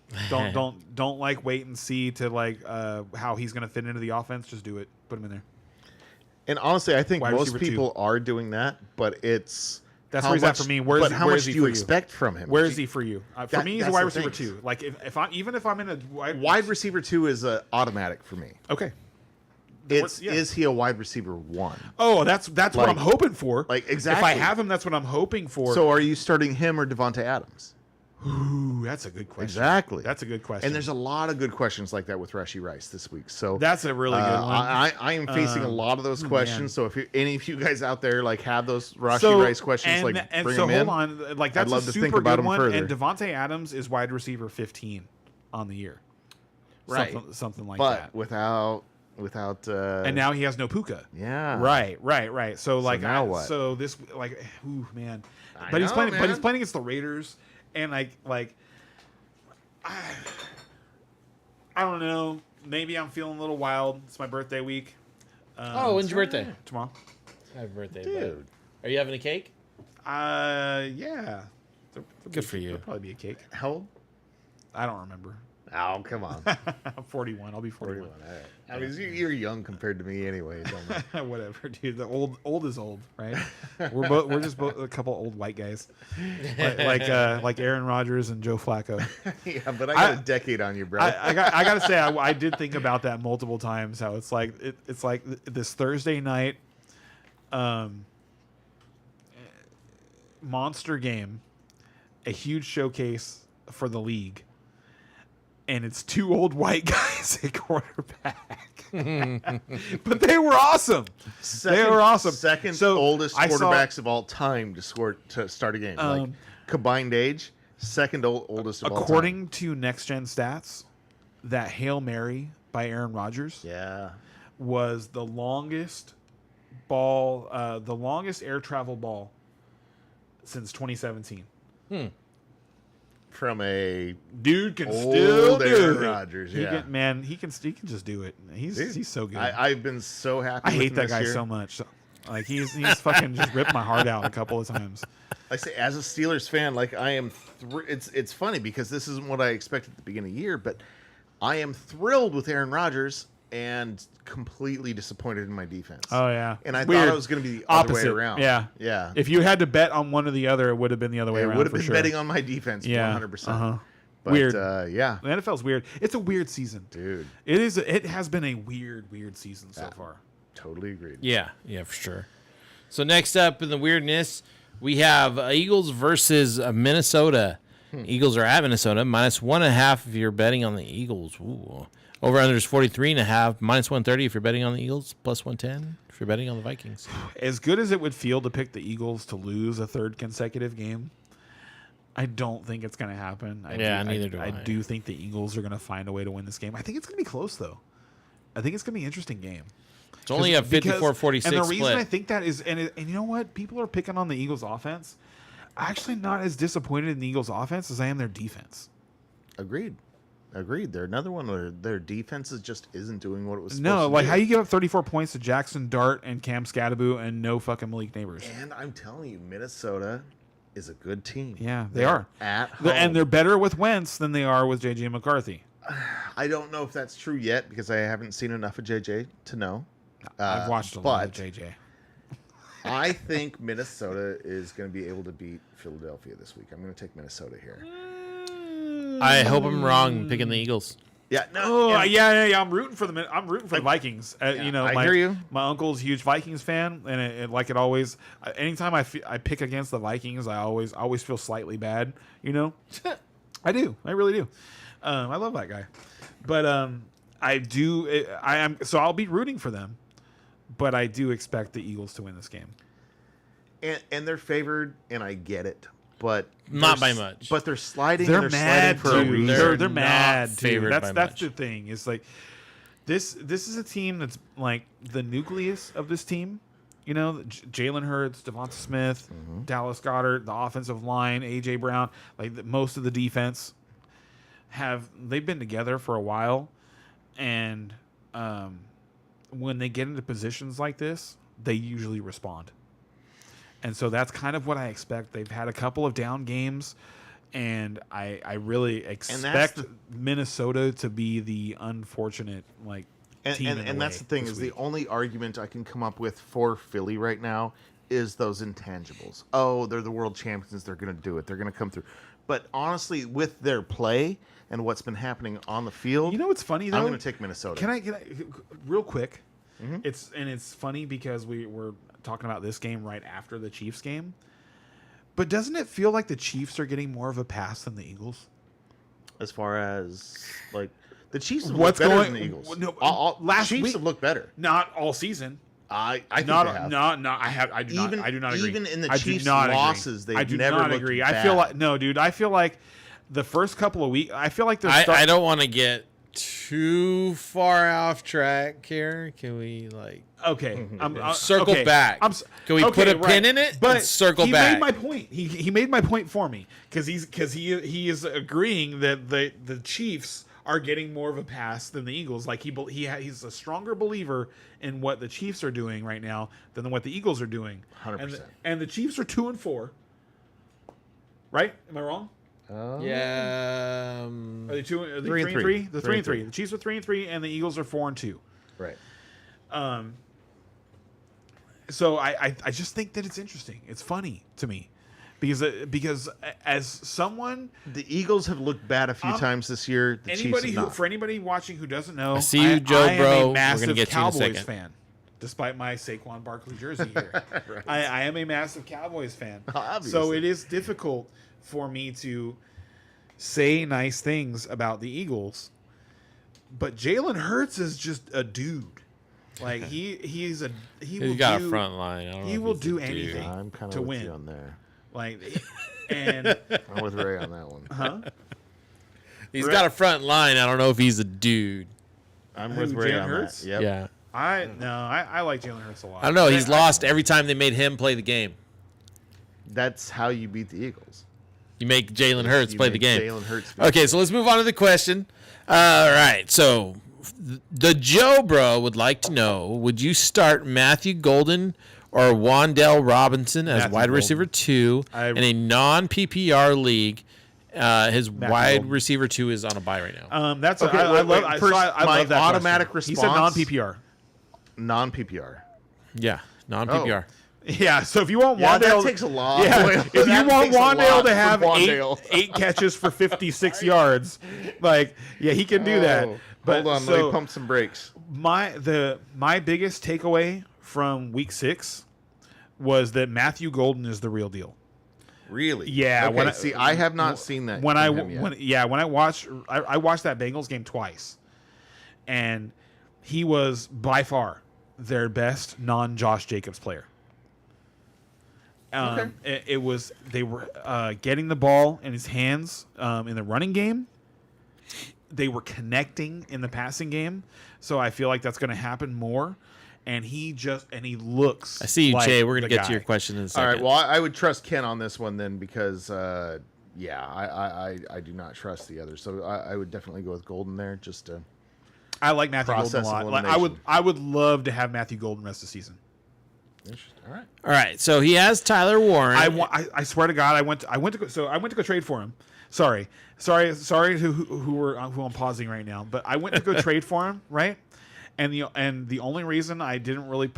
Speaker 3: Don't like wait and see to like how he's going to fit into the offense. Just do it. Put him in there.
Speaker 1: And honestly, I think
Speaker 3: Wide
Speaker 1: most
Speaker 3: receiver two.
Speaker 1: people are doing that, but it's
Speaker 3: That's
Speaker 1: how
Speaker 3: where he's at
Speaker 1: much-
Speaker 3: for me.
Speaker 1: But how
Speaker 3: where
Speaker 1: much
Speaker 3: is he
Speaker 1: do you
Speaker 3: for you?
Speaker 1: expect from him?
Speaker 3: Where is he for you? For
Speaker 1: That-
Speaker 3: me, he's a
Speaker 1: that's
Speaker 3: wide
Speaker 1: the
Speaker 3: receiver
Speaker 1: thing.
Speaker 3: 2. Like if I'm in a
Speaker 1: Wide receiver 2 is automatic for me.
Speaker 3: okay.
Speaker 1: Is he a wide receiver 1?
Speaker 3: Oh, that's what
Speaker 1: Like-
Speaker 3: I'm hoping for.
Speaker 1: like,
Speaker 3: If I
Speaker 1: exactly.
Speaker 3: have him, that's what I'm hoping for.
Speaker 1: So are you starting him or Devontae Adams?
Speaker 3: Ooh, that's a good question.
Speaker 1: Exactly.
Speaker 3: That's a good question.
Speaker 1: And there's a lot of good questions like that with Rashee Rice this week. So
Speaker 3: That's a really good one.
Speaker 1: I am facing a lot of those questions.
Speaker 3: man.
Speaker 1: So if any of you guys out there like have those Rashee Rice questions,
Speaker 3: and,
Speaker 1: like
Speaker 3: and
Speaker 1: bring
Speaker 3: so
Speaker 1: them in.
Speaker 3: hold on, like that's
Speaker 1: love
Speaker 3: a
Speaker 1: to
Speaker 3: super
Speaker 1: think about
Speaker 3: good
Speaker 1: him
Speaker 3: one.
Speaker 1: further.
Speaker 3: And Devontae Adams is wide receiver 15 on the year,
Speaker 1: Right.
Speaker 3: Something like
Speaker 1: But
Speaker 3: that.
Speaker 1: without
Speaker 3: And now he has no Puka.
Speaker 1: yeah.
Speaker 3: Right. So like
Speaker 1: now what?
Speaker 3: So this like ooh man.
Speaker 1: I
Speaker 3: But he's
Speaker 1: know,
Speaker 3: playing
Speaker 1: man.
Speaker 3: against the Raiders and like I don't know. Maybe I'm feeling a little wild. It's my birthday week.
Speaker 4: Oh, when's your birthday?
Speaker 3: Tomorrow.
Speaker 4: Happy birthday,
Speaker 1: Dude.
Speaker 4: bud. Are you having a cake?
Speaker 3: Yeah.
Speaker 4: Good for you.
Speaker 3: There'll probably be a cake.
Speaker 1: How old?
Speaker 3: I don't remember.
Speaker 1: Oh, come on.
Speaker 3: I'm 41. I'll be 41.
Speaker 1: 41. All right. I mean, you're young compared to me anyway. Don't matter.
Speaker 3: Whatever, dude. The old is old, right? We're just both a couple old white guys, like Aaron Rodgers and Joe Flacco.
Speaker 1: Yeah, but I got a decade on you, bro.
Speaker 3: I gotta say I did think about that multiple times. How it's like it's like this Thursday night, monster game, a huge showcase for the league. And it's 2 old white guys at quarterback. But they were awesome. They were awesome.
Speaker 1: Second
Speaker 3: So,
Speaker 1: oldest
Speaker 3: I saw-
Speaker 1: quarterbacks of all time to start a game. Like combined age, second oldest of all time.
Speaker 3: According to Next Gen Stats, that Hail Mary by Aaron Rodgers
Speaker 1: Yeah.
Speaker 3: was the longest ball, the longest air travel ball since 2017.
Speaker 1: From a
Speaker 3: Dude can
Speaker 1: old
Speaker 3: still do
Speaker 1: Aaron
Speaker 3: it.
Speaker 1: Rodgers,
Speaker 3: He
Speaker 1: yeah.
Speaker 3: he can just do it. He's so good.
Speaker 1: I've been so happy.
Speaker 3: I
Speaker 1: with
Speaker 3: hate
Speaker 1: him
Speaker 3: that
Speaker 1: this
Speaker 3: guy
Speaker 1: year.
Speaker 3: so much. Like he's fucking just ripped my heart out a couple of times.
Speaker 1: Like I say, as a Steelers fan, like I am. It's funny because this isn't what I expected at the beginning of the year, but I am thrilled with Aaron Rodgers and completely disappointed in my defense.
Speaker 3: Oh yeah,
Speaker 1: And I
Speaker 3: Weird.
Speaker 1: thought it was going to be the other way
Speaker 3: Opposite.
Speaker 1: around.
Speaker 3: Yeah,
Speaker 1: Yeah.
Speaker 3: If you had to bet on one or the other, it would have been the other way
Speaker 1: It
Speaker 3: around.
Speaker 1: would have
Speaker 3: for
Speaker 1: been
Speaker 3: sure.
Speaker 1: betting on my defense
Speaker 3: Yeah.
Speaker 1: 100%.
Speaker 3: Uh-huh.
Speaker 1: But,
Speaker 3: Weird.
Speaker 1: Yeah.
Speaker 3: The NFL's weird. It's a weird season,
Speaker 1: Dude.
Speaker 3: It is. It has been a weird season so far.
Speaker 1: Totally agreed.
Speaker 4: Yeah, for sure. So next up in the weirdness, we have Eagles versus Minnesota. Eagles are at Minnesota, -1.5 if you're betting on the Eagles. Ooh. Over under is 43.5, -130 if you're betting on the Eagles, +110 if you're betting on the Vikings.
Speaker 3: As good as it would feel to pick the Eagles to lose a third consecutive game, I don't think it's going to happen.
Speaker 4: Neither do I.
Speaker 3: I do think the Eagles are going to find a way to win this game. I think it's going to be close, though. I think it's going to be an interesting game.
Speaker 4: It's only a 54-46
Speaker 3: And the
Speaker 4: split.
Speaker 3: reason I think that is, and you know what? People are picking on the Eagles' offense. I'm actually not as disappointed in the Eagles' offense as I am their defense.
Speaker 1: Agreed. They're another one where their defense just isn't doing what it was supposed
Speaker 3: No,
Speaker 1: to
Speaker 3: like
Speaker 1: do.
Speaker 3: how you give up 34 points to Jackson Dart and Cam Scadaboo and no fucking Malik Neighbors.
Speaker 1: And I'm telling you, Minnesota is a good team.
Speaker 3: Yeah, they
Speaker 1: They're
Speaker 3: are.
Speaker 1: At home.
Speaker 3: And they're better with Wentz than they are with J.J. McCarthy.
Speaker 1: I don't know if that's true yet because I haven't seen enough of JJ to know.
Speaker 3: I've watched a lot of
Speaker 1: but
Speaker 3: J.J.
Speaker 1: I think Minnesota is going to be able to beat Philadelphia this week. I'm going to take Minnesota here.
Speaker 4: I hope I'm wrong picking the Eagles.
Speaker 1: Yeah, no,
Speaker 3: Oh
Speaker 1: and-
Speaker 3: yeah. I'm rooting for the Vikings. You know,
Speaker 1: I hear you.
Speaker 3: My uncle's a huge Vikings fan, and it always, anytime I pick against the Vikings, I always feel slightly bad. You know, I do. I really do. I love that guy, but I do. I am so I'll be rooting for them, but I do expect the Eagles to win this game.
Speaker 1: and they're favored, and I get it, but
Speaker 4: Not
Speaker 1: they're
Speaker 4: by much.
Speaker 1: But they're sliding.
Speaker 3: They're
Speaker 1: and they're
Speaker 3: mad
Speaker 1: sliding for a
Speaker 3: too.
Speaker 1: reason.
Speaker 3: They're
Speaker 4: They're
Speaker 3: mad
Speaker 4: not
Speaker 3: too.
Speaker 4: favored
Speaker 3: That's
Speaker 4: by
Speaker 3: that's
Speaker 4: much.
Speaker 3: the thing. It's like This is a team that's like the nucleus of this team. You know, Jalen Hurts, Devonta Smith, Dallas Goedert, the offensive line, A.J. Brown, like most of the defense they've been together for a while, and when they get into positions like this, they usually respond. And so that's kind of what I expect. They've had a couple of down games, and I really expect Minnesota to be the unfortunate team in the
Speaker 1: and that's
Speaker 3: way
Speaker 1: the thing
Speaker 3: this
Speaker 1: is
Speaker 3: week.
Speaker 1: the only argument I can come up with for Philly right now is those intangibles. Oh, they're the world champions. They're going to do it. They're going to come through. But honestly, with their play and what's been happening on the field,
Speaker 3: You know what's funny though?
Speaker 1: I'm going to take Minnesota.
Speaker 3: Can I real quick? It's funny because we're talking about this game right after the Chiefs game. But doesn't it feel like the Chiefs are getting more of a pass than the Eagles?
Speaker 1: As far as like the Chiefs have
Speaker 3: What's
Speaker 1: looked better
Speaker 3: going-
Speaker 1: than the Eagles.
Speaker 3: no,
Speaker 1: Last
Speaker 3: Chiefs
Speaker 1: Chiefs have looked better.
Speaker 3: Not all season.
Speaker 1: I think
Speaker 3: Not
Speaker 1: they have.
Speaker 3: I do not agree.
Speaker 1: Even in the
Speaker 3: I do
Speaker 1: Chiefs'
Speaker 3: not agree.
Speaker 1: losses, they've
Speaker 3: I do
Speaker 1: never
Speaker 3: not
Speaker 1: looked
Speaker 3: agree.
Speaker 1: bad.
Speaker 3: I feel like no, dude. I feel like the first couple of weeks. I feel like they're.
Speaker 4: I don't want to get too far off track here. Can we
Speaker 3: Okay,
Speaker 4: circle
Speaker 3: okay.
Speaker 4: back? Can we put a pin in it and circle
Speaker 3: he
Speaker 4: back?
Speaker 3: made my point. He made my point for me because he is agreeing that the Chiefs are getting more of a pass than the Eagles. Like he's a stronger believer in what the Chiefs are doing right now than what the Eagles are doing.
Speaker 1: 100%.
Speaker 3: And the Chiefs are 2-4. Right? Am I wrong?
Speaker 4: Yeah.
Speaker 3: Are they 2? Are they
Speaker 1: 3 and 3?
Speaker 3: 3? The 3 and 3. The Chiefs are 3 and 3, and the Eagles are 4 and 2.
Speaker 1: Right.
Speaker 3: So I just think that it's interesting. It's funny to me because as someone,
Speaker 1: The Eagles have looked bad a few times this year. The Chiefs have not.
Speaker 3: for anybody watching who doesn't know,
Speaker 4: I see you, Joe,
Speaker 3: I am
Speaker 4: bro.
Speaker 3: a
Speaker 4: We're
Speaker 3: massive
Speaker 4: gonna get to you in a
Speaker 3: Cowboys
Speaker 4: second.
Speaker 3: fan, despite my Saquon Barkley jersey here. I am a massive Cowboys fan.
Speaker 1: Obviously.
Speaker 3: So it is difficult for me to say nice things about the Eagles, but Jalen Hurts is just a dude. Like he's
Speaker 4: got a front line. I don't
Speaker 3: he
Speaker 4: know
Speaker 3: will
Speaker 4: if he's a
Speaker 3: do
Speaker 4: dude.
Speaker 3: anything.
Speaker 1: I'm kind
Speaker 3: to
Speaker 1: of with
Speaker 3: win.
Speaker 1: you on there.
Speaker 3: Like, and
Speaker 1: I'm with Ray on that one.
Speaker 4: He's got a front line. I don't know if he's a dude.
Speaker 1: I'm
Speaker 3: Who,
Speaker 1: with Ray
Speaker 3: Jalen
Speaker 1: on
Speaker 3: Hurts?
Speaker 1: that. Yep.
Speaker 4: Yeah.
Speaker 3: I like Jalen Hurts a lot.
Speaker 4: I don't know. He's lost every time they made him play the game.
Speaker 1: That's how you beat the Eagles.
Speaker 4: You make Jalen Hurts
Speaker 1: You
Speaker 4: play the
Speaker 1: make
Speaker 4: game.
Speaker 1: Jalen Hurts beat
Speaker 4: Okay, so let's move on to the question. All right, so the Joe Bro would like to know: would you start Matthew Golden or Wandale Robinson as
Speaker 3: Matthew
Speaker 4: wide
Speaker 3: Golden.
Speaker 4: receiver 2 in a non-PPR league? His wide
Speaker 3: Golden.
Speaker 4: receiver 2 is on a bye right now.
Speaker 3: That's
Speaker 1: Okay,
Speaker 3: I
Speaker 1: wait,
Speaker 3: love.
Speaker 1: wait.
Speaker 3: I
Speaker 1: First,
Speaker 3: I
Speaker 1: my
Speaker 3: love that
Speaker 1: automatic
Speaker 3: question. He said
Speaker 1: response-
Speaker 3: non-PPR.
Speaker 1: Non-PPR.
Speaker 4: Yeah, non-PPR.
Speaker 3: Yeah, so if you want
Speaker 1: Yeah,
Speaker 3: Wandale,
Speaker 1: that takes a lot.
Speaker 3: Yeah, if you
Speaker 1: That
Speaker 3: want
Speaker 1: takes a lot
Speaker 3: Wandale to
Speaker 1: for
Speaker 3: have
Speaker 1: Wandale.
Speaker 3: eight catches for 56 yards, he can do that.
Speaker 1: Oh,
Speaker 3: But
Speaker 1: hold on,
Speaker 3: so
Speaker 1: let me pump some brakes.
Speaker 3: my biggest takeaway from week 6 was that Matthew Golden is the real deal.
Speaker 1: Really?
Speaker 3: Yeah,
Speaker 1: Okay,
Speaker 3: when I-
Speaker 1: see, I have not seen that.
Speaker 3: When
Speaker 1: from him yet.
Speaker 3: when I watched that Bengals game twice, and he was by far their best non-Josh Jacobs player. It was they were getting the ball in his hands in the running game. They were connecting in the passing game, so I feel like that's going to happen more. And he looks.
Speaker 4: I see you,
Speaker 3: like
Speaker 4: Jay. We're going to
Speaker 3: the
Speaker 4: get to your
Speaker 3: guy.
Speaker 4: question in a
Speaker 1: All
Speaker 4: second.
Speaker 1: right. Well, I would trust Ken on this one then because, I do not trust the others. So I would definitely go with Golden there just to.
Speaker 3: I like Matthew Golden a
Speaker 1: Process
Speaker 3: lot.
Speaker 1: of
Speaker 3: Like,
Speaker 1: elimination.
Speaker 3: I would love to have Matthew Golden rest of the season.
Speaker 1: All right.
Speaker 4: All right, so he has Tyler Warren.
Speaker 3: I swear to God, I went to go trade for him. Sorry who I'm pausing right now, but I went to go trade for him, right? And the only reason I didn't really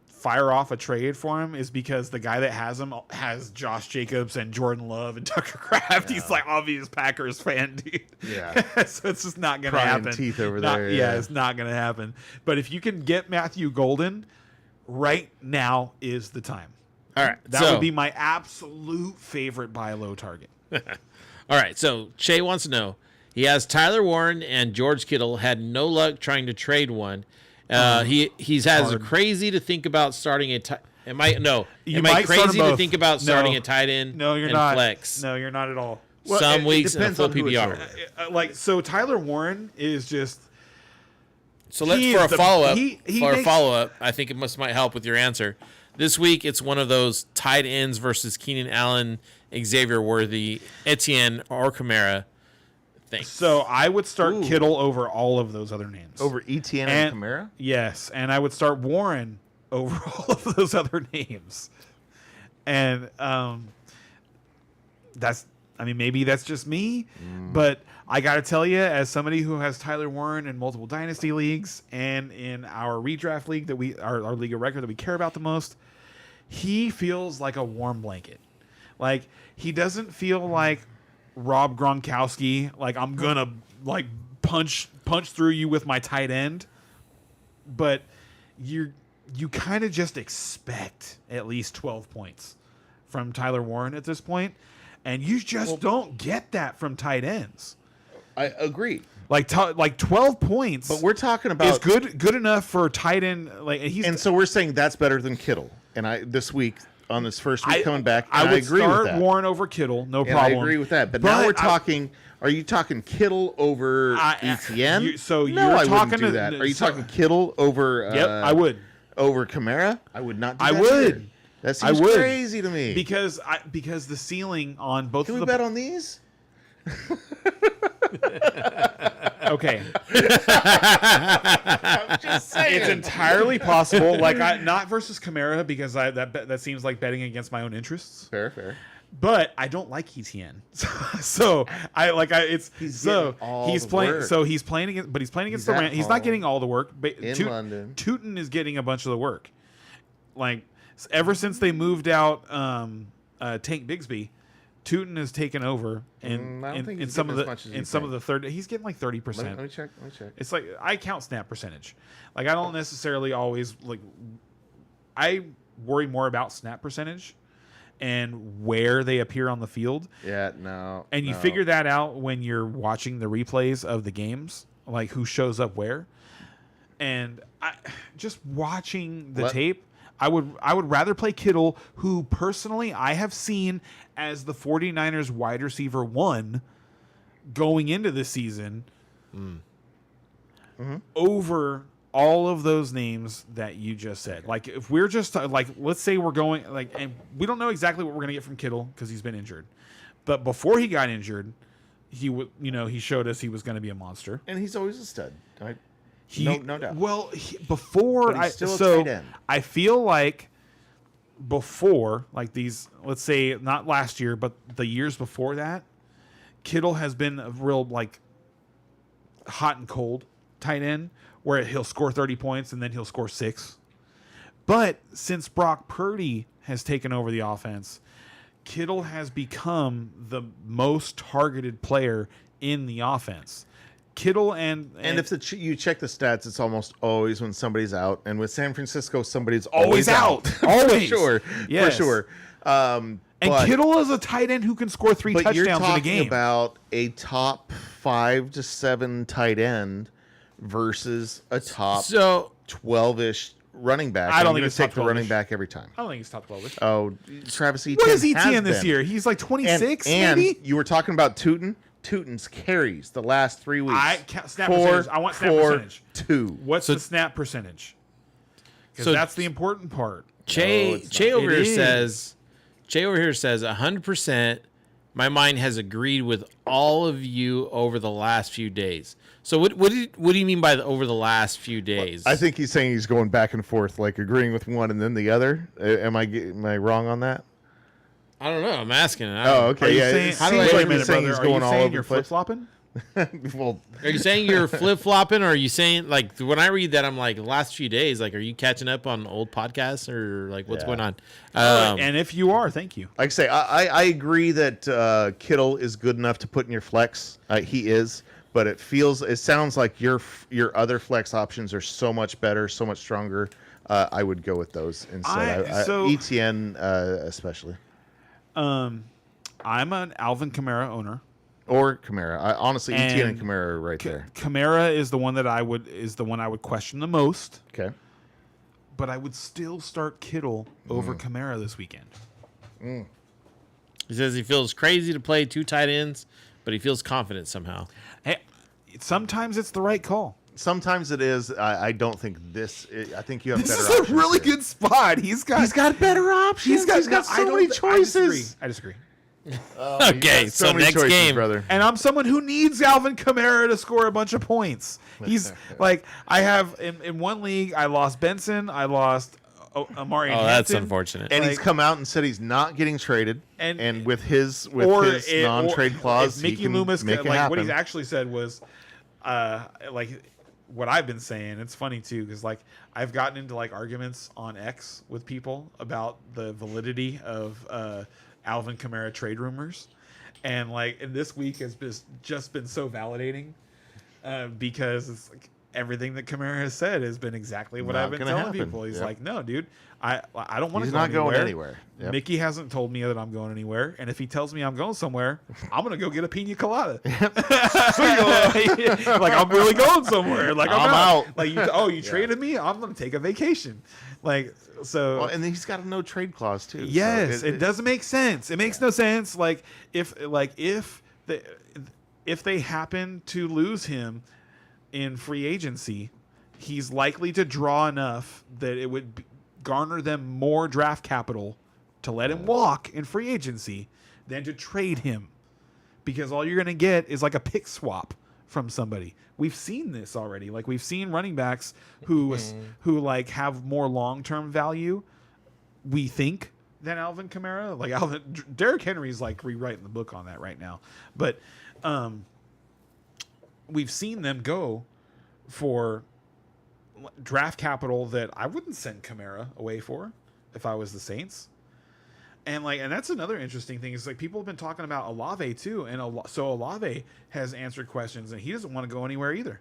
Speaker 3: fire off a trade for him is because the guy that has him has Josh Jacobs and Jordan Love and Tucker Kraft. He's like obvious Packers fan, dude.
Speaker 1: Yeah.
Speaker 3: So it's just not gonna
Speaker 1: Crying
Speaker 3: happen.
Speaker 1: teeth over
Speaker 3: Not-
Speaker 1: there,
Speaker 3: Yeah,
Speaker 1: yeah.
Speaker 3: it's not gonna happen. But if you can get Matthew Golden, right now is the time.
Speaker 4: All right,
Speaker 3: That would be my absolute favorite buy low target.
Speaker 4: All right, so Shay wants to know. He has Tyler Warren and George Kittle. Had no luck trying to trade one. He's has
Speaker 3: hard.
Speaker 4: crazy to think about starting a.
Speaker 3: You
Speaker 4: Am I
Speaker 3: might start
Speaker 4: crazy
Speaker 3: them
Speaker 4: to
Speaker 3: both.
Speaker 4: think about starting
Speaker 3: No.
Speaker 4: a tight end?
Speaker 3: No, you're
Speaker 4: and
Speaker 3: not.
Speaker 4: Flex.
Speaker 3: No, you're not at all.
Speaker 1: Well,
Speaker 4: Some
Speaker 1: it
Speaker 4: weeks in a
Speaker 1: depends
Speaker 4: full
Speaker 1: on who it's
Speaker 4: PPR.
Speaker 1: over.
Speaker 3: So Tyler Warren is just
Speaker 4: So let's
Speaker 3: He
Speaker 4: for
Speaker 3: is
Speaker 4: a
Speaker 3: the-
Speaker 4: follow up.
Speaker 3: he
Speaker 4: For a
Speaker 3: makes-
Speaker 4: follow up, I think it might help with your answer. This week, it's one of those tight ends versus Keenan Allen, Xavier Worthy, Etienne, or Kamara things.
Speaker 3: So I would start
Speaker 1: Ooh.
Speaker 3: Kittle over all of those other names.
Speaker 1: Over Etienne and Kamara?
Speaker 3: Yes, and I would start Warren over all of those other names. And maybe that's just me, but I got to tell you, as somebody who has Tyler Warren in multiple dynasty leagues and in our redraft league our league of record that we care about the most, he feels like a warm blanket. Like, he doesn't feel like Rob Gronkowski, like I'm gonna like punch through you with my tight end, but you kind of just expect at least 12 points from Tyler Warren at this point, and you just don't get that from tight ends.
Speaker 1: I agree.
Speaker 3: Like 12 points,
Speaker 1: But we're talking
Speaker 3: is
Speaker 1: about
Speaker 3: good enough for tight end. Like, and he's
Speaker 1: and so we're saying that's better than Kittle. And this week on this first week coming back,
Speaker 3: I
Speaker 1: and
Speaker 3: would
Speaker 1: agree
Speaker 3: start
Speaker 1: with that.
Speaker 3: Warren over Kittle, no
Speaker 1: And
Speaker 3: problem.
Speaker 1: I agree with that. But now we're
Speaker 3: I-
Speaker 1: talking. Are you talking Kittle over Etienne?
Speaker 3: you- so
Speaker 1: no,
Speaker 3: you're
Speaker 1: I
Speaker 3: talking
Speaker 1: wouldn't do
Speaker 3: to-
Speaker 1: that. Are you
Speaker 3: so-
Speaker 1: talking Kittle over?
Speaker 3: Yep, I would.
Speaker 1: Over Kamara. I would not. Do
Speaker 3: I
Speaker 1: that
Speaker 3: would.
Speaker 1: either. That seems
Speaker 3: would.
Speaker 1: crazy to me.
Speaker 3: Because the ceiling on both
Speaker 1: Can
Speaker 3: of
Speaker 1: we
Speaker 3: the
Speaker 1: bet on these?
Speaker 3: okay,
Speaker 1: I'm just saying.
Speaker 3: it's entirely possible. Like, not versus Kamara, because that seems like betting against my own interests.
Speaker 1: fair.
Speaker 3: But I don't like Etienne, so
Speaker 1: He's getting all
Speaker 3: he's
Speaker 1: the
Speaker 3: playing.
Speaker 1: work.
Speaker 3: So he's playing against, but he's playing against
Speaker 1: He's
Speaker 3: the
Speaker 1: at
Speaker 3: Rams. He's not
Speaker 1: home.
Speaker 3: getting all the work. But
Speaker 1: In London.
Speaker 3: Tootin is getting a bunch of the work. Like, ever since they moved out Tank Bigsby, Tootin has taken over, and
Speaker 1: I don't think
Speaker 3: in
Speaker 1: he's
Speaker 3: some of
Speaker 1: getting
Speaker 3: the
Speaker 1: as much as you
Speaker 3: in some of
Speaker 1: think.
Speaker 3: the third, he's getting like 30%.
Speaker 1: Let me check.
Speaker 3: It's like, I count snap percentage. Like, I don't necessarily always like. I worry more about snap percentage and where they appear on the field,
Speaker 1: Yeah, no.
Speaker 3: and you
Speaker 1: no.
Speaker 3: figure that out when you're watching the replays of the games, like who shows up where. And just watching the tape, I would rather play Kittle, who personally I have seen as the 49ers wide receiver 1 going into this season, over all of those names that you just said. Like, if we're just like, let's say we're going like, and we don't know exactly what we're going to get from Kittle because he's been injured, but before he got injured, he showed us he was going to be a monster.
Speaker 1: And he's always a stud. Right? No doubt.
Speaker 3: Well, before
Speaker 1: But he's still a
Speaker 3: so
Speaker 1: tight end.
Speaker 3: I feel like before, like these, let's say not last year, but the years before that, Kittle has been a real like hot and cold tight end where he'll score 30 points and then he'll score 6. But since Brock Purdy has taken over the offense, Kittle has become the most targeted player in the offense. Kittle and
Speaker 1: if you check the stats, it's almost always when somebody's out. And with San Francisco, somebody's
Speaker 3: Always
Speaker 1: always
Speaker 3: out. Always.
Speaker 1: for sure.
Speaker 3: Yes.
Speaker 1: For sure.
Speaker 3: And
Speaker 1: But-
Speaker 3: Kittle is a tight end who can score 3
Speaker 1: But you're
Speaker 3: touchdowns in a
Speaker 1: talking
Speaker 3: game.
Speaker 1: about a top 5 to 7 tight end versus a top
Speaker 4: So
Speaker 1: 12-ish running back.
Speaker 3: I don't
Speaker 1: I'm
Speaker 3: think
Speaker 1: gonna
Speaker 3: it's
Speaker 1: take
Speaker 3: top
Speaker 1: the running
Speaker 3: 12-ish.
Speaker 1: back every time.
Speaker 3: I don't think he's top 12.
Speaker 1: Oh, Travis Etienne.
Speaker 3: What is
Speaker 1: has
Speaker 3: Etienne this
Speaker 1: been.
Speaker 3: year? He's like 26,
Speaker 1: and
Speaker 3: maybe?
Speaker 1: you were talking about Tootin. Tootin's carries the last 3 weeks.
Speaker 3: Snap percentage. I want snap percentage.
Speaker 1: 2.
Speaker 3: What's
Speaker 4: So-
Speaker 3: the snap percentage? Because
Speaker 4: So-
Speaker 3: that's the important part.
Speaker 4: Che
Speaker 1: it's not.
Speaker 4: over
Speaker 3: It
Speaker 4: here
Speaker 3: is.
Speaker 4: says 100%. My mind has agreed with all of you over the last few days. So what do you mean by over the last few days?
Speaker 1: I think he's saying he's going back and forth, like agreeing with one and then the other. Am I wrong on that?
Speaker 4: I don't know. I'm asking.
Speaker 1: Oh, okay.
Speaker 3: Are you
Speaker 1: Yeah,
Speaker 3: saying,
Speaker 1: it
Speaker 4: how do
Speaker 1: seems
Speaker 4: I-
Speaker 1: like
Speaker 3: wait a
Speaker 1: he's
Speaker 3: minute,
Speaker 1: saying
Speaker 3: brother.
Speaker 1: he's
Speaker 3: Are
Speaker 1: going
Speaker 3: you
Speaker 1: all
Speaker 3: saying
Speaker 1: over
Speaker 3: you're
Speaker 1: the place.
Speaker 3: flip-flopping?
Speaker 1: Well,
Speaker 4: Are you saying you're flip flopping, or are you saying like when I read that I'm like the last few days? Like, are you catching up on old podcasts or like what's
Speaker 1: Yeah.
Speaker 4: going on?
Speaker 3: And if you are, thank you.
Speaker 1: like I say, I agree that Kittle is good enough to put in your flex. He is, but it sounds like your other flex options are so much better, so much stronger. I would go with those instead. Etienne especially,
Speaker 3: I'm an Alvin Kamara owner.
Speaker 1: or Kamara. Honestly, Etienne and
Speaker 3: And
Speaker 1: Kamara are right there.
Speaker 3: Kamara is the one that I would question the most,
Speaker 1: Okay.
Speaker 3: but I would still start Kittle over Kamara this weekend.
Speaker 4: He says he feels crazy to play 2 tight ends, but he feels confident somehow.
Speaker 3: Hey, sometimes it's the right call.
Speaker 1: Sometimes it is. I don't think this. I think you have
Speaker 3: This
Speaker 1: better
Speaker 3: is a
Speaker 1: options
Speaker 3: really
Speaker 1: here.
Speaker 3: good spot. He's got
Speaker 1: better options. He's got
Speaker 3: I
Speaker 1: so
Speaker 3: don't-
Speaker 1: many choices.
Speaker 3: I disagree.
Speaker 4: Okay, so
Speaker 1: many
Speaker 4: next
Speaker 1: choices,
Speaker 4: game.
Speaker 1: brother.
Speaker 3: And I'm someone who needs Alvin Kamara to score a bunch of points. He's like, I have in one league, I lost Benson, I lost Amari.
Speaker 4: Oh, that's unfortunate.
Speaker 1: And he's
Speaker 3: Like-
Speaker 1: come out and said he's not getting traded.
Speaker 3: And-
Speaker 1: And with his
Speaker 3: Or
Speaker 1: non-trade clause,
Speaker 3: if Mickey
Speaker 1: he can
Speaker 3: Loomis,
Speaker 1: make it
Speaker 3: like
Speaker 1: happen.
Speaker 3: what he's actually said was, like what I've been saying. It's funny too because like I've gotten into like arguments on X with people about the validity of Alvin Kamara trade rumors, and like and this week has just been so validating because it's like everything that Kamara has said has been exactly what
Speaker 1: Not
Speaker 3: I've been
Speaker 1: gonna
Speaker 3: telling
Speaker 1: happen.
Speaker 3: people. He's
Speaker 1: Yep.
Speaker 3: like, no, dude, I don't want to
Speaker 1: He's
Speaker 3: go
Speaker 1: not going
Speaker 3: anywhere.
Speaker 1: anywhere. Yep.
Speaker 3: Mickey hasn't told me that I'm going anywhere, and if he tells me I'm going somewhere, I'm gonna go get a pina colada. Like I'm really going somewhere. Like I'm out. Like you traded me. I'm gonna take a vacation. Like so.
Speaker 1: Well, and then he's got a no trade clause too. so
Speaker 3: Yes, it doesn't make sense. It makes no sense. Like if they happen to lose him in free agency, he's likely to draw enough that it would garner them more draft capital to let him walk in free agency than to trade him, because all you're going to get is like a pick swap from somebody. We've seen this already. Like we've seen running backs who like have more long-term value, we think, than Alvin Kamara. Like Derrick Henry's like rewriting the book on that right now. But we've seen them go for draft capital that I wouldn't send Kamara away for if I was the Saints. And that's another interesting thing is like people have been talking about Olave too, and so Olave has answered questions and he doesn't want to go anywhere either.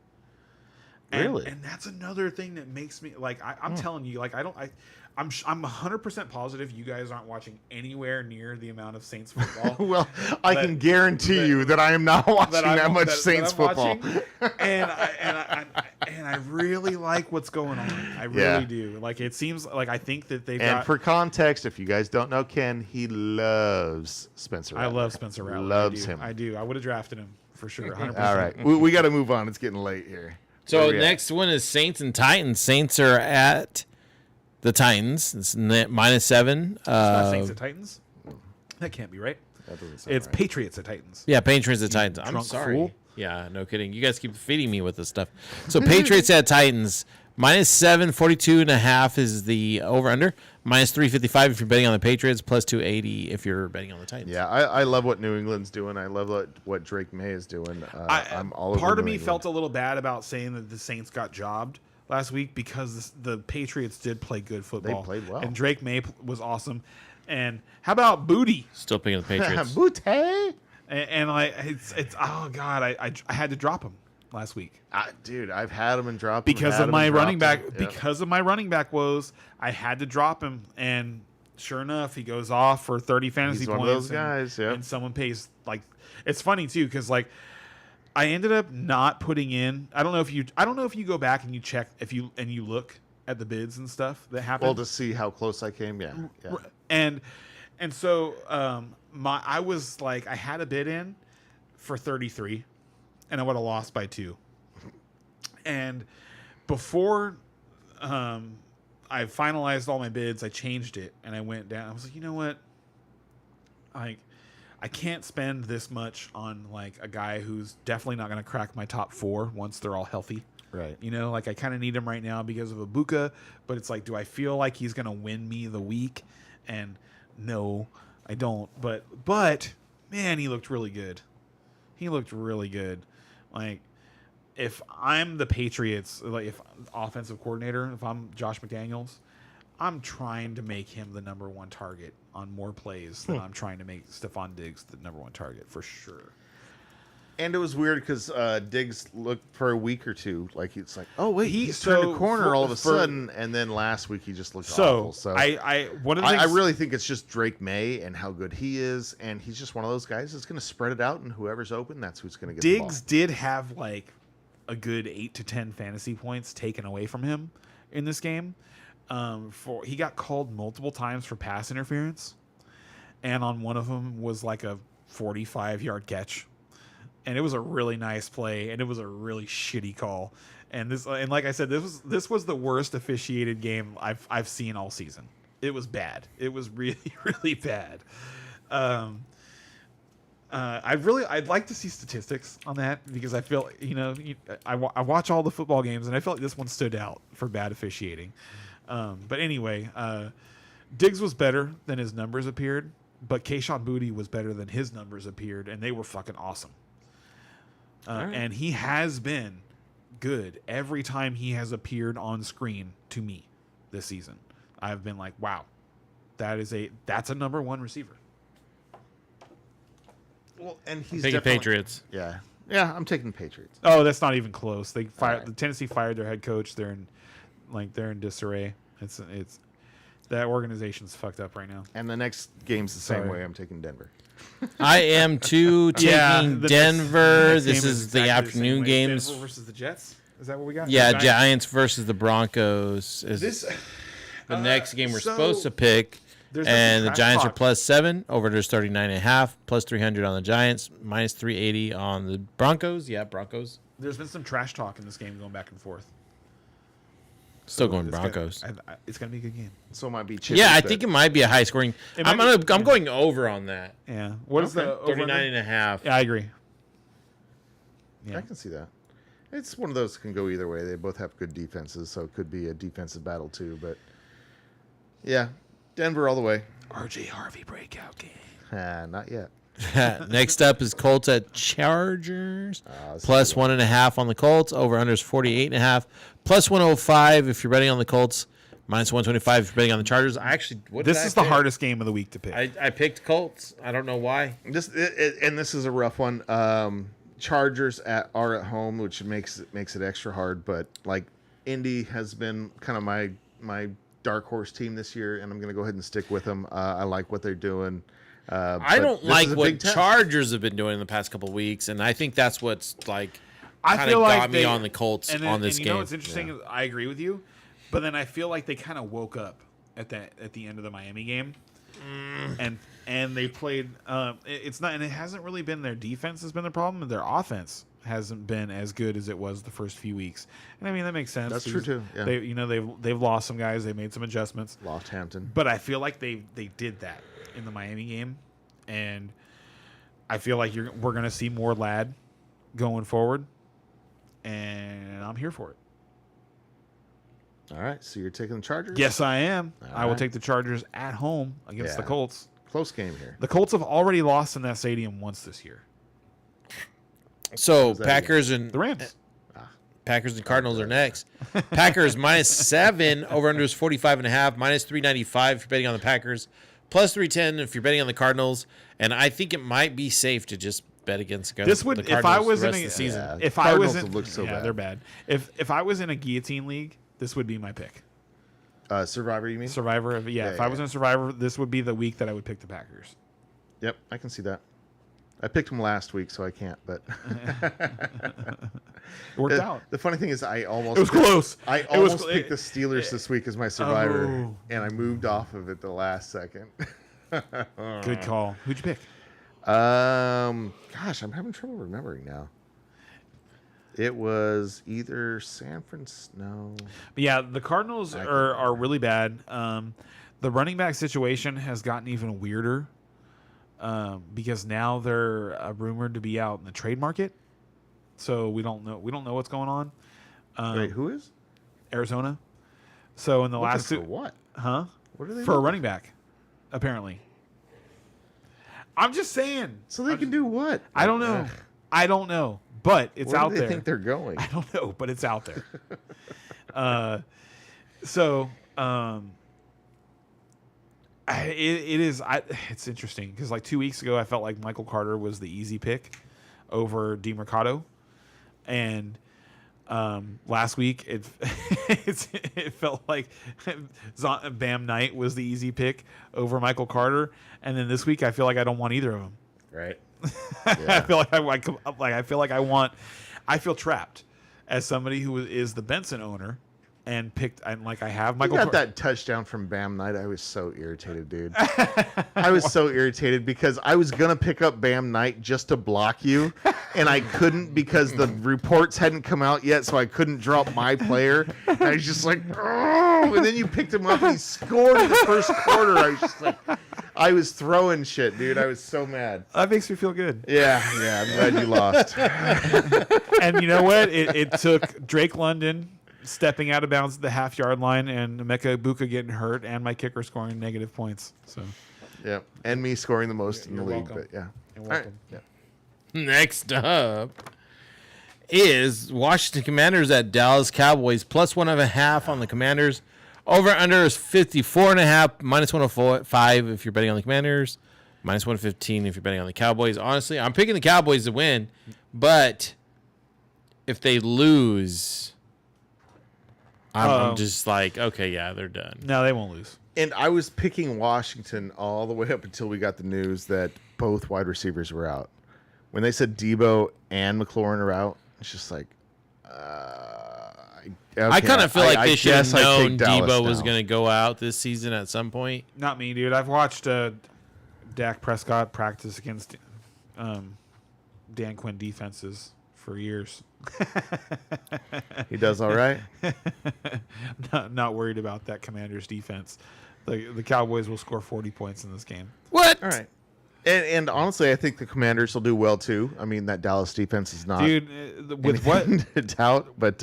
Speaker 1: Really?
Speaker 3: And that's another thing that makes me like I'm telling you, like I'm 100% positive you guys aren't watching anywhere near the amount of Saints football.
Speaker 1: Well, I can guarantee you that I am not watching that much Saints football.
Speaker 3: And I really like what's going on. I really do. Like it seems like I think that they've
Speaker 1: And
Speaker 3: got.
Speaker 1: for context, if you guys don't know Ken, he loves Spencer Rattler.
Speaker 3: I love Spencer Rattler.
Speaker 1: Loves him.
Speaker 3: I do. I would have drafted him for sure. 100%.
Speaker 1: All right, we got to move on. It's getting late here.
Speaker 4: So
Speaker 1: Where we at?
Speaker 4: next one is Saints and Titans. Saints are at the Titans. It's -7.
Speaker 3: It's not Saints at Titans. That can't be right.
Speaker 1: That doesn't sound
Speaker 3: It's
Speaker 1: right.
Speaker 3: Patriots at Titans.
Speaker 4: Yeah, Patriots at Titans. I'm
Speaker 3: drunk
Speaker 4: sorry.
Speaker 3: fool.
Speaker 4: Yeah, no kidding. You guys keep feeding me with this stuff. So Patriots at Titans. -7, 42.5 is the over/under. -355 if you're betting on the Patriots. +280 if you're betting on the Titans.
Speaker 1: Yeah, I love what New England's doing. I love what Drake May is doing. I'm all over
Speaker 3: Part of
Speaker 1: New
Speaker 3: me
Speaker 1: England.
Speaker 3: felt a little bad about saying that the Saints got jobbed last week because the Patriots did play good football.
Speaker 1: played well.
Speaker 3: And Drake May was awesome. And how about Booty?
Speaker 4: Still picking the Patriots.
Speaker 1: Booty.
Speaker 3: And it's oh god, I had to drop him last week
Speaker 1: Dude, I've had him and dropped
Speaker 3: because
Speaker 1: him,
Speaker 3: of my running back.
Speaker 1: Yep.
Speaker 3: Because of my running back woes, I had to drop him. And sure enough, he goes off for 30 fantasy
Speaker 1: He's
Speaker 3: points.
Speaker 1: one of those guys. Yep.
Speaker 3: And someone pays like it's funny too because like I ended up not putting in. I don't know if you go back and you check if you look at the bids and stuff that happened.
Speaker 1: Well, to see how close I came, yeah.
Speaker 3: And so I was like I had a bid in for 33 and I would have lost by 2. And before I finalized all my bids, I changed it and I went down. I was like, you know what? I can't spend this much on like a guy who's definitely not going to crack my top 4 once they're all healthy.
Speaker 1: Right.
Speaker 3: You know, like I kind of need him right now because of Ibuka, but it's like, do I feel like he's going to win me the week? And no, I don't. But man, he looked really good. He looked really good. Like if I'm the Patriots, like if offensive coordinator, if I'm Josh McDaniels, I'm trying to make him the number 1 target on more plays than I'm trying to make Stephon Diggs the number 1 target for sure.
Speaker 1: And it was weird because Diggs looked for a week or two like it's like, oh wait, he's
Speaker 3: so
Speaker 1: turned a corner
Speaker 3: for-
Speaker 1: all of a
Speaker 3: for-
Speaker 1: sudden, and then last week he just looked awful. So
Speaker 3: one of the things,
Speaker 1: I really think it's just Drake May and how good he is, and he's just one of those guys that's going to spread it out, and whoever's open, that's who's going to get the ball.
Speaker 3: Diggs did have like a good 8 to 10 fantasy points taken away from him in this game. He got called multiple times for pass interference, and on one of them was like a 45-yard catch. and it was a really nice play, and it was a really shitty call. And like I said, this was the worst officiated game I've seen all season. It was bad. It was really really bad. I'd like to see statistics on that because I feel I watch all the football games and I feel like this one stood out for bad officiating. But anyway, Diggs was better than his numbers appeared, but Kayshon Boutte was better than his numbers appeared, and they were fucking awesome.
Speaker 1: Right.
Speaker 3: And he has been good every time he has appeared on screen to me this season. I've been like, wow, that's a number one receiver.
Speaker 1: Well, and he's
Speaker 4: Taking
Speaker 1: definitely-
Speaker 4: Patriots.
Speaker 1: Yeah, I'm taking the Patriots.
Speaker 3: Oh, that's not even close. They fired
Speaker 1: right.
Speaker 3: the Tennessee fired their head coach. They're in disarray. It's that organization's fucked up right now.
Speaker 1: And the next game's the same
Speaker 3: Sorry.
Speaker 1: way. I'm taking Denver.
Speaker 4: I am too taking
Speaker 3: Yeah, the
Speaker 4: Denver.
Speaker 3: next
Speaker 4: This
Speaker 3: game
Speaker 4: is the
Speaker 3: exactly
Speaker 4: afternoon
Speaker 3: same way.
Speaker 4: games.
Speaker 3: Denver versus the Jets. Is that what we got?
Speaker 4: Yeah,
Speaker 3: The
Speaker 4: Giants versus the Broncos is
Speaker 3: This
Speaker 4: the next game we're
Speaker 3: so
Speaker 4: supposed to pick.
Speaker 3: there's
Speaker 4: And
Speaker 3: some
Speaker 4: the
Speaker 3: trash
Speaker 4: Giants are
Speaker 3: talk.
Speaker 4: +7. Over there's 39.5. +300 on the Giants. -380 on the Broncos. Yeah, Broncos.
Speaker 3: There's been some trash talk in this game going back and forth.
Speaker 4: Still going
Speaker 3: It's
Speaker 4: Broncos.
Speaker 3: it's gonna be a good game.
Speaker 1: So it might be Chippy.
Speaker 4: Yeah, I think it might be a high scoring.
Speaker 3: It
Speaker 4: I'm
Speaker 3: might be-
Speaker 4: I'm going over on that.
Speaker 3: Yeah. What is the over-under?
Speaker 4: 39.5.
Speaker 3: Yeah, I agree. Yeah.
Speaker 1: I can see that. It's one of those that can go either way. They both have good defenses, so it could be a defensive battle too. But yeah, Denver all the way.
Speaker 3: RJ Harvey breakout game.
Speaker 1: Not yet.
Speaker 4: Next up is Colts at Chargers.
Speaker 1: This is
Speaker 4: +1.5 on the Colts. Over under is 48.5. +105 if you're betting on the Colts. -125 if you're betting on the Chargers. I actually,
Speaker 3: This is the hardest game of the week to pick.
Speaker 4: I picked Colts. I don't know why.
Speaker 1: This is a rough one. Chargers are at home, which makes it extra hard. But like Indy has been kind of my dark horse team this year, and I'm going to go ahead and stick with them. I like what they're doing.
Speaker 4: I
Speaker 1: but
Speaker 4: don't
Speaker 1: this
Speaker 4: like
Speaker 1: is a
Speaker 4: what
Speaker 1: big test.
Speaker 4: Chargers have been doing in the past couple of weeks, and I think that's what's like
Speaker 3: I
Speaker 4: kind
Speaker 3: feel
Speaker 4: of
Speaker 3: like
Speaker 4: got me
Speaker 3: they-
Speaker 4: on the Colts
Speaker 3: and then,
Speaker 4: on this
Speaker 3: and you
Speaker 4: game.
Speaker 3: know what's interesting? Is I agree with you, but then I feel like they kind of woke up at the end of the Miami game, and they played. It's not, and it hasn't really been their defense has been the problem. Their offense hasn't been as good as it was the first few weeks, and I mean that makes sense.
Speaker 1: That's true,
Speaker 3: because
Speaker 1: too, yeah.
Speaker 3: they've lost some guys. They made some adjustments,
Speaker 1: Hampton.
Speaker 3: but I feel like they did that in the Miami game, and I feel like we're gonna see more Ladd going forward, and I'm here for it.
Speaker 1: All right, so you're taking the Chargers?
Speaker 3: Yes, I am. I will
Speaker 1: right.
Speaker 3: take the Chargers at home against the
Speaker 1: Yeah.
Speaker 3: Colts.
Speaker 1: Close game here.
Speaker 3: The Colts have already lost in that stadium once this year.
Speaker 4: So
Speaker 1: that
Speaker 4: Packers and
Speaker 3: The Rams.
Speaker 4: Packers and Cardinals are next. Packers -7. Over under is 45.5. -395 if you're betting on the Packers. +310 if you're betting on the Cardinals. And I think it might be safe to just bet against
Speaker 3: This would,
Speaker 4: the
Speaker 3: if I
Speaker 4: Cardinals
Speaker 3: was
Speaker 4: the
Speaker 3: in
Speaker 4: rest
Speaker 3: a
Speaker 4: of the season.
Speaker 1: Yeah.
Speaker 3: if I was
Speaker 1: Cardinals
Speaker 3: in,
Speaker 1: have looked so
Speaker 3: yeah,
Speaker 1: bad.
Speaker 3: they're bad. If I was in a guillotine league, this would be my pick.
Speaker 1: Survivor, you mean?
Speaker 3: Survivor, if I was in a Survivor, this would be the week that I would pick the Packers.
Speaker 1: Yep, I can see that. I picked them last week, so I can't. But
Speaker 3: It worked out.
Speaker 1: the funny thing is, I almost
Speaker 3: It was close.
Speaker 1: I
Speaker 3: It was
Speaker 1: almost
Speaker 3: cl-
Speaker 1: picked the Steelers this week as my Survivor,
Speaker 3: Oh.
Speaker 1: and I moved off of it the last second.
Speaker 3: Good call. Who'd you pick?
Speaker 1: Gosh, I'm having trouble remembering now. It was either San Francisco. No.
Speaker 3: But yeah, the Cardinals are really bad. The running back situation has gotten even weirder because now they're rumored to be out in the trade market. So we don't know what's going on.
Speaker 1: Wait, who is?
Speaker 3: Arizona. So in the
Speaker 1: Looking
Speaker 3: last
Speaker 1: for
Speaker 3: two,
Speaker 1: what?
Speaker 3: huh?
Speaker 1: What are they
Speaker 3: For a
Speaker 1: looking-
Speaker 3: running back, apparently. I'm just saying.
Speaker 1: So they can do what?
Speaker 3: I don't know.
Speaker 1: Ugh.
Speaker 3: I don't know, but it's
Speaker 1: Where
Speaker 3: out
Speaker 1: do they
Speaker 3: there.
Speaker 1: think they're going?
Speaker 3: I don't know, but it's out there. It's interesting because like 2 weeks ago, I felt like Michael Carter was the easy pick over DeMercado, and last week it felt like Bam Knight was the easy pick over Michael Carter, and then this week I feel like I don't want either of them.
Speaker 1: Right.
Speaker 3: I feel like I feel trapped as somebody who is the Benson owner and picked, and like I have
Speaker 1: You
Speaker 3: Michael.
Speaker 1: got that touchdown from Bam Knight. I was so irritated, dude. I was so irritated because I was gonna pick up Bam Knight just to block you, and I couldn't because the reports hadn't come out yet, so I couldn't drop my player. And I was just like, oh! And then you picked him up and he scored in the first quarter. I was just like, I was throwing shit, dude. I was so mad.
Speaker 3: That makes me feel good.
Speaker 1: Yeah, I'm glad you lost.
Speaker 3: And you know what? It took Drake London stepping out of bounds at the half-yard line and Emeka Ibuka getting hurt and my kicker scoring negative points. So
Speaker 1: Yeah, and me scoring the most in the
Speaker 3: You're
Speaker 1: league.
Speaker 3: welcome.
Speaker 1: But yeah,
Speaker 3: you're
Speaker 1: all right.
Speaker 3: welcome.
Speaker 1: Yeah.
Speaker 4: Next up is Washington Commanders at Dallas Cowboys, plus 1.5 on the Commanders. Over under is 54.5, minus 105 if you're betting on the Commanders, minus 115 if you're betting on the Cowboys. Honestly, I'm picking the Cowboys to win, but if they lose, I'm just like, okay, yeah, they're done.
Speaker 3: No, they won't lose.
Speaker 1: And I was picking Washington all the way up until we got the news that both wide receivers were out. When they said Debo and McLaurin are out, it's just like,
Speaker 4: I kind of feel like they should have
Speaker 1: guess I
Speaker 4: known
Speaker 1: take Dallas
Speaker 4: Debo was
Speaker 1: now.
Speaker 4: going to go out this season at some point.
Speaker 3: Not me, dude. I've watched Dak Prescott practice against Dan Quinn defenses for years.
Speaker 1: He does all right.
Speaker 3: Not worried about that Commanders defense. The Cowboys will score 40 points in this game.
Speaker 4: What?
Speaker 1: All right. And honestly, I think the Commanders will do well too. I mean, that Dallas defense is not
Speaker 3: Dude, with what?
Speaker 1: to doubt. But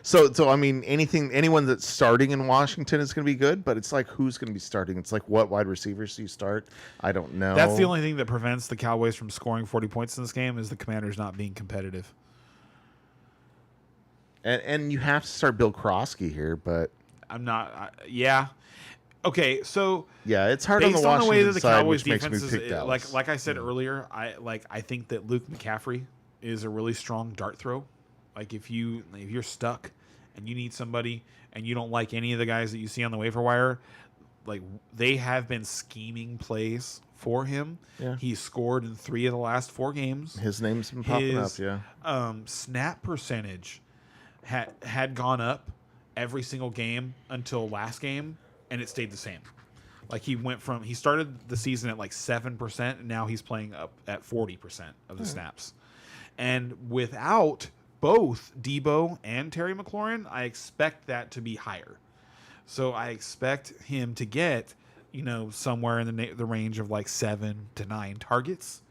Speaker 1: so I mean, anyone that's starting in Washington is going to be good. But it's like, who's going to be starting? It's like, what wide receivers do you start? I don't know.
Speaker 3: That's the only thing that prevents the Cowboys from scoring 40 points in this game is the Commanders not being competitive.
Speaker 1: And you have to start Bill Krosky here, but
Speaker 3: I'm not. Yeah. Okay, so
Speaker 1: yeah, it's hard on the
Speaker 3: based on the way
Speaker 1: Washington
Speaker 3: that the
Speaker 1: side,
Speaker 3: Cowboys
Speaker 1: which makes
Speaker 3: defense
Speaker 1: me
Speaker 3: is,
Speaker 1: pick Dallas.
Speaker 3: like I said earlier, I think that Luke McCaffrey is a really strong dart throw. Like if you're stuck and you need somebody and you don't like any of the guys that you see on the waiver wire, like they have been scheming plays for him.
Speaker 1: Yeah.
Speaker 3: He's scored in 3 of the last 4 games.
Speaker 1: His name's been popping up. Yeah.
Speaker 3: Snap percentage had gone up every single game until last game, and it stayed the same. Like he started the season at like 7%, and now he's playing up at 40% of the snaps. And without both Debo and Terry McLaurin, I expect that to be higher. So I expect him to get, somewhere in the range of like 7 to 9 targets,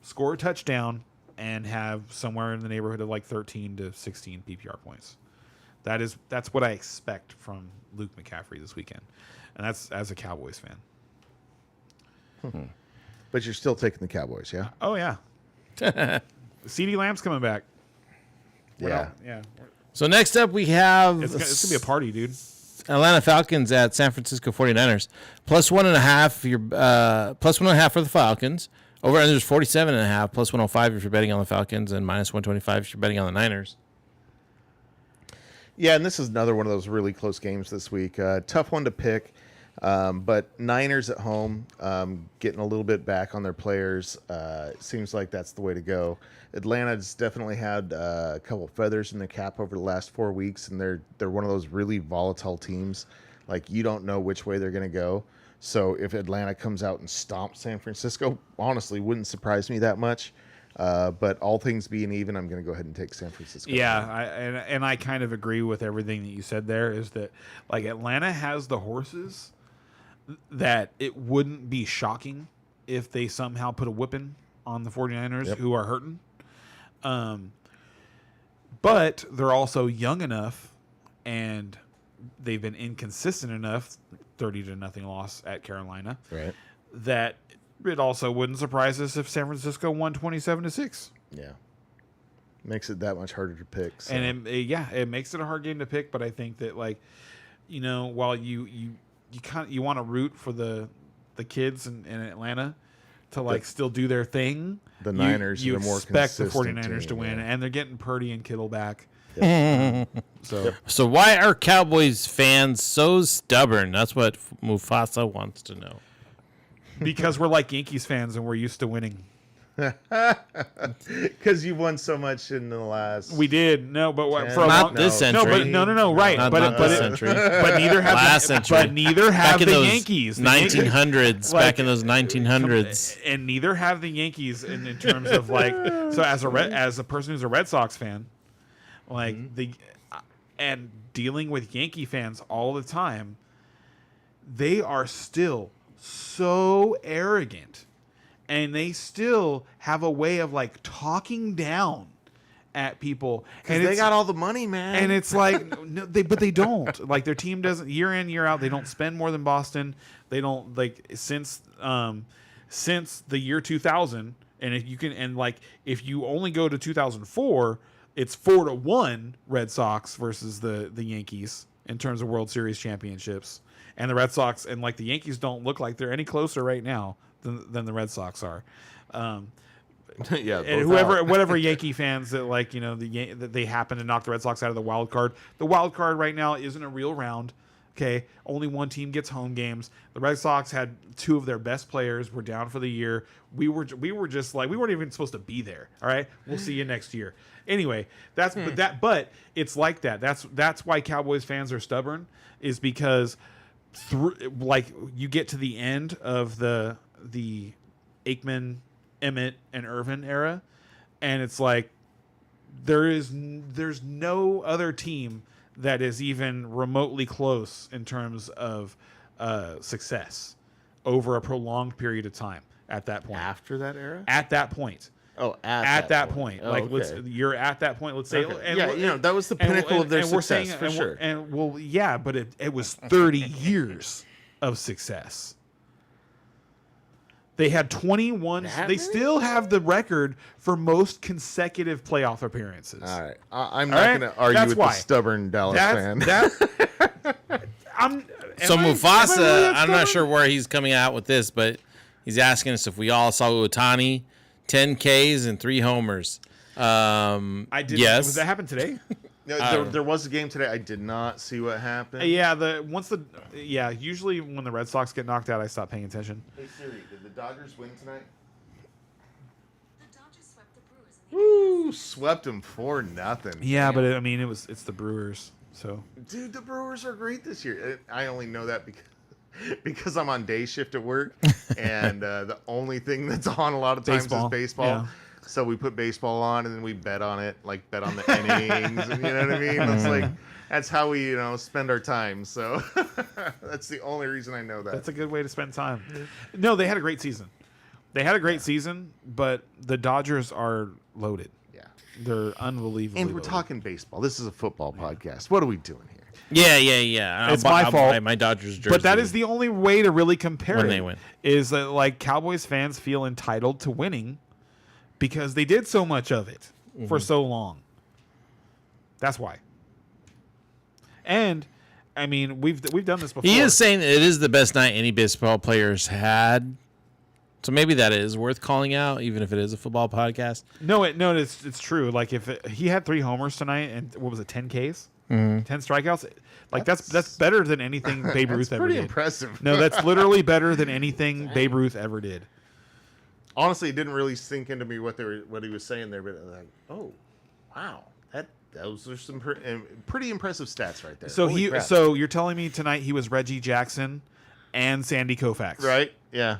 Speaker 3: score a touchdown, and have somewhere in the neighborhood of like 13 to 16 PPR points. That's what I expect from Luke McCaffrey this weekend, and that's as a Cowboys fan.
Speaker 1: But you're still taking the Cowboys, yeah?
Speaker 3: Oh yeah, CeeDee Lamb's coming back.
Speaker 1: Yeah.
Speaker 3: Yeah.
Speaker 4: So next up we have
Speaker 3: It's gonna be a party, dude.
Speaker 4: Atlanta Falcons at San Francisco 49ers. Plus 1.5. Plus 1.5 for the Falcons. Over under is 47.5. Plus 105 if you're betting on the Falcons, and minus 125 if you're betting on the Niners.
Speaker 1: Yeah, and this is another one of those really close games this week. Tough one to pick, but Niners at home, getting a little bit back on their players. Seems like that's the way to go. Atlanta's definitely had a couple feathers in their cap over the last 4 weeks, and they're one of those really volatile teams. Like, you don't know which way they're going to go. So if Atlanta comes out and stomps San Francisco, honestly, wouldn't surprise me that much. But all things being even, I'm going to go ahead and take San Francisco.
Speaker 3: Yeah, and I kind of agree with everything that you said there. Is that like Atlanta has the horses that it wouldn't be shocking if they somehow put a whipping on the 49ers who are hurting. But they're also young enough and they've been inconsistent enough, 30-0 loss at Carolina,
Speaker 1: Right.
Speaker 3: that it also wouldn't surprise us if San Francisco won 27-6.
Speaker 1: Yeah. Makes it that much harder to pick. So.
Speaker 3: And it makes it a hard game to pick. But I think that while you want to root for the kids in Atlanta to still do their thing,
Speaker 1: The Niners
Speaker 3: you
Speaker 1: are a more
Speaker 3: expect the
Speaker 1: consistent
Speaker 3: 49ers to
Speaker 1: team,
Speaker 3: win,
Speaker 1: yeah.
Speaker 3: and they're getting Purdy and Kittle back.
Speaker 4: So why are Cowboys fans so stubborn? That's what Mufasa wants to know.
Speaker 3: Because we're like Yankees fans and we're used to winning.
Speaker 1: Because you won so much in the last.
Speaker 3: We did for a
Speaker 4: Not
Speaker 3: long,
Speaker 4: this
Speaker 1: no,
Speaker 4: century.
Speaker 3: no, right,
Speaker 4: Not
Speaker 3: but
Speaker 4: this century.
Speaker 3: but neither have
Speaker 4: Last century.
Speaker 3: But neither have
Speaker 4: Back in
Speaker 3: the
Speaker 4: those
Speaker 3: Yankees. The Yankees-
Speaker 4: 1900s.
Speaker 3: like,
Speaker 4: back in those 1900s.
Speaker 3: and neither have the Yankees in terms of like. So as a person who's a Red Sox fan, like and dealing with Yankee fans all the time, they are still so arrogant, and they still have a way of like talking down at people, and
Speaker 1: they got all the money, man.
Speaker 3: and it's like but they don't, like, their team doesn't, year in year out, they don't spend more than Boston. They don't, like, since the year 2000, and if you can, and like if you only go to 2004, it's 4-1 Red Sox versus the Yankees in terms of World Series championships. And the Red Sox, and like the Yankees don't look like they're any closer right now than the Red Sox are.
Speaker 1: Yeah,
Speaker 3: And whatever Yankee fans that, like, that they happen to knock the Red Sox out of the wild card. The wild card right now isn't a real round. Okay, only one team gets home games. The Red Sox had two of their best players were down for the year. We were just like, we weren't even supposed to be there. All right, we'll see you next year. Anyway, but it's like that. That's why Cowboys fans are stubborn, is because like you get to the end of the Aikman, Emmett, and Irvin era, and it's like there's no other team that is even remotely close in terms of success over a prolonged period of time at that point.
Speaker 1: after that era.
Speaker 3: At that point.
Speaker 1: Oh,
Speaker 3: At that point.
Speaker 1: Oh,
Speaker 3: Like,
Speaker 1: okay.
Speaker 3: you're at that point. Let's say,
Speaker 1: Okay.
Speaker 3: and
Speaker 1: Yeah, that was the pinnacle of their
Speaker 3: and we're
Speaker 1: success,
Speaker 3: saying,
Speaker 1: for sure.
Speaker 3: But it was 30 years of success. They had 21.
Speaker 1: That
Speaker 3: They
Speaker 1: many?
Speaker 3: still have the record for most consecutive playoff appearances.
Speaker 1: All right, I'm
Speaker 3: All
Speaker 1: not
Speaker 3: right?
Speaker 1: going to argue
Speaker 3: That's
Speaker 1: with
Speaker 3: why.
Speaker 1: the stubborn Dallas fan.
Speaker 4: So
Speaker 3: Am I
Speaker 4: Mufasa,
Speaker 3: really
Speaker 4: I'm not
Speaker 3: stubborn?
Speaker 4: sure where he's coming out with this, but he's asking us if we all saw Otani, 10 Ks and 3 homers.
Speaker 3: I did.
Speaker 4: Yes.
Speaker 3: Was that happen today?
Speaker 1: No, there was a game today. I did not see what happened.
Speaker 3: Usually when the Red Sox get knocked out, I stop paying attention.
Speaker 5: Hey Siri, did the Dodgers win tonight?
Speaker 6: The Dodgers swept the Brewers in the
Speaker 1: Woo, swept them 4-0.
Speaker 3: Yeah, but it's the Brewers. So
Speaker 1: Dude, the Brewers are great this year. I only know that because I'm on day shift at work, and the only thing that's on a lot of times
Speaker 3: Baseball,
Speaker 1: is baseball.
Speaker 3: yeah.
Speaker 1: So we put baseball on, and then we bet on it, like bet on the innings, and you know what I mean? It's like that's how we, spend our time. So that's the only reason I know that.
Speaker 3: that's a good way to spend time. No, they had a great season. But the Dodgers are loaded.
Speaker 1: Yeah.
Speaker 3: They're unbelievably
Speaker 1: And we're
Speaker 3: loaded.
Speaker 1: talking baseball. This is a football podcast. What are we doing here?
Speaker 4: Yeah.
Speaker 3: It's my
Speaker 4: I'll
Speaker 3: fault.
Speaker 4: buy my Dodgers jersey.
Speaker 3: But that is the only way to really compare
Speaker 4: When
Speaker 3: it,
Speaker 4: they win.
Speaker 3: is that, like, Cowboys fans feel entitled to winning because they did so much of it for so long. That's why. And I mean, we've done this before.
Speaker 4: He is saying that it is the best night any baseball players had. So maybe that is worth calling out, even if it is a football podcast.
Speaker 3: No, it's true. Like, if he had 3 homers tonight and what was it, 10 Ks, 10 strikeouts, like that's better than anything Babe Ruth
Speaker 1: That's
Speaker 3: ever
Speaker 1: pretty
Speaker 3: did.
Speaker 1: impressive.
Speaker 3: No, that's literally better than anything Babe Ruth ever did.
Speaker 1: Honestly, it didn't really sink into me what he was saying there, but like, oh, wow, those are some pretty impressive stats right there.
Speaker 3: So
Speaker 1: Holy crap.
Speaker 3: so you're telling me tonight he was Reggie Jackson and Sandy Koufax,
Speaker 1: right? Yeah,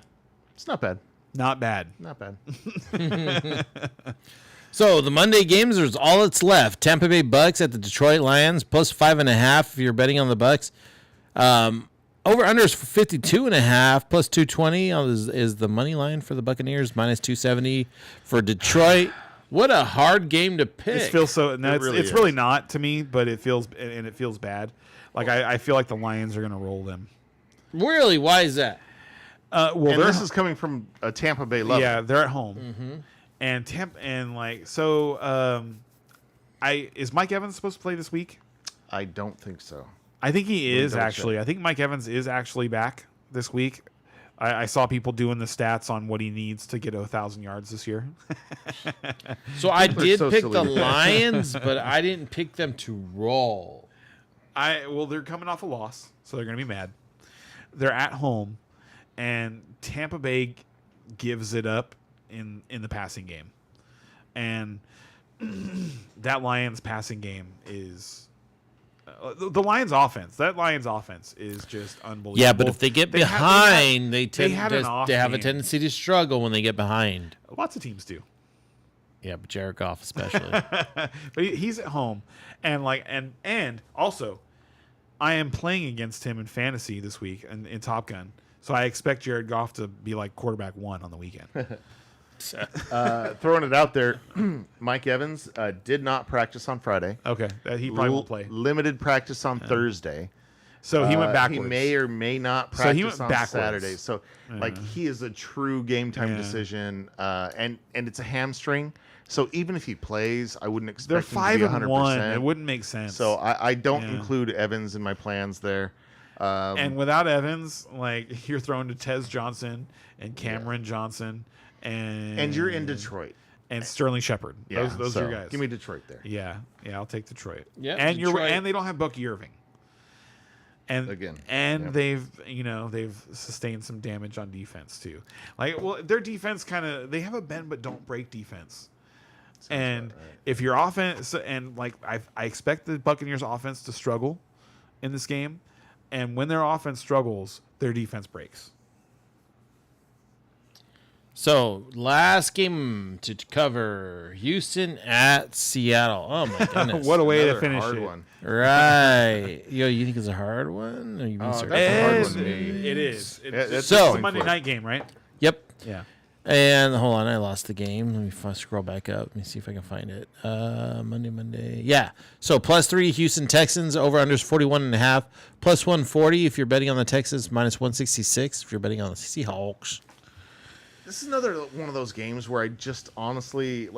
Speaker 1: it's not bad.
Speaker 3: Not bad.
Speaker 1: Not bad.
Speaker 4: So the Monday games, there's all that's left. Tampa Bay Bucks at the Detroit Lions, plus 5.5 if you're betting on the Bucks. Over under is 52.5, plus 220 is the money line for the Buccaneers, minus 270 for Detroit. What a hard game to pick.
Speaker 3: It feels so. No,
Speaker 1: really
Speaker 3: it's
Speaker 1: is.
Speaker 3: really not to me, but it feels bad. Like, I feel like the Lions are going to roll them.
Speaker 4: Really? Why is that?
Speaker 3: Well,
Speaker 1: And
Speaker 3: they're
Speaker 1: this is coming from a Tampa Bay level.
Speaker 3: yeah, they're at home, and is Mike Evans supposed to play this week?
Speaker 1: I don't think so.
Speaker 3: I think he is
Speaker 1: double
Speaker 3: actually.
Speaker 1: check.
Speaker 3: I think Mike Evans is actually back this week. I saw people doing the stats on what he needs to get 1,000 yards this year.
Speaker 4: So I
Speaker 1: People are
Speaker 4: did
Speaker 1: so
Speaker 4: pick
Speaker 1: silly.
Speaker 4: the Lions, but I didn't pick them to roll.
Speaker 3: They're coming off a loss, so they're going to be mad. They're at home, and Tampa Bay gives it up in the passing game, and that Lions passing game is the Lions offense. That Lions offense is just unbelievable.
Speaker 4: Yeah, but if they get behind, they have a
Speaker 3: game.
Speaker 4: tendency to struggle when they get behind.
Speaker 3: Lots of teams do.
Speaker 4: Yeah, but Jared Goff especially.
Speaker 3: But he's at home, and also, I am playing against him in fantasy this week in Top Gun, so I expect Jared Goff to be like quarterback 1 on the weekend.
Speaker 1: Throwing it out there, Mike Evans did not practice on Friday.
Speaker 3: Okay, he probably won't play.
Speaker 1: Limited practice on Thursday.
Speaker 3: So he went backwards.
Speaker 1: He may or may not
Speaker 3: So he
Speaker 1: practice
Speaker 3: went
Speaker 1: on
Speaker 3: backwards.
Speaker 1: Saturday. So, he is a true game time decision, and it's a hamstring. So even if he plays, I wouldn't expect
Speaker 3: They're
Speaker 1: him to be 100%.
Speaker 3: 5-1. It wouldn't make sense.
Speaker 1: So I don't include Evans in my plans there.
Speaker 3: And without Evans, like you're throwing to Tez Johnson and Cameron Johnson, and
Speaker 1: you're in Detroit.
Speaker 3: and Sterling Shepard.
Speaker 1: Yeah,
Speaker 3: Those are your guys.
Speaker 1: Give me Detroit there.
Speaker 3: Yeah, I'll take Detroit.
Speaker 4: Yep,
Speaker 3: and
Speaker 4: Detroit.
Speaker 3: and they don't have Bucky Irving. And
Speaker 1: Again,
Speaker 3: they've sustained some damage on defense too. Like, well, their defense they have a bend but don't break defense. And
Speaker 1: about right.
Speaker 3: if your offense I expect the Buccaneers offense to struggle in this game, and when their offense struggles, their defense breaks.
Speaker 4: So, last game to cover, Houston at Seattle. Oh, my goodness.
Speaker 3: What a way to
Speaker 1: Another
Speaker 3: finish
Speaker 1: hard
Speaker 3: it.
Speaker 1: one.
Speaker 4: Right. Yo, you think it's a hard one? Or you being
Speaker 1: that's a
Speaker 4: sarcastic?
Speaker 1: hard
Speaker 3: It
Speaker 1: one to me.
Speaker 3: is.
Speaker 1: That's
Speaker 4: So-
Speaker 3: It's a Monday night game, right?
Speaker 4: Yep.
Speaker 3: Yeah.
Speaker 4: And hold on, I lost the game. Let me scroll back up. Let me see if I can find it. Monday. Yeah. So +3 Houston Texans, over unders 41.5. +140 if you're betting on the Texans, -166 if you're betting on the Seahawks.
Speaker 1: This is another one of those games where I just honestly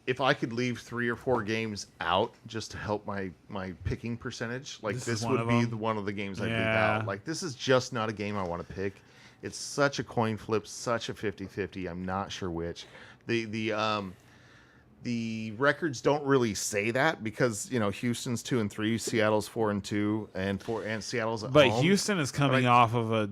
Speaker 1: if I could leave 3 or 4 games out just to help my picking percentage,
Speaker 3: This is
Speaker 1: this
Speaker 3: one
Speaker 1: would
Speaker 3: of
Speaker 1: be
Speaker 3: them.
Speaker 1: one of the games I leave
Speaker 3: Yeah.
Speaker 1: out. Like, this is just not a game I want to pick. It's such a coin flip, such a 50-50. I'm not sure which. The records don't really say that because Houston's 2-3, Seattle's 4-2, and Seattle's at
Speaker 3: But
Speaker 1: home.
Speaker 3: Houston is coming
Speaker 1: Like-
Speaker 3: off of a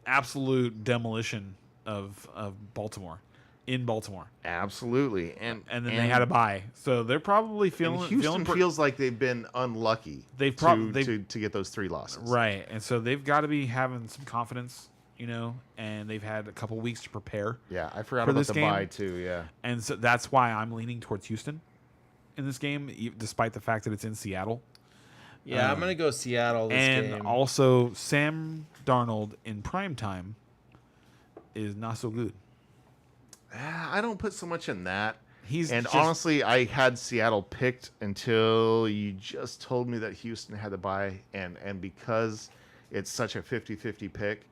Speaker 3: absolute demolition of Baltimore in Baltimore,
Speaker 1: Absolutely, and
Speaker 3: and then they had a bye, so they're probably feeling
Speaker 1: Houston feels like they've been unlucky.
Speaker 3: They've
Speaker 1: to get those 3 losses.
Speaker 3: right, and so they've got to be having some confidence, and they've had a couple weeks to prepare,
Speaker 1: Yeah, I forgot
Speaker 3: For
Speaker 1: about
Speaker 3: this
Speaker 1: the
Speaker 3: game?
Speaker 1: bye too. Yeah,
Speaker 3: and so that's why I'm leaning towards Houston in this game, despite the fact that it's in Seattle.
Speaker 4: Yeah, I'm going to go Seattle this
Speaker 3: And
Speaker 4: game.
Speaker 3: also, Sam Darnold in prime time is not so good.
Speaker 1: I don't put so much in that.
Speaker 3: He's
Speaker 1: And
Speaker 3: just-
Speaker 1: honestly, I had Seattle picked until you just told me that Houston had the bye, and because it's such a 50-50 pick,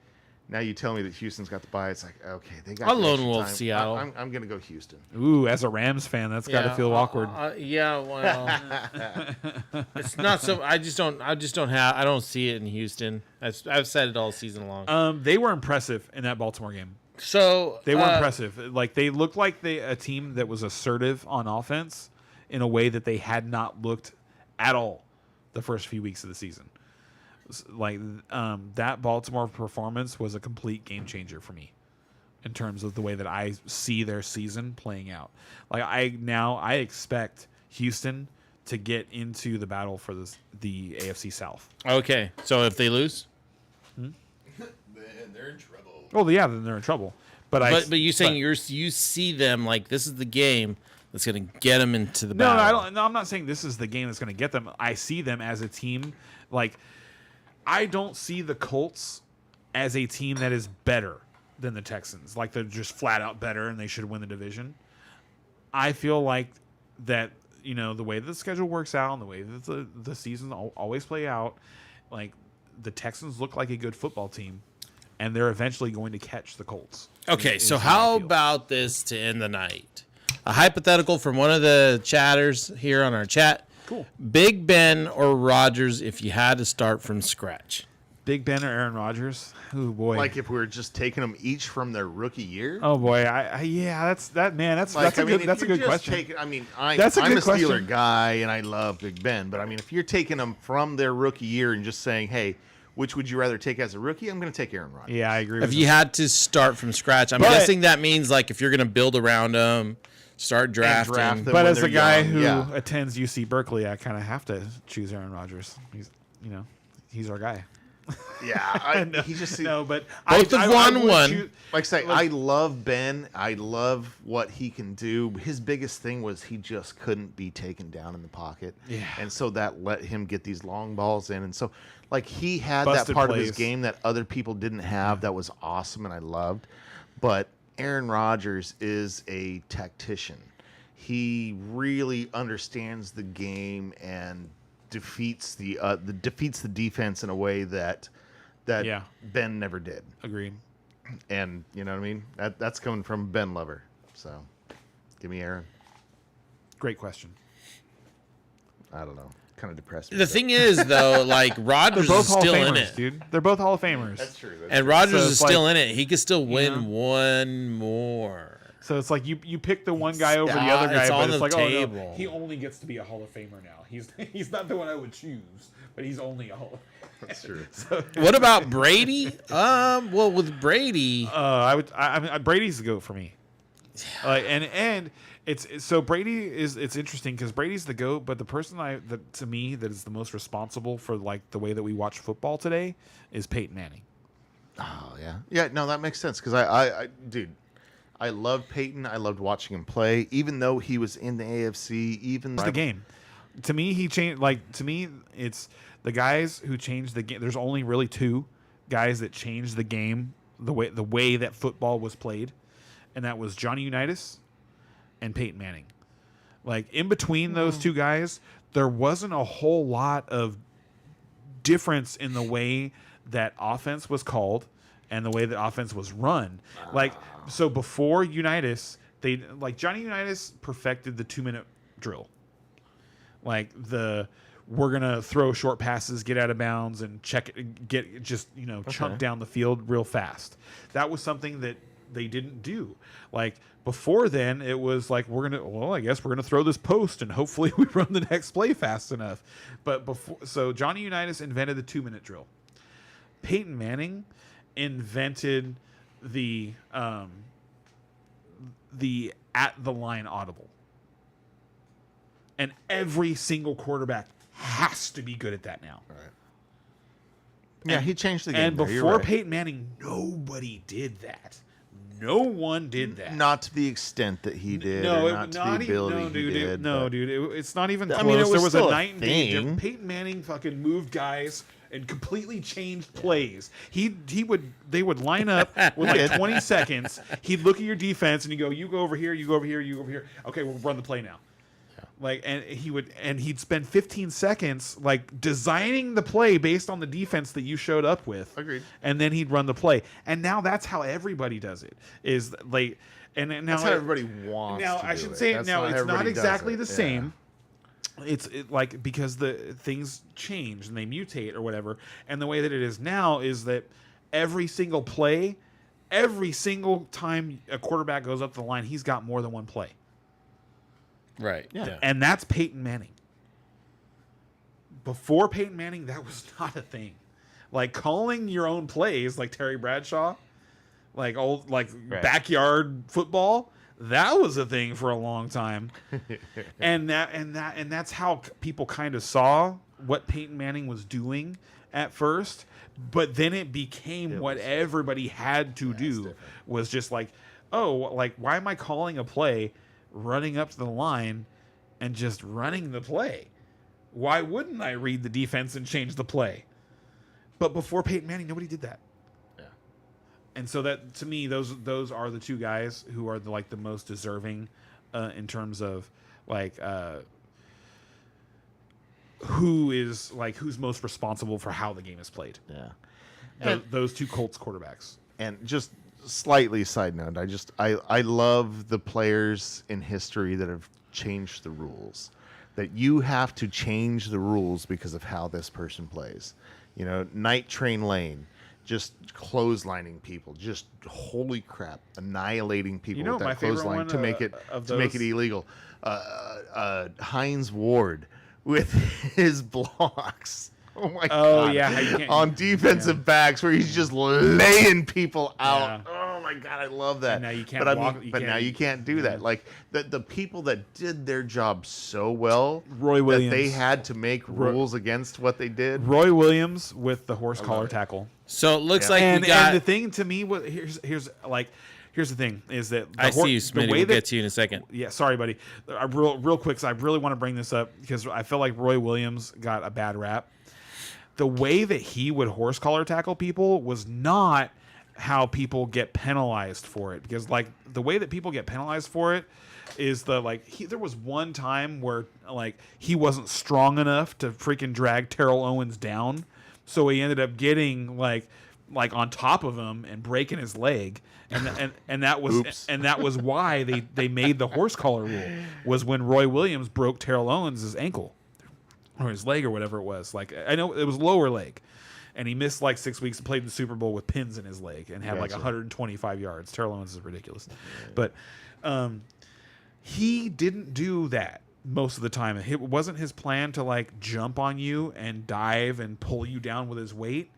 Speaker 1: now you tell me that Houston's got the bye. It's like, okay, they got.
Speaker 4: I'll
Speaker 1: the
Speaker 4: lone
Speaker 1: extra
Speaker 4: wolf
Speaker 1: time.
Speaker 4: Seattle.
Speaker 1: I'm gonna go Houston.
Speaker 3: Ooh, as a Rams fan, that's got to feel awkward.
Speaker 4: Yeah, well, it's not so. I just don't have. I don't see it in Houston. I've said it all season long.
Speaker 3: They were impressive in that Baltimore game.
Speaker 4: So
Speaker 3: They were impressive. Like, they looked like a team that was assertive on offense in a way that they had not looked at all the first few weeks of the season. Like, that Baltimore performance was a complete game changer for me in terms of the way that I see their season playing out. Like, I expect Houston to get into the battle for the AFC South.
Speaker 4: Okay, so if they lose,
Speaker 5: Man, they're in trouble.
Speaker 3: Well, yeah, then they're in trouble. But
Speaker 4: you saying you see them like this is the game that's going to get them into the
Speaker 3: No,
Speaker 4: battle.
Speaker 3: I don't. No, I'm not saying this is the game that's going to get them. I see them as a team. Like, I don't see the Colts as a team that is better than the Texans. Like, they're just flat out better and they should win the division. I feel like that, the way the schedule works out and the way that the seasons always play out, like, the Texans look like a good football team, and they're eventually going to catch the Colts.
Speaker 4: Okay,
Speaker 3: is
Speaker 4: so
Speaker 3: how I
Speaker 4: how
Speaker 3: feel.
Speaker 4: about this to end the night? A hypothetical from one of the chatters here on our chat.
Speaker 3: Cool.
Speaker 4: Big Ben or Rodgers if you had to start from scratch?
Speaker 3: Big Ben or Aaron Rodgers? Oh boy.
Speaker 1: Like, if we were just taking them each from their rookie year.
Speaker 3: Oh boy, that's a good question. That's a
Speaker 1: I'm
Speaker 3: good
Speaker 1: a Steeler
Speaker 3: question.
Speaker 1: guy, and I love Big Ben. But I mean, if you're taking them from their rookie year and just saying, "Hey, which would you rather take as a rookie? I'm going to take Aaron Rodgers.
Speaker 3: Yeah, I agree.
Speaker 4: If
Speaker 3: with
Speaker 4: you had to start from scratch, I'm
Speaker 3: But-
Speaker 4: guessing that means like if you're going to build around them, start drafting.
Speaker 1: draft them.
Speaker 3: But
Speaker 1: when
Speaker 3: as
Speaker 1: they're
Speaker 3: a guy
Speaker 1: young,
Speaker 3: who
Speaker 1: yeah.
Speaker 3: attends UC Berkeley, I kind of have to choose Aaron Rodgers. He's our guy.
Speaker 1: Yeah, he just
Speaker 3: No, but
Speaker 4: Both have won
Speaker 3: would
Speaker 4: one.
Speaker 1: like I say, I love Ben. I love what he can do. His biggest thing was he just couldn't be taken down in the pocket.
Speaker 3: Yeah.
Speaker 1: And so that let him get these long balls in. And so, like, he had
Speaker 3: Busted
Speaker 1: that part of his
Speaker 3: plays.
Speaker 1: game that other people didn't have that was awesome and I loved. But Aaron Rodgers is a tactician. He really understands the game and defeats the defense in a way that
Speaker 3: Yeah.
Speaker 1: Ben never did.
Speaker 3: Agreed.
Speaker 1: And you know what I mean? That's coming from Ben Lover. So give me Aaron.
Speaker 3: Great question.
Speaker 1: I don't know. Kind of depressed me.
Speaker 4: The thing is, though, like
Speaker 3: They're
Speaker 4: Rodgers
Speaker 3: both
Speaker 4: is
Speaker 3: Hall of
Speaker 4: still
Speaker 3: Famers,
Speaker 4: in it,
Speaker 3: dude. They're both Hall of Famers.
Speaker 1: That's true.
Speaker 4: and Rodgers
Speaker 3: So
Speaker 4: is
Speaker 3: it's
Speaker 4: still
Speaker 3: like,
Speaker 4: in it. He could still win
Speaker 3: know?
Speaker 4: one more.
Speaker 3: So it's like you pick the one guy over the other guy,
Speaker 4: it's
Speaker 3: but
Speaker 4: on
Speaker 3: it's
Speaker 4: the
Speaker 3: like, oh
Speaker 4: table.
Speaker 3: no, he only gets to be a Hall of Famer now. He's not the one I would choose, but he's only a Hall of Famer.
Speaker 1: That's true.
Speaker 4: What about Brady? Well, with Brady,
Speaker 3: I mean, Brady's the GOAT for me. And it's so Brady is it's interesting because Brady's the GOAT, but the person that to me that is the most responsible for like the way that we watch football today is Peyton Manning.
Speaker 1: Oh yeah. Yeah. No, that makes sense because I dude, I loved Peyton. I loved watching him play, even though he was in the AFC. Even
Speaker 3: It's the game. To me, he changed. Like to me, it's the guys who changed the game. There's only really two guys that changed the game the way that football was played, and that was Johnny Unitas and Peyton Manning. Like in between those two guys, there wasn't a whole lot of difference in the way that offense was called and the way that offense was run. Like so before Unitas, Johnny Unitas perfected the 2-minute drill. Like we're gonna throw short passes, get out of bounds, and chunk down the field real fast. That was something that they didn't do. Like before then, it was like I guess we're gonna throw this post and hopefully we run the next play fast enough. But so Johnny Unitas invented the 2-minute drill. Peyton Manning invented the at the line audible. And every single quarterback has to be good at that now.
Speaker 1: Right. Yeah, he changed the game.
Speaker 3: And
Speaker 1: there, you're
Speaker 3: before
Speaker 1: right.
Speaker 3: Peyton Manning, nobody did that. No one did that.
Speaker 1: Not to the extent that he did.
Speaker 3: No,
Speaker 1: or not to the ability he did. but-
Speaker 3: dude. It's not even close.
Speaker 1: I mean, it was
Speaker 3: there was
Speaker 1: still
Speaker 3: a
Speaker 1: a
Speaker 3: night and day
Speaker 1: thing.
Speaker 3: difference. Peyton Manning fucking moved guys and completely changed plays. They would line up with like 20 seconds. He'd look at your defense and he'd go, "You go over here. You go over here. You go over here. Okay, we'll run the play now." Like, and he'd spend 15 seconds like designing the play based on the defense that you showed up with.
Speaker 1: Agreed.
Speaker 3: And then he'd run the play. And now that's how everybody does it. Is like, and now
Speaker 1: That's how everybody wants.
Speaker 3: now
Speaker 1: to
Speaker 3: I
Speaker 1: do
Speaker 3: should
Speaker 1: it.
Speaker 3: say
Speaker 1: That's
Speaker 3: now it's not
Speaker 1: everybody does
Speaker 3: exactly
Speaker 1: it.
Speaker 3: the
Speaker 1: Yeah.
Speaker 3: same. It's like because the things change and they mutate or whatever. And the way that it is now is that every single play, every single time a quarterback goes up the line, he's got more than one play.
Speaker 4: right?
Speaker 1: Yeah.
Speaker 3: And that's Peyton Manning. Before Peyton Manning, that was not a thing. Like calling your own plays, like Terry Bradshaw, like old
Speaker 1: Right.
Speaker 3: backyard football, that was a thing for a long time. and that's how people kind of saw what Peyton Manning was doing at first. But then it became what everybody had to do was just like, oh, like why am I calling a play? Running up to the line and just running the play. Why wouldn't I read the defense and change the play? But before Peyton Manning, nobody did that.
Speaker 1: Yeah.
Speaker 3: And so that to me, those are the two guys who are the most deserving in terms of who's most responsible for how the game is played.
Speaker 1: Yeah.
Speaker 3: Those two Colts quarterbacks.
Speaker 1: And just slightly side note, I love the players in history that have changed the rules. That you have to change the rules because of how this person plays. You know, Night Train Lane, just clotheslining people, just holy crap, annihilating people
Speaker 3: You know,
Speaker 1: with
Speaker 3: my
Speaker 1: that
Speaker 3: favorite
Speaker 1: clothesline
Speaker 3: one,
Speaker 1: to make it
Speaker 3: of
Speaker 1: to make it
Speaker 3: those-
Speaker 1: illegal. Heinz Ward with his blocks. Oh my
Speaker 3: Oh,
Speaker 1: god!
Speaker 3: yeah, how you can't-
Speaker 1: on defensive backs where he's just laying people out.
Speaker 3: Yeah.
Speaker 1: Oh my god, I love that.
Speaker 3: And now you can't
Speaker 1: but
Speaker 3: walk-
Speaker 1: I mean,
Speaker 3: you
Speaker 1: but
Speaker 3: can't-
Speaker 1: now you can't do that. Like the people that did their job so well,
Speaker 3: Roy Williams.
Speaker 1: that they had to make rules against what they did.
Speaker 3: Roy Williams with the horse collar tackle.
Speaker 4: So it looks like
Speaker 3: And,
Speaker 4: we got.
Speaker 3: and the thing to me was here's the thing is that
Speaker 4: I see you, Smitty. We'll get to you in a second.
Speaker 3: Yeah, sorry, buddy. Real quick, so I really want to bring this up because I feel like Roy Williams got a bad rap. The way that he would horse collar tackle people was not how people get penalized for it. Because like the way that people get penalized for it is there was one time where like he wasn't strong enough to freaking drag Terrell Owens down, so he ended up getting like on top of him and breaking his leg. And that was
Speaker 1: Oops.
Speaker 3: and that was why they made the horse collar rule, was when Roy Williams broke Terrell Owens' ankle or his leg or whatever it was. Like I know it was lower leg, and he missed like 6 weeks and played in the Super Bowl with pins in his leg and had like
Speaker 1: Gotcha.
Speaker 3: 125 yards. Terrell Owens is ridiculous, but he didn't do that most of the time. It wasn't his plan to like jump on you and dive and pull you down with his weight.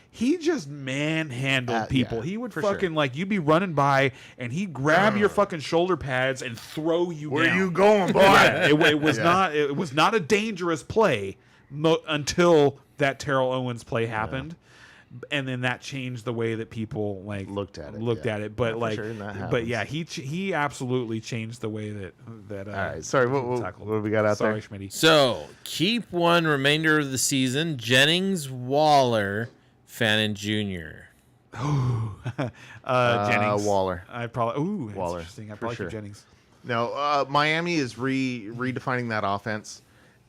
Speaker 3: He just manhandled people.
Speaker 1: yeah,
Speaker 3: He would
Speaker 1: for
Speaker 3: fucking
Speaker 1: sure.
Speaker 3: like you'd be running by and he'd grab your fucking shoulder pads and throw you
Speaker 1: Where
Speaker 3: down.
Speaker 1: you going, boy?
Speaker 3: Yeah, it was
Speaker 1: Yeah.
Speaker 3: not. It was not a dangerous play until that Terrell Owens play happened, and then that changed the way that people like
Speaker 1: Looked at it,
Speaker 3: at it. But
Speaker 1: for
Speaker 3: like,
Speaker 1: sure, and that
Speaker 3: but yeah,
Speaker 1: happens.
Speaker 3: he absolutely changed the way that.
Speaker 1: All right, sorry. What
Speaker 3: tackled.
Speaker 1: do we got out
Speaker 3: Sorry,
Speaker 1: there?
Speaker 3: Schmitty.
Speaker 4: So keep one remainder of the season. Jennings, Waller, Fannin Jr.
Speaker 3: Jennings,
Speaker 1: Waller.
Speaker 3: I probably that's
Speaker 1: Waller,
Speaker 3: interesting. I
Speaker 1: for
Speaker 3: probably
Speaker 1: sure.
Speaker 3: keep Jennings.
Speaker 1: No, Miami is redefining that offense,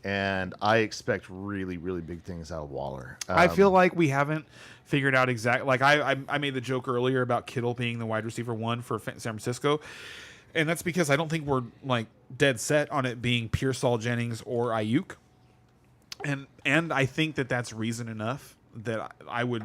Speaker 1: and I expect really, really big things out of Waller.
Speaker 3: I feel like we haven't figured out exactly. Like I made the joke earlier about Kittle being the wide receiver 1 for San Francisco, and that's because I don't think we're like dead set on it being Pearsall, Jennings, or Ayuk, and I think that that's reason enough that I would,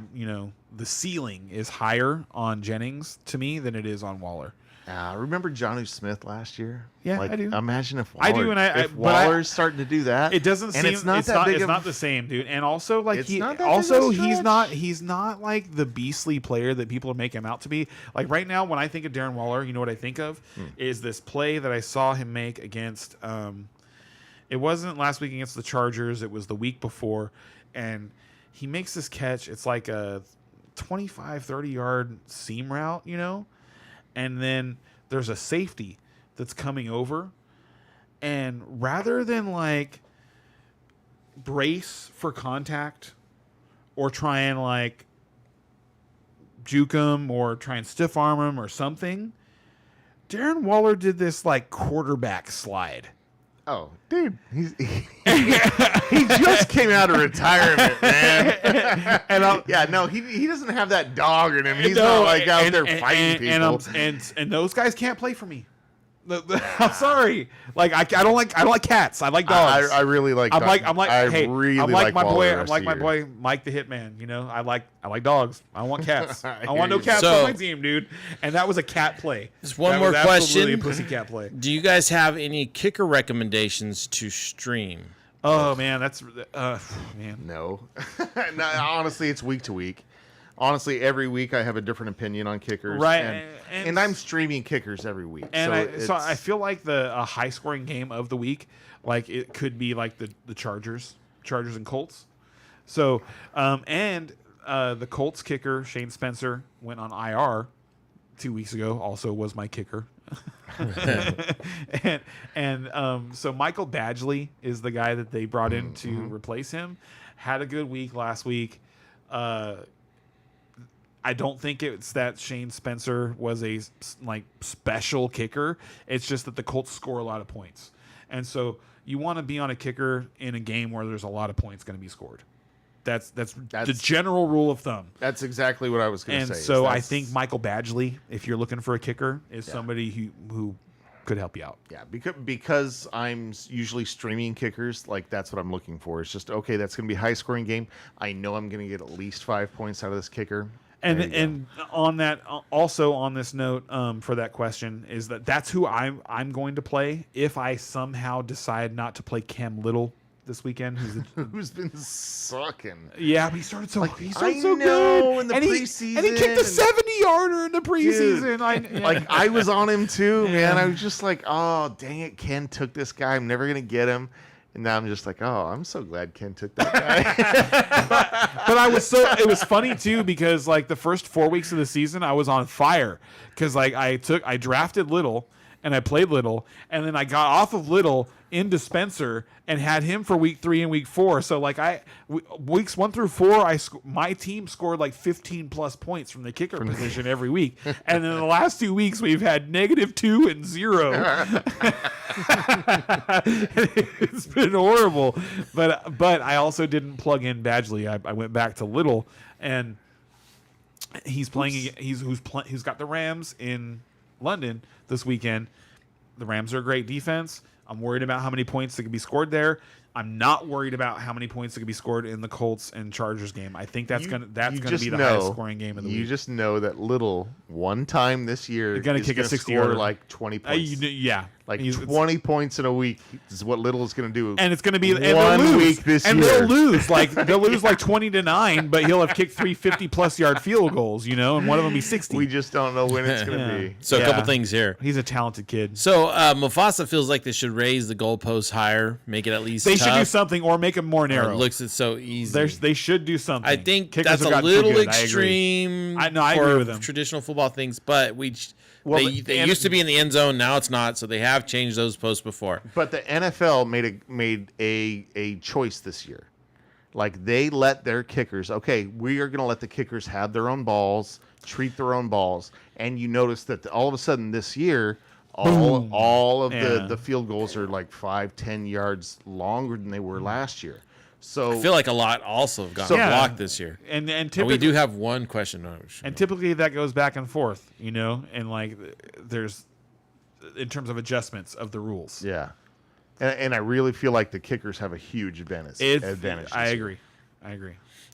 Speaker 3: the ceiling is higher on Jennings to me than it is on Waller.
Speaker 1: remember Jonnu Smith last year?
Speaker 3: Yeah,
Speaker 1: like,
Speaker 3: I do.
Speaker 1: Imagine if
Speaker 3: I
Speaker 1: Waller,
Speaker 3: do, and
Speaker 1: if Waller's starting to do that,
Speaker 3: It doesn't
Speaker 1: and
Speaker 3: seem
Speaker 1: it's not
Speaker 3: it's
Speaker 1: that
Speaker 3: not,
Speaker 1: big
Speaker 3: it's
Speaker 1: of
Speaker 3: not the same, dude. And also like
Speaker 1: It's
Speaker 3: he
Speaker 1: not that big of a
Speaker 3: also
Speaker 1: stretch.
Speaker 3: he's not like the beastly player that people make him out to be. Like right now when I think of Darren Waller, you know what I think of is this play that I saw him make against it wasn't last week against the Chargers, it was the week before, and he makes this catch. It's like a 25-30 yard seam route, and then there's a safety that's coming over, and rather than like brace for contact or try and like juke him or try and stiff arm him or something, Darren Waller did this like quarterback slide.
Speaker 1: Oh, dude, he just came out of retirement, man. He doesn't have that dog in him. He's not like out there fighting people.
Speaker 3: And those guys can't play for me. I'm sorry. Like I don't like cats. I like dogs.
Speaker 1: I really like.
Speaker 3: I'm like
Speaker 1: I really like
Speaker 3: my
Speaker 1: Waller
Speaker 3: boy.
Speaker 1: the
Speaker 3: I'm
Speaker 1: rest
Speaker 3: like
Speaker 1: of
Speaker 3: my
Speaker 1: the year.
Speaker 3: boy Mike the Hitman. I like dogs. I don't want cats.
Speaker 1: I
Speaker 3: I want no
Speaker 1: hear you.
Speaker 3: cats
Speaker 4: So-
Speaker 3: on my team, dude. And that was a cat play.
Speaker 4: Just one
Speaker 3: That
Speaker 4: more
Speaker 3: was absolutely
Speaker 4: question.
Speaker 3: A pussycat play.
Speaker 4: Do you guys have any kicker recommendations to stream?
Speaker 3: Oh man, that's man.
Speaker 1: No. No, honestly, it's week to week. Honestly, every week I have a different opinion on kickers.
Speaker 3: Right,
Speaker 1: And I'm streaming kickers every week.
Speaker 3: And
Speaker 1: so
Speaker 3: I feel like a high scoring game of the week, like it could be like the Chargers and Colts. So the Colts kicker Shane Spencer went on IR 2 weeks ago. Also was my kicker. So Michael Badgley is the guy that they brought in to replace him. Had a good week last week. I don't think it's that Shane Spencer was a like special kicker. It's just that the Colts score a lot of points, and so you want to be on a kicker in a game where there's a lot of points going to be scored. That's the general rule of thumb.
Speaker 1: That's exactly what I was going to
Speaker 3: And
Speaker 1: say.
Speaker 3: so I think Michael Badgley, if you're looking for a kicker, is somebody who could help you out.
Speaker 1: Yeah, because I'm usually streaming kickers, like that's what I'm looking for. It's just, okay, that's going to be a high-scoring game. I know I'm going to get at least 5 points out of this kicker. There you go.
Speaker 3: And on that, also on this note, for that question, is that's who I'm going to play if I somehow decide not to play Cam Little this weekend.
Speaker 1: Who's been sucking?
Speaker 3: Yeah, but he started so
Speaker 1: I know,
Speaker 3: good
Speaker 1: in the
Speaker 3: and
Speaker 1: preseason,
Speaker 3: and he kicked a 70-yarder in the preseason.
Speaker 1: Like I was on him too, man. I was just like, oh dang it, Ken took this guy. I'm never gonna get him. And now I'm just like, oh, I'm so glad Ken took that guy.
Speaker 3: But it was funny too because like the first 4 weeks of the season I was on fire because like I drafted Little and I played Little and then I got off of Little into Spencer and had him for week 3 and week 4. So like weeks 1 through 4, my team scored like 15 plus points from the kicker position every week. And then the last 2 weeks we've had -2 and 0. It's been horrible. But I also didn't plug in Badgley. I went back to Little and he's playing. He's got the Rams in London this weekend. The Rams are a great defense. I'm worried about how many points that can be scored there. I'm not worried about how many points that can be scored in the Colts and Chargers game. I think that's gonna be the highest scoring game of the week.
Speaker 1: You just know that Little one time this year
Speaker 3: They're gonna
Speaker 1: is
Speaker 3: kick a
Speaker 1: gonna
Speaker 3: 60
Speaker 1: score
Speaker 3: yarder.
Speaker 1: like 20 points.
Speaker 3: Yeah,
Speaker 1: Like 20 points in a week is what Little is going to do.
Speaker 3: and it's going to be
Speaker 1: one
Speaker 3: they'll lose.
Speaker 1: week this
Speaker 3: and
Speaker 1: year.
Speaker 3: they'll lose like 20-9, but he'll have kicked 3 50+ yard field goals, and one of them be 60.
Speaker 1: We just don't know when it's going to be.
Speaker 4: So a couple things here.
Speaker 3: He's a talented kid.
Speaker 4: So Mufasa feels like they should raise the goalposts higher, make it at least
Speaker 3: They
Speaker 4: tough.
Speaker 3: should do something or make him more narrow.
Speaker 4: It looks so easy.
Speaker 3: They should do something.
Speaker 4: I think
Speaker 3: Kickers
Speaker 4: that's
Speaker 3: have
Speaker 4: a
Speaker 3: gotten too
Speaker 4: little
Speaker 3: good. I agree.
Speaker 4: extreme.
Speaker 3: I agree
Speaker 4: for
Speaker 3: with him.
Speaker 4: traditional football things, but they
Speaker 1: and-
Speaker 4: used to be in the end zone. Now it's not. So they have changed those posts before.
Speaker 1: But the NFL made a choice this year. Like they let their kickers, okay, we are going to let the kickers have their own balls, treat their own balls. And you notice that all of a sudden this year, all of the field goals are like 5-10 yards longer than they were last year. So
Speaker 4: I feel like a lot also have gotten blocked this year.
Speaker 3: And
Speaker 4: But we do have one question.
Speaker 3: And typically that goes back and forth, and like there's in terms of adjustments of the rules.
Speaker 1: yeah. And I really feel like the kickers have a huge advantage.
Speaker 3: I agree.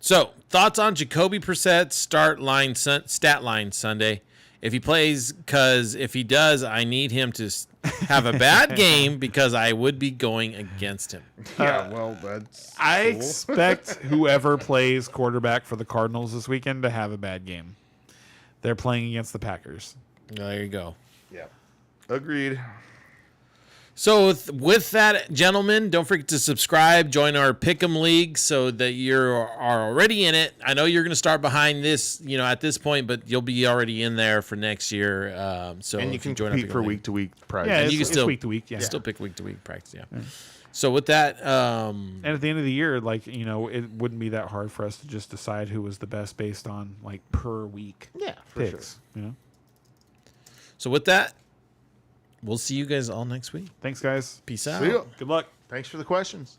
Speaker 4: So thoughts on Jacoby Brissett's stat line Sunday? If he plays, because if he does, I need him to have a bad game because I would be going against him.
Speaker 1: Yeah, well, that's
Speaker 3: I
Speaker 1: cool.
Speaker 3: expect whoever plays quarterback for the Cardinals this weekend to have a bad game. They're playing against the Packers.
Speaker 4: There you go.
Speaker 1: Yeah. Agreed.
Speaker 4: So with that, gentlemen, don't forget to subscribe, join our Pick'em League so that you are already in it. I know you're going to start behind this, at this point, but you'll be already in there for next year. So
Speaker 1: And you
Speaker 4: if
Speaker 1: can
Speaker 4: join our
Speaker 1: compete
Speaker 4: Pick'em
Speaker 1: for
Speaker 4: League,
Speaker 1: week-to-week prize.
Speaker 3: Yeah,
Speaker 4: you can
Speaker 3: it's
Speaker 4: still
Speaker 3: week to week. Yeah.
Speaker 4: still pick week-to-week practice. Yeah. So with that,
Speaker 3: And at the end of the year, it wouldn't be that hard for us to just decide who was the best based on per week
Speaker 1: Yeah, for
Speaker 3: picks.
Speaker 1: sure.
Speaker 4: So with that, we'll see you guys all next week.
Speaker 3: Thanks, guys.
Speaker 4: Peace out.
Speaker 1: See ya.
Speaker 3: Good luck.
Speaker 1: Thanks for the questions.